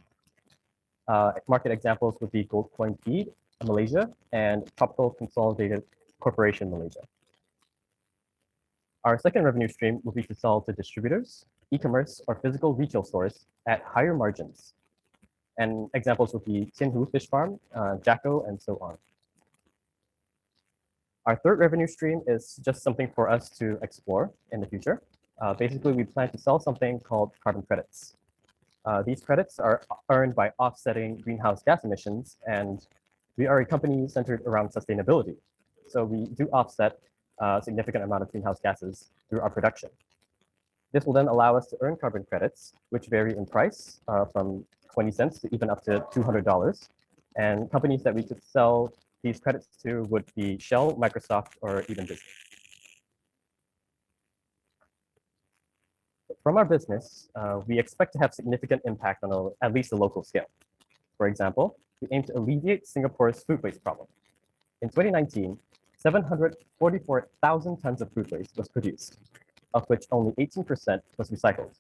Market examples would be Gold Coin Feed, Malaysia, and Tropical Consolidated Corporation, Malaysia. Our second revenue stream will be to sell to distributors, e-commerce, or physical retail stores at higher margins. And examples would be Tianhu Fish Farm, Jacko, and so on. Our third revenue stream is just something for us to explore in the future. Basically, we plan to sell something called carbon credits. These credits are earned by offsetting greenhouse gas emissions, and we are a company centered around sustainability. So we do offset a significant amount of greenhouse gases through our production. This will then allow us to earn carbon credits, which vary in price from 20 cents to even up to $200. And companies that we could sell these credits to would be Shell, Microsoft, or even Disney. From our business, we expect to have significant impact on at least a local scale. For example, we aim to alleviate Singapore's food waste problem. In 2019, 744,000 tons of food waste was produced, of which only 18% was recycled.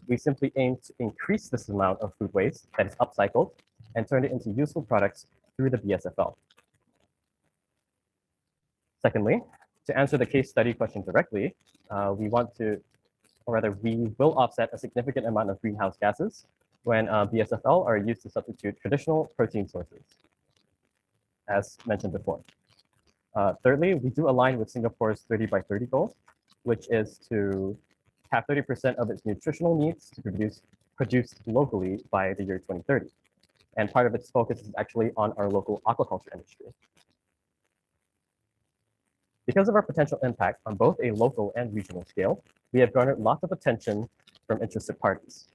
We simply aim to increase this amount of food waste that is upcycled and turn it into useful products through the BSFL. Secondly, to answer the case study question directly, we will offset a significant amount of greenhouse gases when BSFL are used to substitute traditional protein sources, as mentioned before. Thirdly, we do align with Singapore's 30/30 goal, which is to have 30% of its nutritional needs to be produced locally by the year 2030. And part of its focus is actually on our local aquaculture industry. Because of our potential impact on both a local and regional scale, we have garnered lots of attention from interested parties.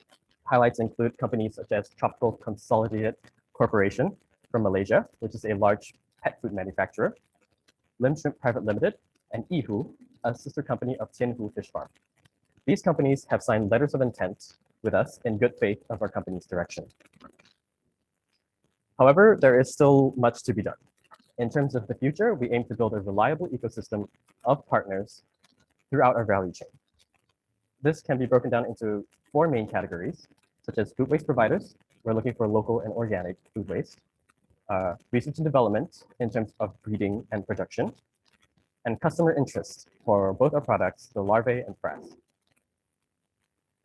Highlights include companies such as Tropical Consolidated Corporation from Malaysia, which is a large pet food manufacturer, Lim Shrimp Private Limited, and Ihu, a sister company of Tianhu Fish Farm. These companies have signed letters of intent with us in good faith of our company's direction. However, there is still much to be done. In terms of the future, we aim to build a reliable ecosystem of partners throughout our value chain. This can be broken down into four main categories, such as food waste providers. We're looking for local and organic food waste, research and development in terms of breeding and production, and customer interest for both our products, the larvae and frass.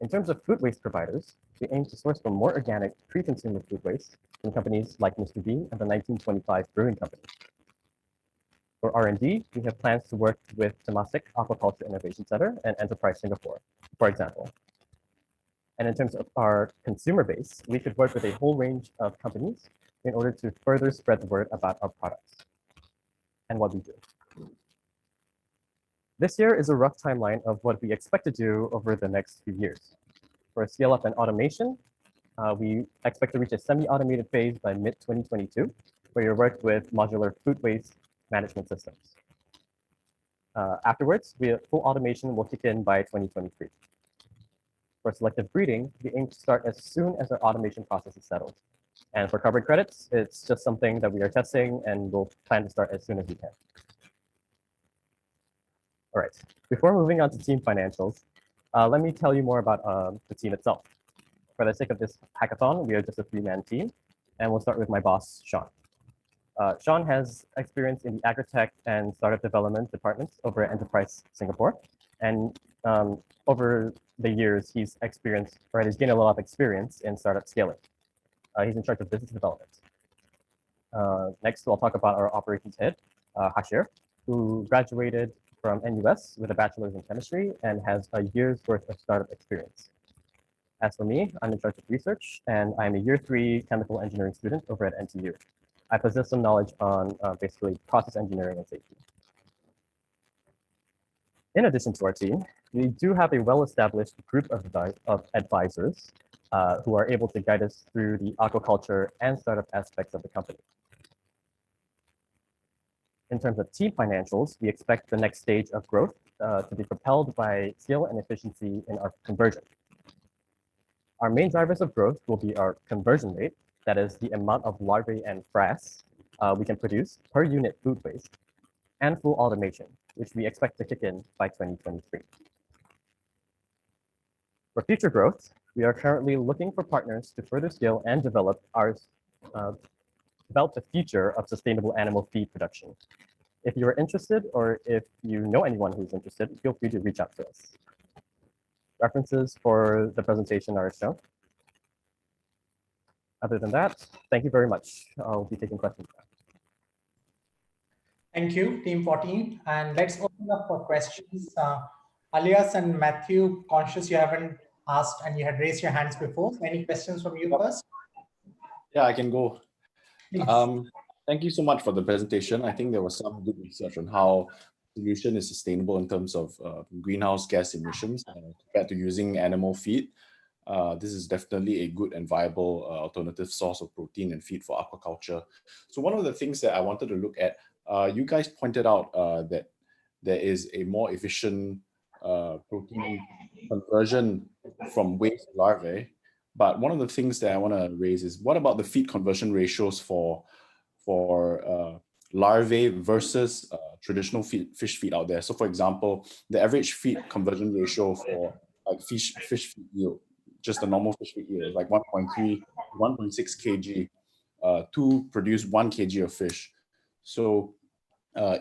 In terms of food waste providers, we aim to source from more organic pre-consumer food waste from companies like Mr. B and the 1925 Brewing Company. For R&D, we have plans to work with Temasek Aquaculture Innovation Center and Enterprise Singapore, for example. And in terms of our consumer base, we could work with a whole range of companies in order to further spread the word about our products and what we do. This year is a rough timeline of what we expect to do over the next few years. For scale-up and automation, we expect to reach a semi-automated phase by mid-2022, where you work with modular food waste management systems. Afterwards, full automation will kick in by 2023. For selective breeding, we aim to start as soon as our automation process is settled. And for carbon credits, it's just something that we are testing and we'll plan to start as soon as we can. All right, before moving on to team financials, let me tell you more about the team itself. For the sake of this hackathon, we are just a 3-man team, and we'll start with my boss, Sean. Sean has experience in the agri-tech and startup development departments over at Enterprise Singapore. And over the years, he's gained a lot of experience in startup scaling. He's in charge of business development. Next, we'll talk about our operations head, Hashir, who graduated from NUS with a bachelor's in chemistry and has a year's worth of startup experience. As for me, I'm in charge of research, and I'm a year 3 chemical engineering student over at NTU. I possess some knowledge on basically process engineering and safety. In addition to our team, we do have a well-established group of advisors who are able to guide us through the aquaculture and startup aspects of the company. In terms of team financials, we expect the next stage of growth to be propelled by scale and efficiency in our conversion. Our main drivers of growth will be our conversion rate, that is the amount of larvae and frass we can produce per unit food waste, and full automation, which we expect to kick in by 2023. For future growth, we are currently looking for partners to further scale and develop the future of sustainable animal feed production. If you are interested, or if you know anyone who's interested, feel free to reach out to us. References for the presentation are shown. Other than that, thank you very much. I'll be taking questions now. Thank you, Team 14. And let's open up for questions. Alias and Matthew, conscious you haven't asked and you had raised your hands before. Any questions from you first? Yeah, I can go. Thank you so much for the presentation. I think there was some good research on how solution is sustainable in terms of greenhouse gas emissions compared to using animal feed. This is definitely a good and viable alternative source of protein and feed for aquaculture. So one of the things that I wanted to look at, you guys pointed out that there is a more efficient protein conversion from waste to larvae. But one of the things that I want to raise is, what about the feed conversion ratios for larvae versus traditional fish feed out there? So for example, the average feed conversion ratio for like fish feed yield, just a normal fish feed yield, is like 1.3, 1.6 kg to produce 1 kg of fish. So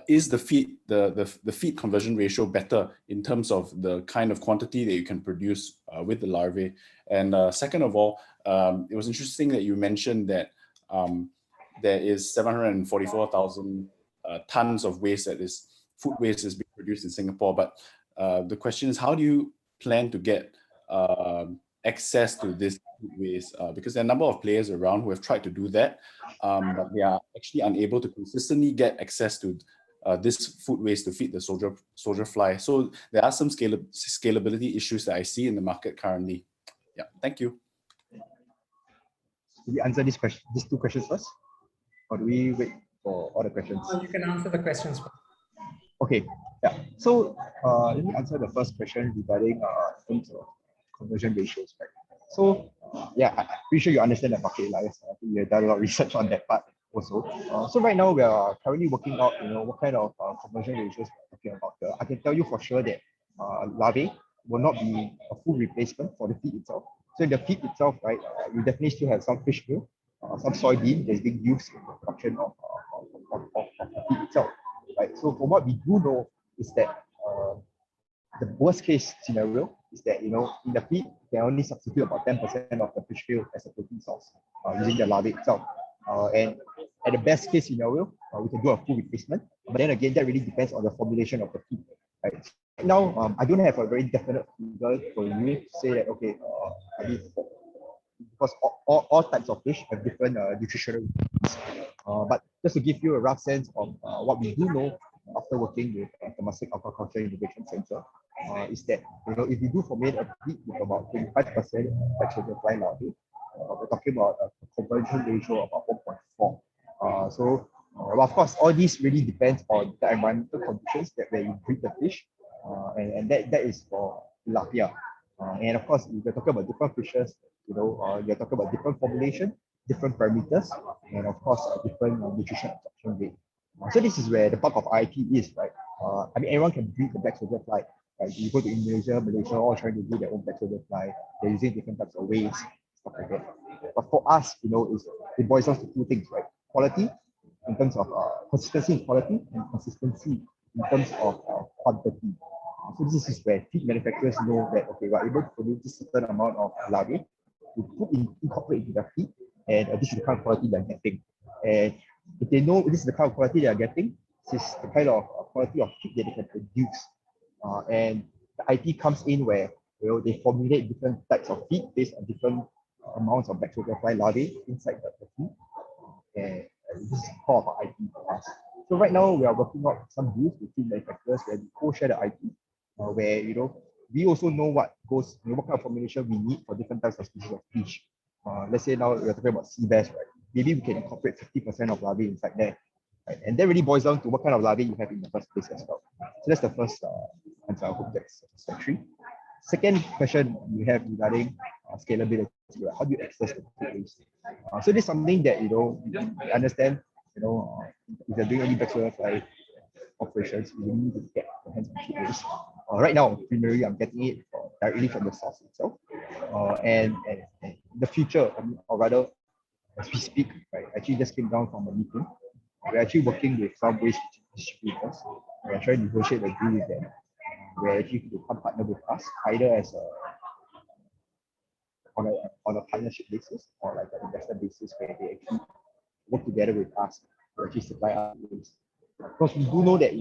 is the feed conversion ratio better in terms of the kind of quantity that you can produce with the larvae? And second of all, it was interesting that you mentioned that there is 744,000 tons of waste, that is food waste, is being produced in Singapore. But the question is, how do you plan to get access to this food waste? Because there are a number of players around who have tried to do that, but they are actually unable to consistently get access to this food waste to feed the soldier fly. So there are some scalability issues that I see in the market currently. Yeah, thank you. Should we answer these two questions first? Or do we wait for all the questions? You can answer the questions. Okay, yeah. So let me answer the first question regarding terms of conversion ratios, right? So yeah, I'm pretty sure you understand the market, Elias. I think you've done a lot of research on that part also. So right now we are currently working out, what kind of conversion ratios we're talking about. I can tell you for sure that larvae will not be a full replacement for the feed itself. So in the feed itself, right, you definitely still have some fish meal, some soybean that's being used in the production of the feed itself, right? So from what we do know is that the worst case scenario is that, in the feed, you can only substitute about 10% of the fish meal as a protein source using the larvae itself. And at the best case scenario, we can do a full replacement. But then again, that really depends on the formulation of the feed, right? Now, I don't have a very definite figure for you to say that, okay, because all types of fish have different nutritional needs. But just to give you a rough sense of what we do know after working with Temasek Aquaculture Innovation Center, is that, if you do formulate a feed with about 25% infection of fly larvae, we're talking about a conversion ratio of about 1.4. So Well, of course, all these really depends on the environmental conditions that where you breed the fish, and that is for tilapia. And of course, if you're talking about different fishes, you're talking about different formulation, different parameters, and of course, different nutrition absorption rate. So this is where the bulk of IP is, right? I mean, everyone can breed the black soldier fly. Right? You go to Indonesia, Malaysia, all trying to do their own black soldier fly. They're using different types of ways, stuff like that. But for us, it boils down to two things, right? Quality in terms of consistency in quality and consistency in terms of quantity. So this is where feed manufacturers know that, okay, we're able to produce a certain amount of larvae to incorporate into their feed, and this is the kind of quality they're getting. And if they know this is the kind of quality they are getting, this is the kind of quality of feed that they can produce. And the IP comes in where they formulate different types of feed based on different amounts of bacterial fly larvae inside the feed. And this is core of our IP for us. So right now we are working out some deals with feed manufacturers where we co-share the IP, where we also know what kind of formulation we need for different types of species of fish. Let's say now we're talking about sea bass, right? Maybe we can incorporate 50% of larvae inside there. Right? And that really boils down to what kind of larvae you have in the first place as well. So that's the first answer. I hope that's satisfactory. Second question we have regarding scalability. How do you access the food waste? So this is something that we understand. If you're doing any bacterial fly operations, you need to get your hands on food waste. Right now, primarily, I'm getting it directly from the source itself. And in the future, or rather, as we speak, right, actually just came down from a meeting. We're actually working with some waste distributors. We're trying to negotiate a deal with them. Where actually to come partner with us, either as on a partnership basis or like an investor basis, where they actually work together with us to actually supply us waste. Because we do know that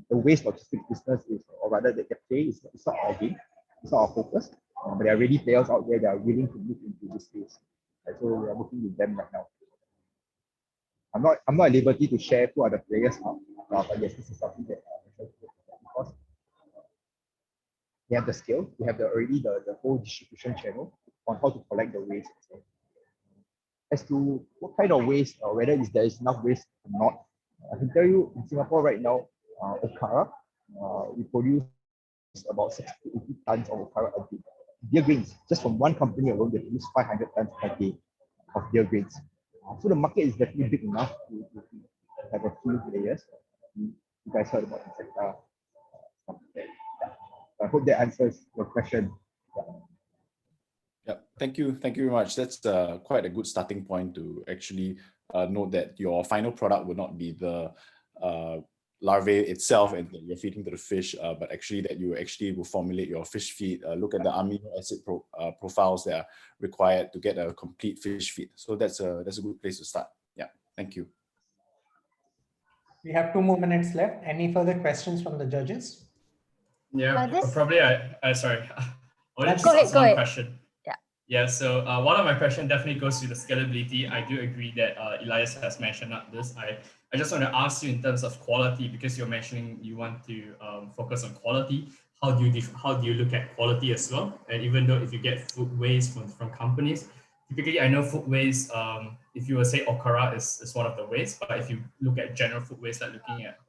the waste logistics business is, or rather that the play is not our game, it's not our focus. But there are already players out there that are willing to move into this space. Right? So we are working with them right now. I'm not at liberty to share who are the players now, but yes, this is something that because they have the scale, we have already the whole distribution channel on how to collect the waste. As to what kind of waste or whether there is enough waste or not, I can tell you in Singapore right now, okara, we produce about 60 to 80 tons of okara a day. Beer grains, just from one company alone, they produce 500 tons per day of beer grains. So the market is definitely big enough to have a few players. You guys heard about Isentia. I hope that answers your question. Yeah, thank you very much. That's quite a good starting point to actually note that your final product will not be the larvae itself and that you're feeding to the fish, but actually that you actually will formulate your fish feed, look at the amino acid profiles that are required to get a complete fish feed. So that's a good place to start. Yeah, thank you. We have 2 more minutes left. Any further questions from the judges? Yeah, probably sorry. I wanted to Go ask one ahead. question. Yeah. Yeah, so one of my questions definitely goes to the scalability. I do agree that Elias has mentioned this. I just want to ask you in terms of quality, because you're mentioning you want to focus on quality. How do you look at quality as well? And even though if you get food waste from companies, typically I know food waste, if you will say okara is one of the waste, but if you look at general food waste, like looking at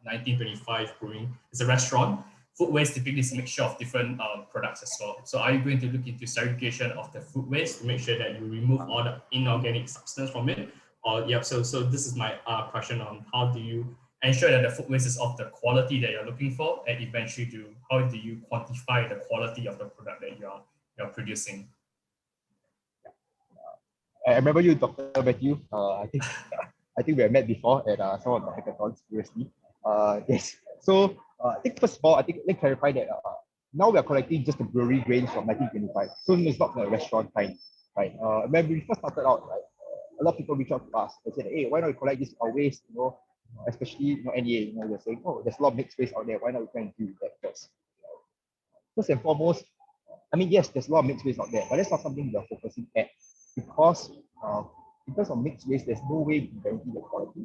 1925 Brewing, it's a restaurant. Food waste typically is a mixture of different products as well. So are you going to look into segregation of the food waste to make sure that you remove all the inorganic substance from it? Or so this is my question on how do you ensure that the food waste is of the quality that you're looking for, and eventually how do you quantify the quality of the product that you're producing? I remember you, Dr. Matthew. I think we have met before at some of the hackathons previously. Yes. So I think first of all, let's clarify that now we are collecting just the brewery grains from 1925. So it's not the restaurant kind, right? When we first started out, right, a lot of people reached out to us and said, hey, why not we collect this waste, especially NEA, they're saying, oh, there's a lot of mixed waste out there. Why not we try and do that first? First and foremost, I mean, yes, there's a lot of mixed waste out there, but that's not something we're focusing at, because in terms of mixed waste, there's no way we can guarantee the quality.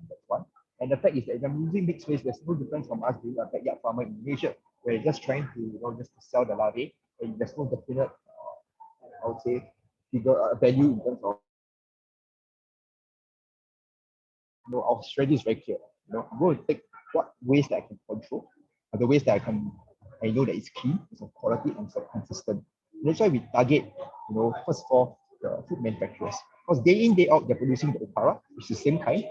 That's one. And the fact is that if I'm using mixed waste, there's no difference from us being a backyard farmer in Malaysia, where you're just trying to just to sell the larvae, and there's no definite, I would say, value in terms of our strategy is very clear. I'm going to take what ways that I can control, the ways that I know that it's clean, it's of quality, and it's consistent. And that's why we target, first of all, the food manufacturers, because day in, day out, they're producing the okara, which is the same kind.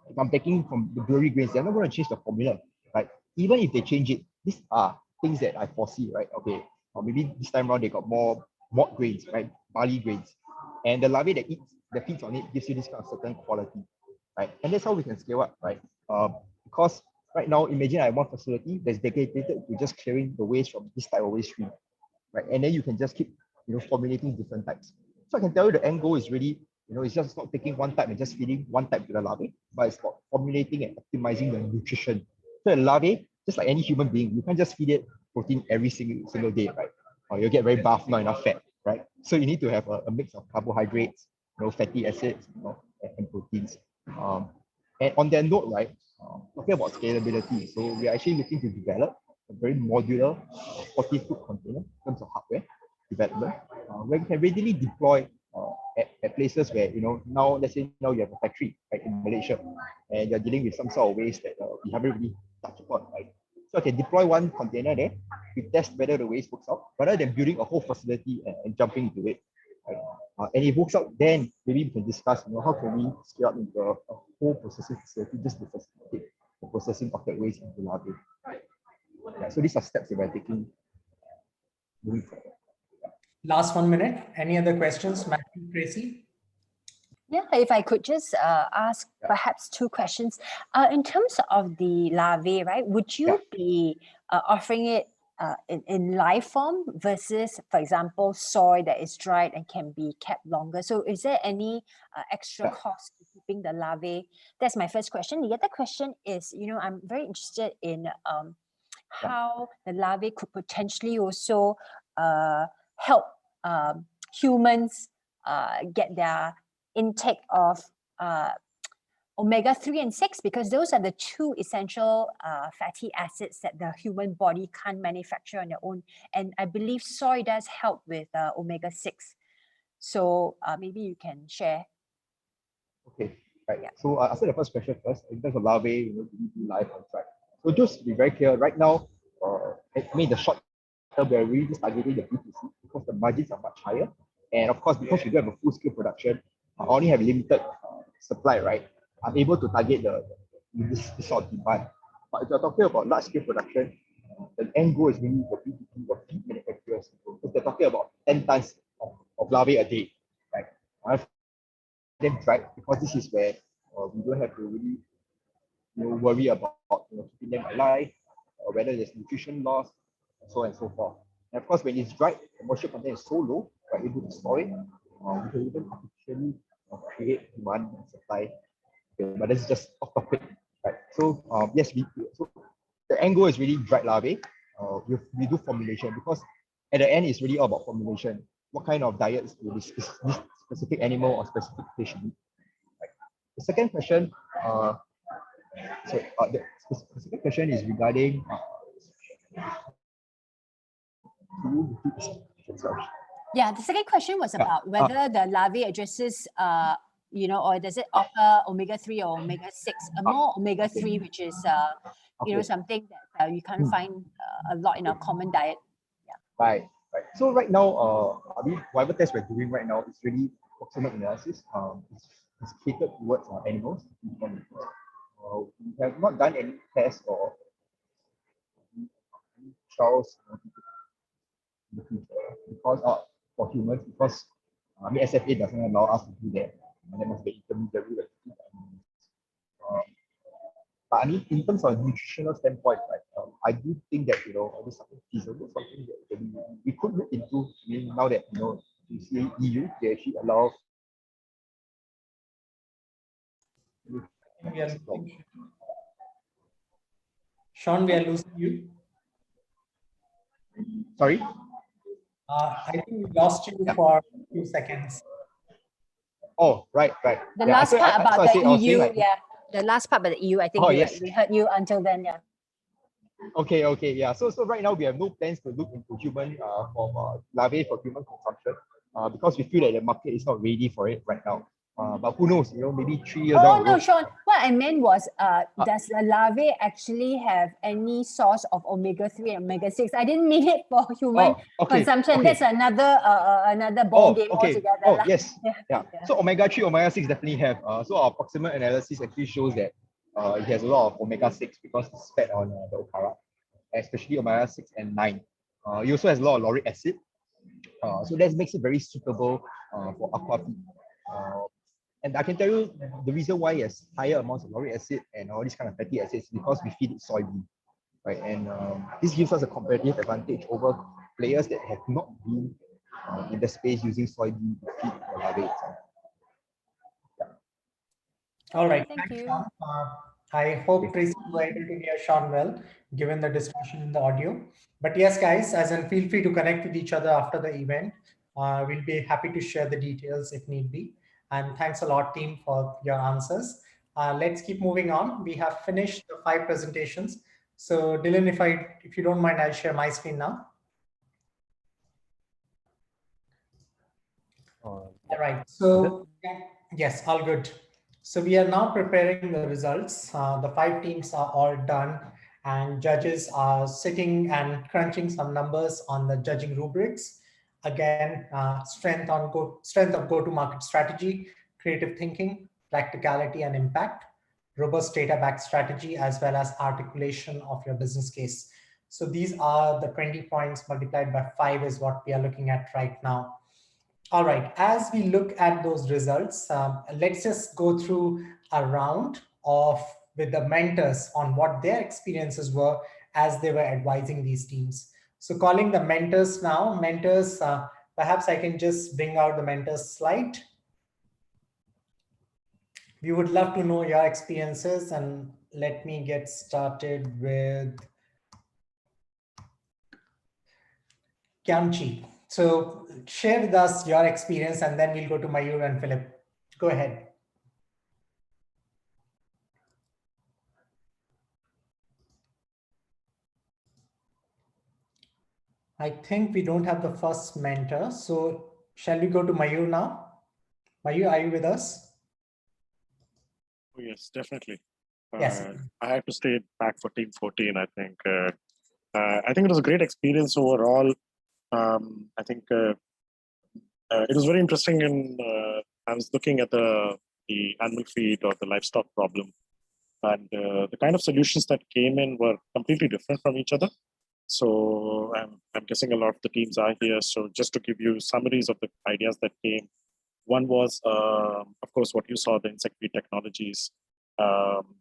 If I'm taking from the brewery grains, they're not going to change the formula, right? Even if they change it, these are things that I foresee, right? Okay, or maybe this time around they got more malt grains, right? Barley grains, and the larvae that feeds on it gives you this kind of certain quality, right? And that's how we can scale up, right? Because right now, imagine I have one facility that's dedicated to just clearing the waste from this type of waste stream, right? And then you can just keep, formulating different types. So I can tell you the end goal is really, it's just not taking one type and just feeding one type to the larvae, but it's about formulating and optimizing the nutrition. So the larvae, just like any human being, you can't just feed it protein every single day, right? Or you'll get very buff, not enough fat, right? So you need to have a mix of carbohydrates, fatty acids, and proteins. And on that note, right, talking about scalability, so we're actually looking to develop a very modular 40-foot container in terms of hardware development, where we can readily deploy at places where, now, let's say now you have a factory, right, in Malaysia, and you're dealing with some sort of waste that we haven't really touched upon, right? So I can deploy one container there, we test whether the waste works out, rather than building a whole facility and jumping into it, right? And if it works out, then maybe we can discuss, how can we scale up into a whole processing facility just to facilitate the processing of that waste into larvae. Yeah, so these are steps that we're taking moving forward. Last 1 minute. Any other questions, Matthew, Tracy? Yeah, if I could just ask perhaps two questions. In terms of the larvae, right, would you be offering it in live form versus, for example, soy that is dried and can be kept longer? So is there any extra cost to keeping the larvae? That's my first question. The other question is, I'm very interested in how the larvae could potentially also help humans get their intake of omega-3 and 6, because those are the two essential fatty acids that the human body can't manufacture on their own. And I believe soy does help with omega-6. So maybe you can share. Okay, right. Yeah. So I'll answer the first question first. In terms of larvae, we do live on track. So just to be very clear, right now, the short term, we're really just targeting the B2C because the margins are much higher. And of course, because we do have a full-scale production, I only have limited supply, right? I'm able to target this sort of demand. But if you're talking about large-scale production, the end goal is really for B2B or feed manufacturers. Because they're talking about 10 tons of larvae a day, right? I've them dried because this is where we don't have to really worry about keeping them alive, or whether there's nutrition loss, and so on and so forth. And of course, when it's dried, the moisture content is so low, we're able to store it. We can even artificially create demand and supply. Okay, but this is just off topic, right? So yes, so the end goal is really dried larvae. We do formulation because at the end it's really all about formulation. What kind of diets will this specific animal or specific fish need? Right. The second question, the specific question is regarding. Yeah, the second question was about whether the larvae addresses, or does it offer omega-3 or omega-6? More omega-3, which is, something that you can't find a lot in our common diet. Yeah. Right. So right now, whatever test we're doing right now is really proximal analysis. It's catered towards animals. We have not done any tests or trials in the future because for humans, because SFA doesn't allow us to do that. And there must be intermediary. But in terms of nutritional standpoint, right, I do think that it is something feasible, something that we could look into. Now that you see EU, they actually allow. Sean, we are losing you. Sorry? I think we lost you for a few seconds. Oh, right. The last part about the EU, the last part about the EU, I think we heard you until then, yeah. Okay, yeah. So right now we have no plans to look into human larvae for human consumption because we feel that the market is not ready for it right now. But who knows, maybe 3 years Oh, down the no, road. Sean, what I meant was, does the larvae actually have any source of omega-3 and omega-6? I didn't mean it for human consumption. That's another ball game altogether. Oh, yes. Yeah. Yeah. So omega-3, omega-6 definitely have. So our proximate analysis actually shows that it has a lot of omega-6 because it's fed on the okara, especially omega-6 and 9. It also has a lot of lauric acid. So that makes it very suitable for aquafeed. And I can tell you the reason why it has higher amounts of lauric acid and all these kind of fatty acids is because we feed it soybean, right? And this gives us a competitive advantage over players that have not been in the space using soybean to feed the larvae. All right, thank you. Sean. I hope Tracy were able to hear Sean well, given the discussion in the audio. But yes, guys, as in feel free to connect with each other after the event. We'll be happy to share the details if need be. And thanks a lot, team, for your answers. Let's keep moving on. We have finished the 5 presentations. So Dylan, if you don't mind, I'll share my screen now. All right. So yes, all good. So we are now preparing the results. The 5 teams are all done, and judges are sitting and crunching some numbers on the judging rubrics. Again, strength of go-to-market strategy, creative thinking, practicality and impact, robust data-backed strategy, as well as articulation of your business case. So these are the 20 points multiplied by 5 is what we are looking at right now. All right, as we look at those results, let's just go through a round with the mentors on what their experiences were as they were advising these teams. So calling the mentors now, perhaps I can just bring out the mentors slide. We would love to know your experiences, and let me get started with Kyamchi. So share with us your experience, and then we'll go to Mayur and Philip. Go ahead. I think we don't have the first mentor. So shall we go to Mayur now? Mayur, are you with us? Oh, yes, definitely. Yes. I had to stay back for Team 14, I think. I think it was a great experience overall. I think it was very interesting, and I was looking at the animal feed or the livestock problem, and the kind of solutions that came in were completely different from each other. So I'm guessing a lot of the teams are here. So just to give you summaries of the ideas that came, one was, of course, what you saw, the insect feed technologies.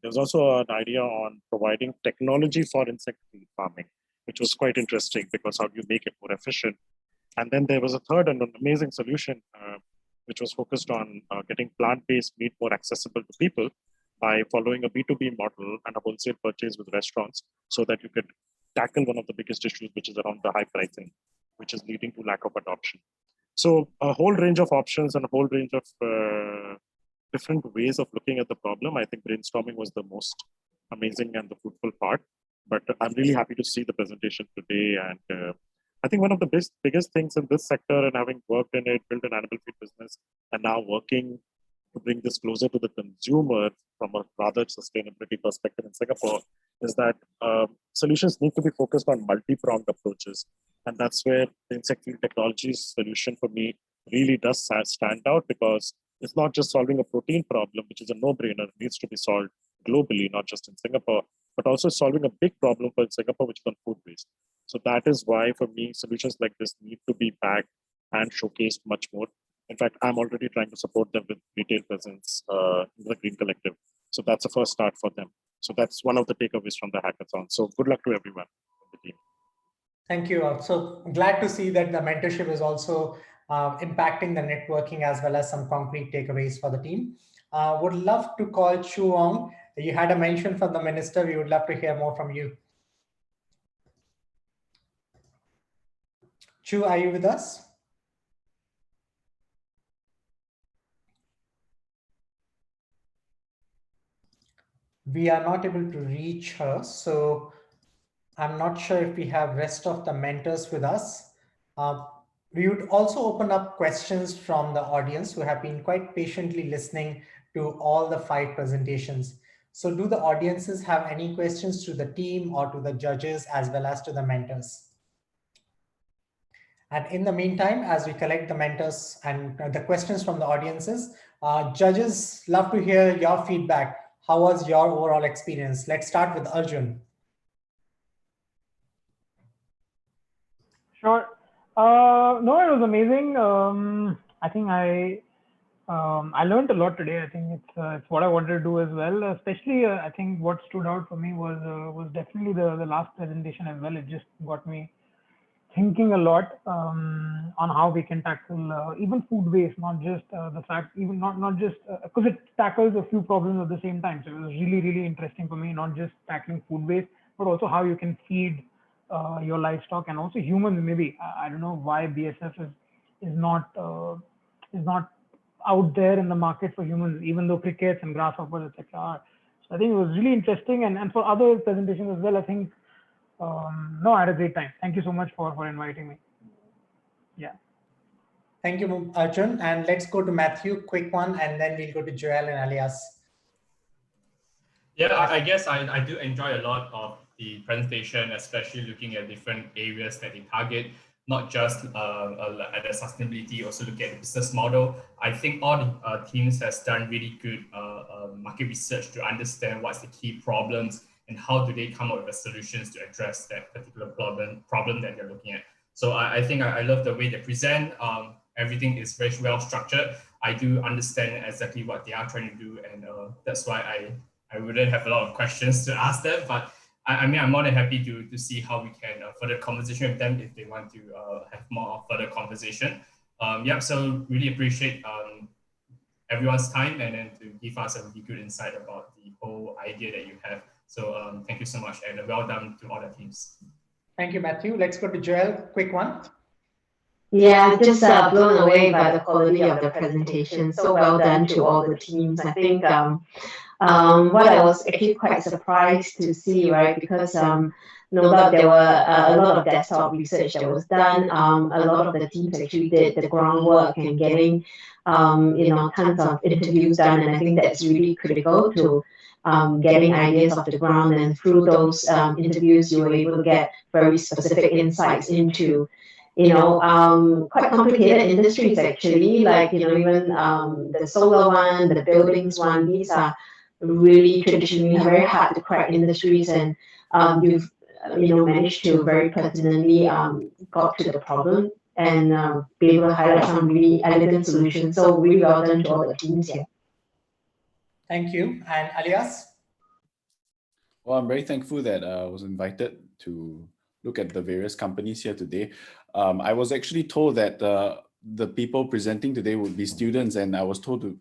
There's also an idea on providing technology for insect feed farming, which was quite interesting because how do you make it more efficient? And then there was a third and an amazing solution, which was focused on getting plant-based meat more accessible to people by following a B2B model and a wholesale purchase with restaurants so that you could tackle one of the biggest issues, which is around the high pricing, which is leading to lack of adoption. So a whole range of options and a whole range of different ways of looking at the problem. I think brainstorming was the most amazing and the fruitful part. But I'm really happy to see the presentation today. And I think one of the biggest things in this sector, and having worked in it, built an animal feed business, and now working to bring this closer to the consumer from a rather sustainability perspective in Singapore, is that solutions need to be focused on multi-pronged approaches. And that's where the insect feed technologies solution for me really does stand out, because it's not just solving a protein problem, which is a no-brainer, it needs to be solved globally, not just in Singapore, but also solving a big problem for Singapore, which is on food waste. So that is why, for me, solutions like this need to be backed and showcased much more. In fact, I'm already trying to support them with retail presence in the Green Collective. So that's a first start for them. So that's one of the takeaways from the hackathon. So good luck to everyone on the team. Thank you. So glad to see that the mentorship is also impacting the networking as well as some concrete takeaways for the team. Would love to call Chu Ong. You had a mention from the minister. We would love to hear more from you. Chu, are you with us? We are not able to reach her, so I'm not sure if we have rest of the mentors with us. We would also open up questions from the audience who have been quite patiently listening to all the 5 presentations. So do the audiences have any questions to the team or to the judges as well as to the mentors? And in the meantime, as we collect the mentors and the questions from the audiences, judges love to hear your feedback. How was your overall experience? Let's start with Arjun. Sure. No, it was amazing. I think I learned a lot today. I think it's what I wanted to do as well. Especially, I think what stood out for me was definitely the last presentation as well. It just got me thinking a lot on how we can tackle even food waste, not just the fact, even not just because it tackles a few problems at the same time. So it was really interesting for me, not just tackling food waste, but also how you can feed your livestock and also humans. Maybe I don't know why BSF is not out there in the market for humans, even though crickets and grasshoppers, etc. are. So I think it was really interesting, and for other presentations as well. I think. No, I had a great time. Thank you so much for inviting me. Yeah. Thank you, Arjun. And let's go to Matthew, quick one, and then we'll go to Joel and Alias. Yeah, I guess I do enjoy a lot of the presentation, especially looking at different areas that they target, not just at the sustainability, also look at the business model. I think all the teams has done really good market research to understand what's the key problems and how do they come up with the solutions to address that particular problem that they're looking at. So I think I love the way they present. Everything is very well structured. I do understand exactly what they are trying to do, and that's why I wouldn't have a lot of questions to ask them, but I mean, I'm more than happy to see how we can further conversation with them if they want to have more further conversation. Yeah, so really appreciate everyone's time and then to give us a really good insight about the whole idea that you have. So thank you so much and well done to all the teams. Thank you, Matthew. Let's go to Joel, quick one. Yeah, just blown away by the quality of the presentation. So well done to all the teams. I think what I was actually quite surprised to see, right, because no doubt there were a lot of desktop research that was done. A lot of the teams actually did the groundwork and getting, tons of interviews done. And I think that's really critical to getting ideas off the ground. And through those interviews, you were able to get very specific insights into quite complicated industries actually, like, even the solar one, the buildings one, these are really traditionally very hard to crack industries, and you've managed to very pertinently got to the problem and be able to highlight some really elegant solutions. So really well done to all the teams here. Thank you. And Alias? Well, I'm very thankful that I was invited to look at the various companies here today. I was actually told that the people presenting today would be students, and I was told to,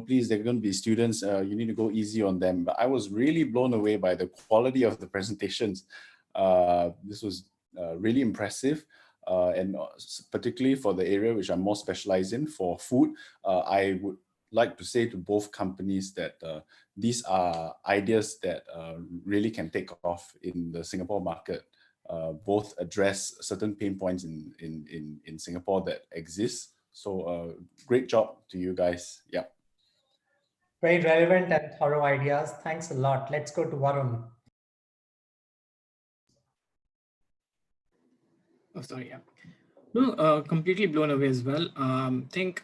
please, they're going to be students. You need to go easy on them. But I was really blown away by the quality of the presentations. This was really impressive. And particularly for the area which I'm more specialized in, for food, I would like to say to both companies that these are ideas that really can take off in the Singapore market. Both address certain pain points in Singapore that exist. So great job to you guys. Yeah. Very relevant and thorough ideas. Thanks a lot. Let's go to Varun. Oh, sorry. Yeah. No, completely blown away as well. Think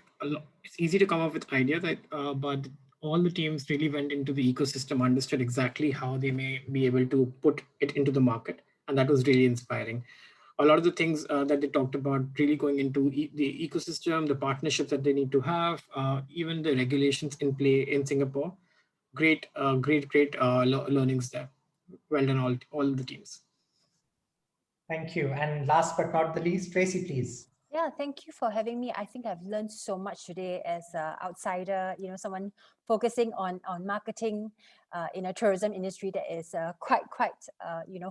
it's easy to come up with ideas, but all the teams really went into the ecosystem, understood exactly how they may be able to put it into the market. And that was really inspiring. A lot of the things that they talked about really going into the ecosystem, the partnerships that they need to have, even the regulations in play in Singapore. Great learnings there. Well done, all the teams. Thank you. And last but not the least, Tracy, please. Yeah, thank you for having me. I think I've learned so much today as an outsider, someone focusing on marketing in a tourism industry that is quite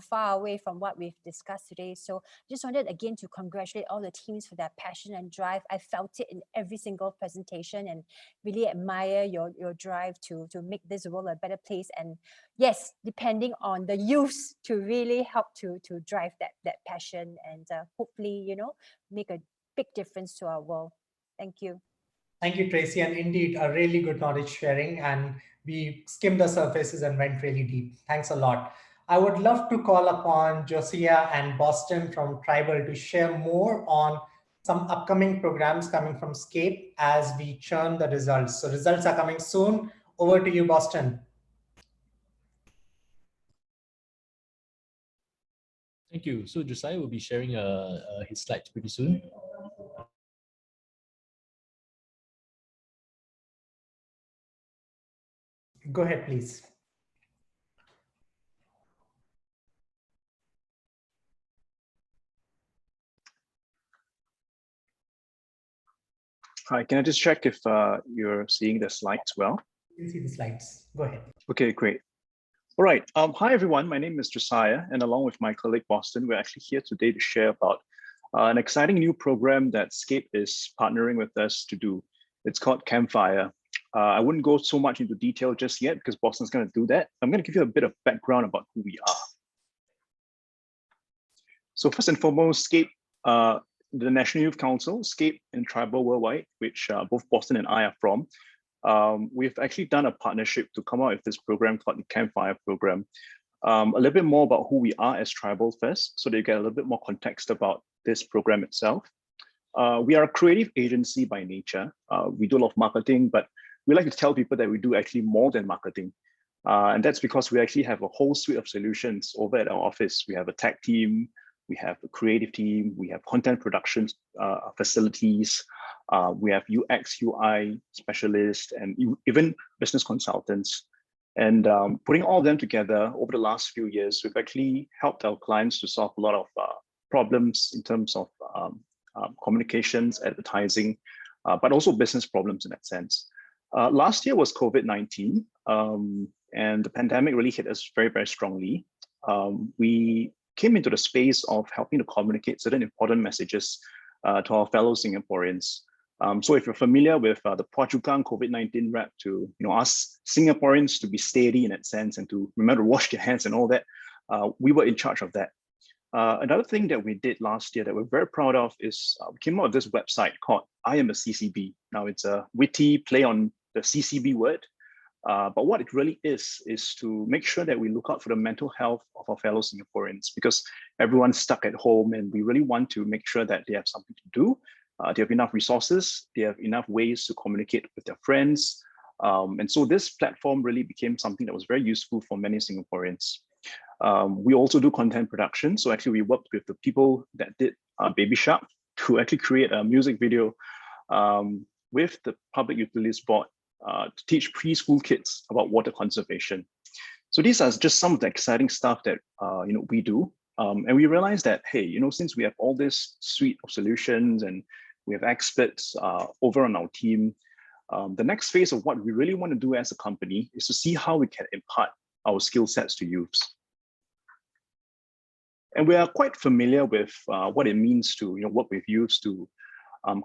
far away from what we've discussed today. So just wanted again to congratulate all the teams for their passion and drive. I felt it in every single presentation and really admire your drive to make this world a better place. And yes, depending on the youth to really help to drive that passion and hopefully, make a big difference to our world. Thank you. Thank you, Tracy. And indeed, a really good knowledge sharing. And we skimmed the surfaces and went really deep. Thanks a lot. I would love to call upon Josiah and Boston from Tribal to share more on some upcoming programs coming from SCAPE as we churn the results. So results are coming soon. Over to you, Boston. Thank you. So Josiah will be sharing his slides pretty soon. Go ahead, please. Hi, can I just check if you're seeing the slides well? You can see the slides. Go ahead. Okay, great. All right. Hi, everyone. My name is Josiah, and along with my colleague Boston, we're actually here today to share about an exciting new program that SCAPE is partnering with us to do. It's called Campfire. I wouldn't go so much into detail just yet because Boston's going to do that. I'm going to give you a bit of background about who we are. So first and foremost, SCAPE, the National Youth Council, SCAPE and Tribal Worldwide, which both Boston and I are from, we've actually done a partnership to come out with this program called the Campfire program. A little bit more about who we are as Tribal first, so that you get a little bit more context about this program itself. We are a creative agency by nature. We do a lot of marketing, but we like to tell people that we do actually more than marketing. And that's because we actually have a whole suite of solutions over at our office. We have a tech team, we have a creative team, we have content production facilities, we have UX, UI specialists, and even business consultants. And putting all of them together over the last few years, we've actually helped our clients to solve a lot of problems in terms of communications, advertising, but also business problems in that sense. Last year was COVID-19, and the pandemic really hit us very, very strongly. We came into the space of helping to communicate certain important messages to our fellow Singaporeans. So if you're familiar with the Phua Chu Kang COVID-19 rap to ask Singaporeans to be steady in that sense and to remember to wash their hands and all that, we were in charge of that. Another thing that we did last year that we're very proud of is we came out with this website called I Am a CCB. Now it's a witty play on the CCB word, but what it really is to make sure that we look out for the mental health of our fellow Singaporeans, because everyone's stuck at home and we really want to make sure that they have something to do. They have enough resources, they have enough ways to communicate with their friends. And so this platform really became something that was very useful for many Singaporeans. We also do content production. So actually we worked with the people that did Baby Shark to actually create a music video with the Public Utilities Board to teach preschool kids about water conservation. So these are just some of the exciting stuff that we do. And we realized that, hey, since we have all this suite of solutions and we have experts over on our team, the next phase of what we really want to do as a company is to see how we can impart our skill sets to youths. And we are quite familiar with what it means to work with youths to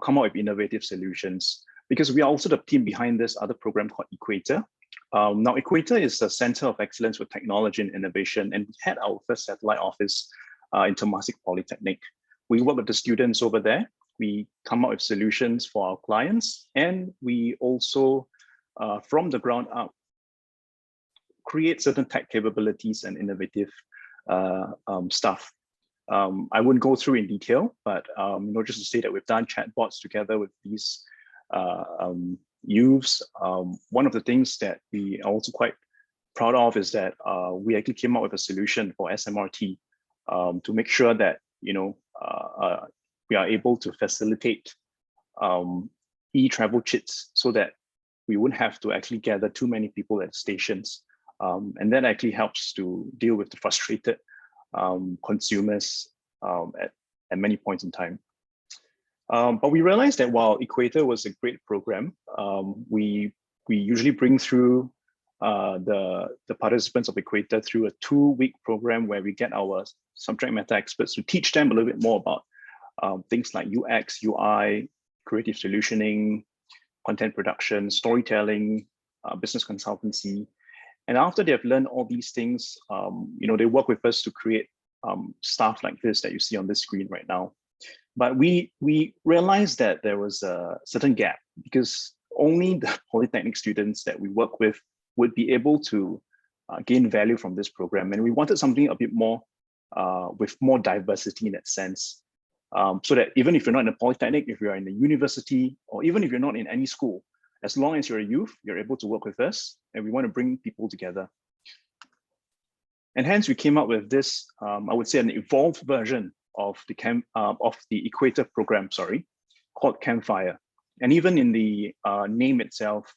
come up with innovative solutions, because we are also the team behind this other program called Equator. Now, Equator is a center of excellence for technology and innovation, and we had our first satellite office in Temasek Polytechnic. We work with the students over there. We come up with solutions for our clients, and we also, from the ground up, create certain tech capabilities and innovative stuff. I wouldn't go through in detail, but just to say that we've done chatbots together with these youths. One of the things that we are also quite proud of is that we actually came up with a solution for SMRT to make sure that we are able to facilitate e-travel chits so that we wouldn't have to actually gather too many people at stations. And that actually helps to deal with the frustrated consumers at many points in time. But we realized that while Equator was a great program, we usually bring through the participants of Equator through a 2-week program where we get our subject matter experts to teach them a little bit more about things like UX, UI, creative solutioning, content production, storytelling, business consultancy. And after they have learned all these things, they work with us to create stuff like this that you see on this screen right now. But we realized that there was a certain gap because only the polytechnic students that we work with would be able to gain value from this program. And we wanted something a bit more with more diversity in that sense. So that even if you're not in a polytechnic, if you're in a university, or even if you're not in any school, as long as you're a youth, you're able to work with us, and we want to bring people together. And hence we came up with this, I would say, an evolved version of the Equator program, called Campfire. And even in the name itself,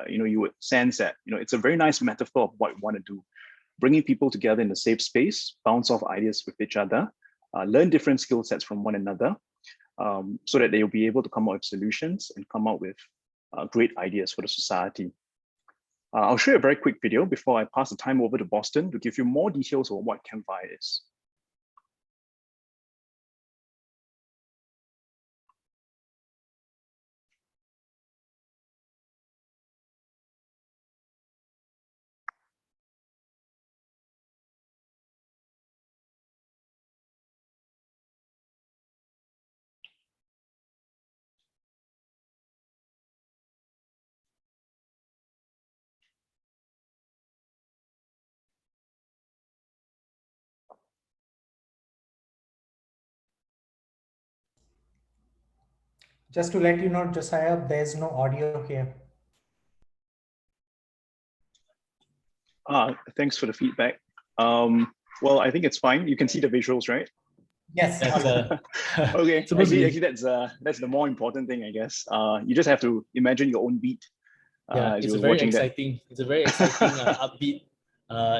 you would sense that it's a very nice metaphor of what we want to do, bringing people together in a safe space, bounce off ideas with each other, learn different skill sets from one another, so that they will be able to come up with solutions and come up with great ideas for the society. I'll show you a very quick video before I pass the time over to Boston to give you more details on what Campfire is. Just to let you know, Josiah, there's no audio here. Thanks for the feedback. Well, I think it's fine. You can see the visuals, right? Yes. Okay. Actually, that's the more important thing, I guess. You just have to imagine your own beat. It's a very exciting. It's a very exciting upbeat.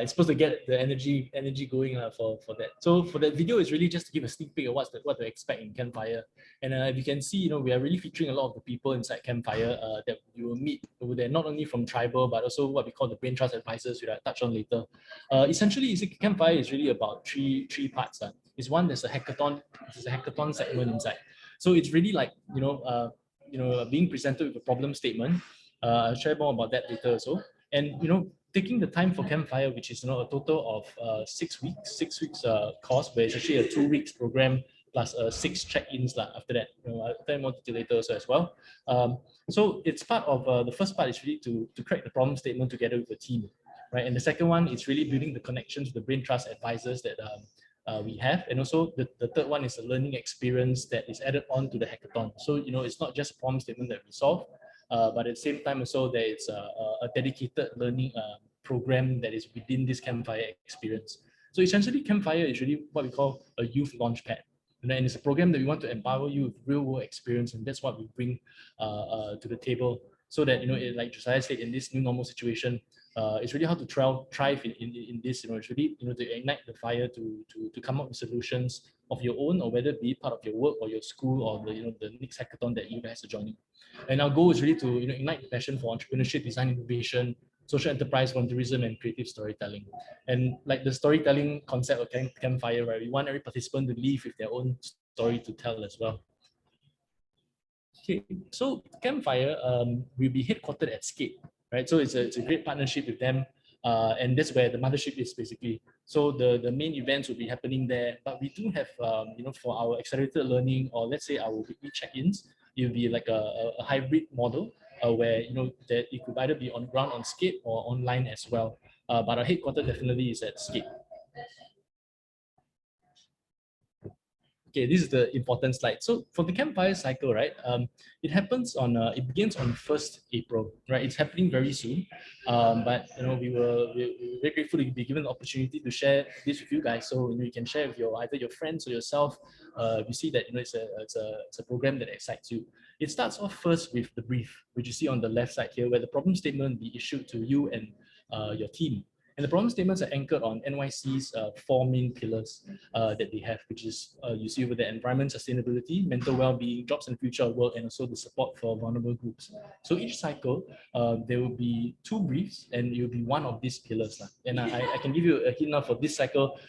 It's supposed to get the energy going for that. So for that video, it's really just to give a sneak peek of what to expect in Campfire. And if you can see, we are really featuring a lot of the people inside Campfire that you will meet over there, not only from tribal, but also what we call the brain trust advisors, which I'll touch on later. Essentially, Campfire is really about three parts. It's one, there's a hackathon. There's a hackathon segment inside. So it's really like being presented with a problem statement. I'll share more about that later also. And taking the time for Campfire, which is a total of 6 weeks, 6 weeks course, but it's actually a 2 weeks program plus 6 check-ins after that. I'll tell you more detail later also as well. So it's part of the first part is really to crack the problem statement together with the team, right? And the second one is really building the connections with the brain trust advisors that we have, and also the third one is a learning experience that is added on to the hackathon. So it's not just a problem statement that we solve. But at the same time also there is a dedicated learning program that is within this Campfire experience. So essentially Campfire is really what we call a youth launchpad. And it's a program that we want to empower you with real world experience, and that's what we bring to the table, so that like Josiah said, in this new normal situation, it's really how to thrive in this. It's really to ignite the fire to come up with solutions of your own, or whether it be part of your work or your school or the next hackathon that you guys are joining. And our goal is really to ignite the passion for entrepreneurship, design innovation, social enterprise, volunteerism, and creative storytelling. And like the storytelling concept of Campfire, right? We want every participant to leave with their own story to tell as well. Okay, so Campfire will be headquartered at SCAPE, right? So it's a great partnership with them. And that's where the mothership is basically. So the main events will be happening there, but we do have, for our accelerated learning, or let's say our weekly check-ins, it will be like a hybrid model where, that it could either be on ground on SCAPE or online as well. But our headquarters definitely is at SCAPE. Okay, this is the important slide. So for the Campfire cycle, right, it happens on, it begins on 1st April, right? It's happening very soon. But we're very grateful to be given the opportunity to share this with you guys. So you can share with either your friends or yourself. You see that it's a program that excites you. It starts off first with the brief, which you see on the left side here, where the problem statement will be issued to you and your team. And the problem statements are anchored on NYC's 4 main pillars that they have, which is you see over the environment, sustainability, mental well-being, jobs and future of work, and also the support for vulnerable groups. So each cycle, there will be 2 briefs, and it will be one of these pillars. And I can give you a hint now for this cycle.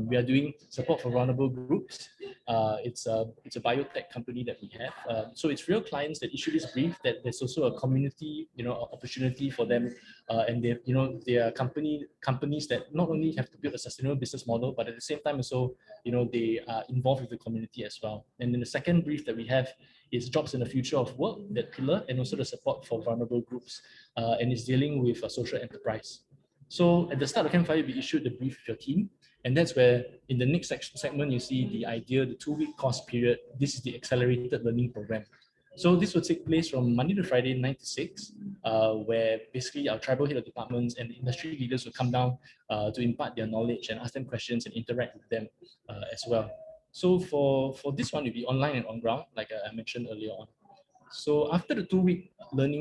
We are doing support for vulnerable groups. It's a biotech company that we have. So it's real clients that issue this brief. That there's also a community, opportunity for them, and they are companies that not only have to build a sustainable business model, but at the same time also, they are involved with the community as well. And then the second brief that we have is jobs in the future of work, that pillar, and also the support for vulnerable groups, and it's dealing with a social enterprise. So at the start of Campfire, we issued the brief with your team, and that's where in the next segment, you see the idea, the 2-week course period. This is the accelerated learning program. So this will take place from Monday to Friday, 9 to 6, where basically our tribal head of departments and the industry leaders will come down to impart their knowledge and ask them questions and interact with them as well. So for this one, it'll be online and on ground, like I mentioned earlier on. So after the 2-week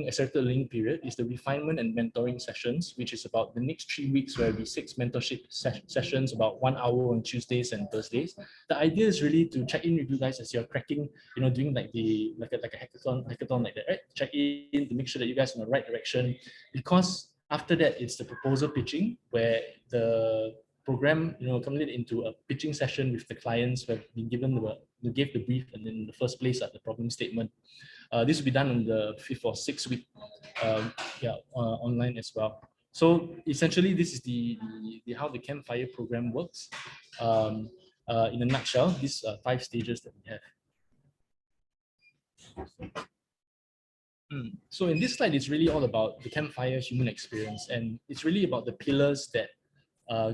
accelerated learning period is the refinement and mentoring sessions, which is about the next 3 weeks, where we 6 mentorship sessions, about 1 hour on Tuesdays and Thursdays. The idea is really to check in with you guys as you're cracking, doing like a hackathon like that, right? Check in to make sure that you guys are in the right direction. Because after that, it's the proposal pitching, where the program, culminate into a pitching session with the clients who have been given who gave the brief, and then in the first place the problem statement. This will be done on the 5th or 6th week, online as well. So essentially, this is the how the Campfire program works. In a nutshell, these 5 stages that we have. So in this slide, it's really all about the Campfire human experience, and it's really about the pillars that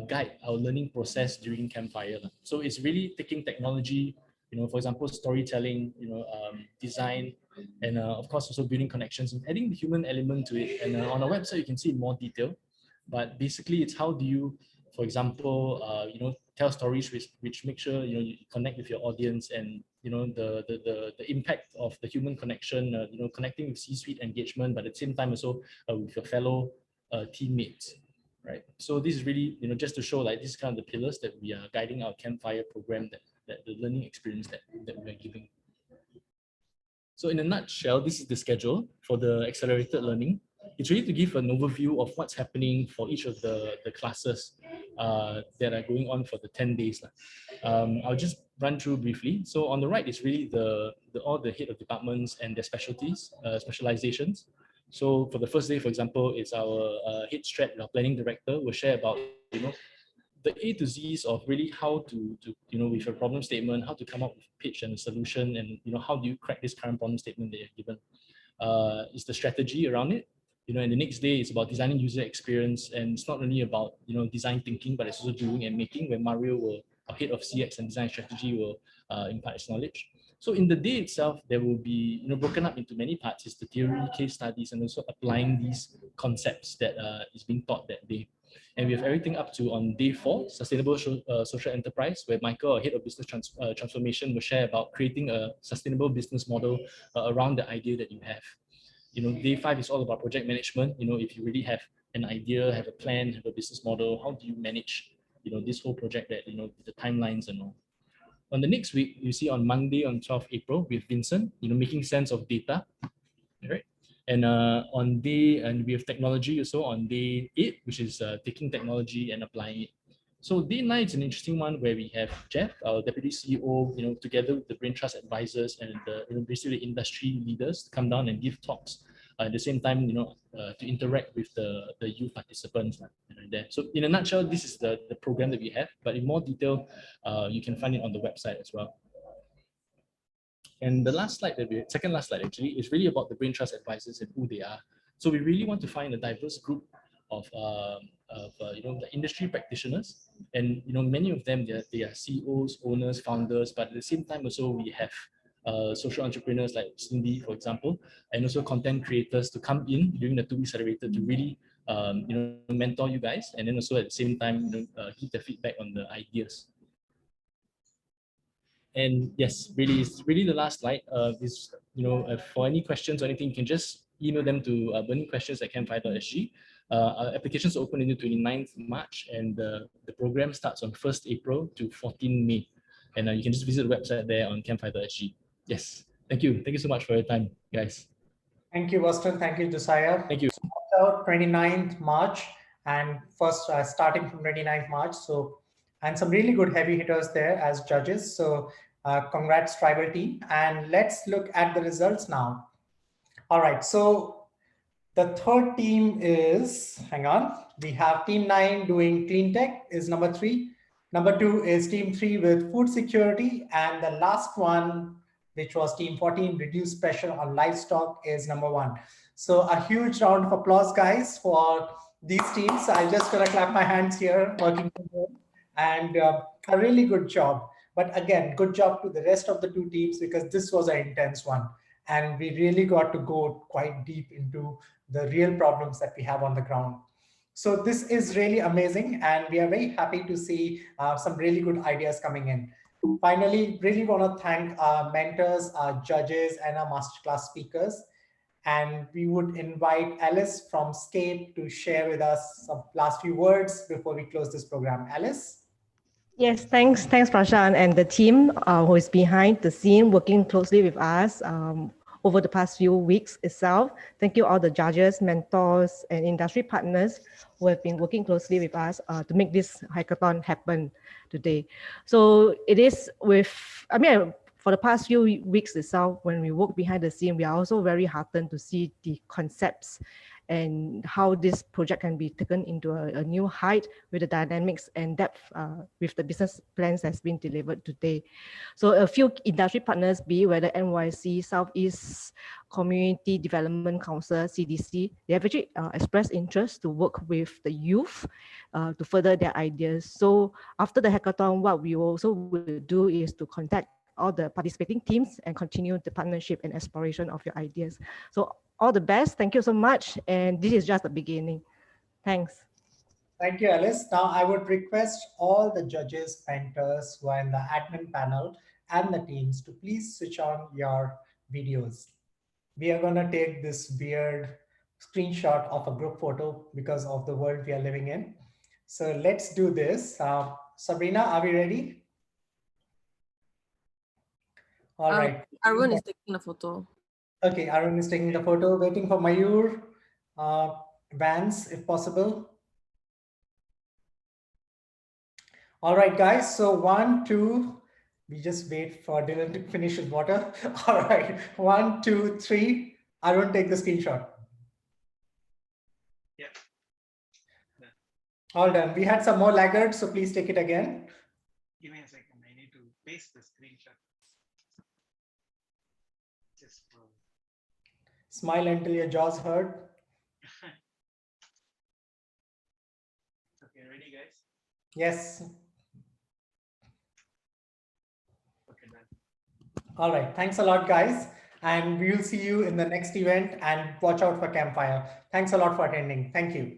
guide our learning process during Campfire. So it's really taking technology, for example, storytelling, design, and of course also building connections and adding the human element to it. And on our website, you can see in more detail. But basically, it's how do you, for example, tell stories which make sure you connect with your audience, and the impact of the human connection, connecting with C-suite engagement, but at the same time also with your fellow teammates. Right. So this is really, just to show like this kind of the pillars that we are guiding our Campfire program, that the learning experience that we are giving. So in a nutshell, this is the schedule for the accelerated learning. It's really to give an overview of what's happening for each of the classes that are going on for the 10 days. I'll just run through briefly. So on the right is really all the head of departments and their specialties, specializations. So for the first day, for example, it's our head strat, our planning director, will share about the A to Z's of really how to with a problem statement, how to come up with a pitch and a solution, and how do you crack this current problem statement that you're given. Is the strategy around it. And the next day is about designing user experience, and it's not only about design thinking, but it's also doing and making, where Mario, our head of CX and design strategy, will impart his knowledge. So in the day itself, there will be broken up into many parts. It's the theory, case studies, and also applying these concepts that is being taught that day. And we have everything up to on day 4, sustainable social enterprise, where Michael, our head of business transformation, will share about creating a sustainable business model around the idea that you have. Day 5 is all about project management. If you really have an idea, have a plan, have a business model, how do you manage this whole project, that the timelines and all. On the next week, you see on Monday, on 12th April, with Vincent, making sense of data, right? And we have technology also on day 8, which is taking technology and applying it. So day 9 is an interesting one, where we have Jeff, our deputy CEO, together with the Brain Trust advisors and basically the industry leaders, come down and give talks. At the same time, to interact with the youth participants there. So in a nutshell, this is the program that we have, but in more detail, you can find it on the website as well. And the last slide, second last slide actually, is really about the Brain Trust advisors and who they are. So we really want to find a diverse group of the industry practitioners, and many of them, they are CEOs, owners, founders, but at the same time also we have social entrepreneurs like Cindy, for example, and also content creators to come in during the 2-week accelerator to really mentor you guys, and then also at the same time give the feedback on the ideas. And yes, it's really the last slide. For any questions or anything, you can just email them to burningquestions@campfire.sg. Our applications open until 29th March, and the program starts on 1st April to 14 May. And you can just visit the website there on campfire.sg. Yes, thank you. Thank you so much for your time, guys. Thank you, Waston. Thank you, Josiah. Thank you. So 29th March, and first starting from 29th March. So and some really good heavy hitters there as judges. So congrats, tribal team. And let's look at the results now. All right, so the third team is, hang on, we have team 9 doing clean tech is number 3. Number 2 is team 3 with food security. And the last one, which was team 14, reduce pressure on livestock, is number 1. So a huge round of applause, guys, for these teams. I'm just gonna clap my hands here, working from home, and a really good job. But again, good job to the rest of the 2 teams, because this was an intense one. And we really got to go quite deep into the real problems that we have on the ground. So this is really amazing, and we are very happy to see some really good ideas coming in. Finally, really want to thank our mentors, our judges, and our masterclass speakers. And we would invite Alice from SCAPE to share with us some last few words before we close this program. Alice? Yes, thanks, Prashant, and the team who is behind the scene working closely with us over the past few weeks itself. Thank you all the judges, mentors, and industry partners who have been working closely with us to make this hackathon happen today. So it is with, for the past few weeks itself, when we work behind the scene, we are also very heartened to see the concepts and how this project can be taken into a new height with the dynamics and depth with the business plans that's been delivered today. So a few industry partners, be whether NYC, Southeast Community Development Council, CDC, they have actually expressed interest to work with the youth to further their ideas. So after the hackathon, what we also will do is to contact all the participating teams and continue the partnership and exploration of your ideas. So all the best. Thank you so much. And this is just the beginning. Thanks. Thank you, Alice. Now I would request all the judges, mentors who are in the admin panel and the teams to please switch on your videos. We are going to take this weird screenshot of a group photo because of the world we are living in. So let's do this. Sabrina, are we ready? All right. Arun is taking the photo. Okay, Arun is taking the photo, waiting for Mayur, Vance, if possible. All right, guys, so 1, 2, we just wait for Dylan to finish his water. All right, 1, 2, 3, Arun, take the screenshot. Yeah. All done. We had some more laggards, so please take it again. Give me a second, I need to paste the screenshot. Just Smile until your jaws hurt. Okay, ready, guys? Yes. Okay, done. All right. Thanks a lot, guys. And we will see you in the next event, and watch out for Campfire. Thanks a lot for attending. Thank you.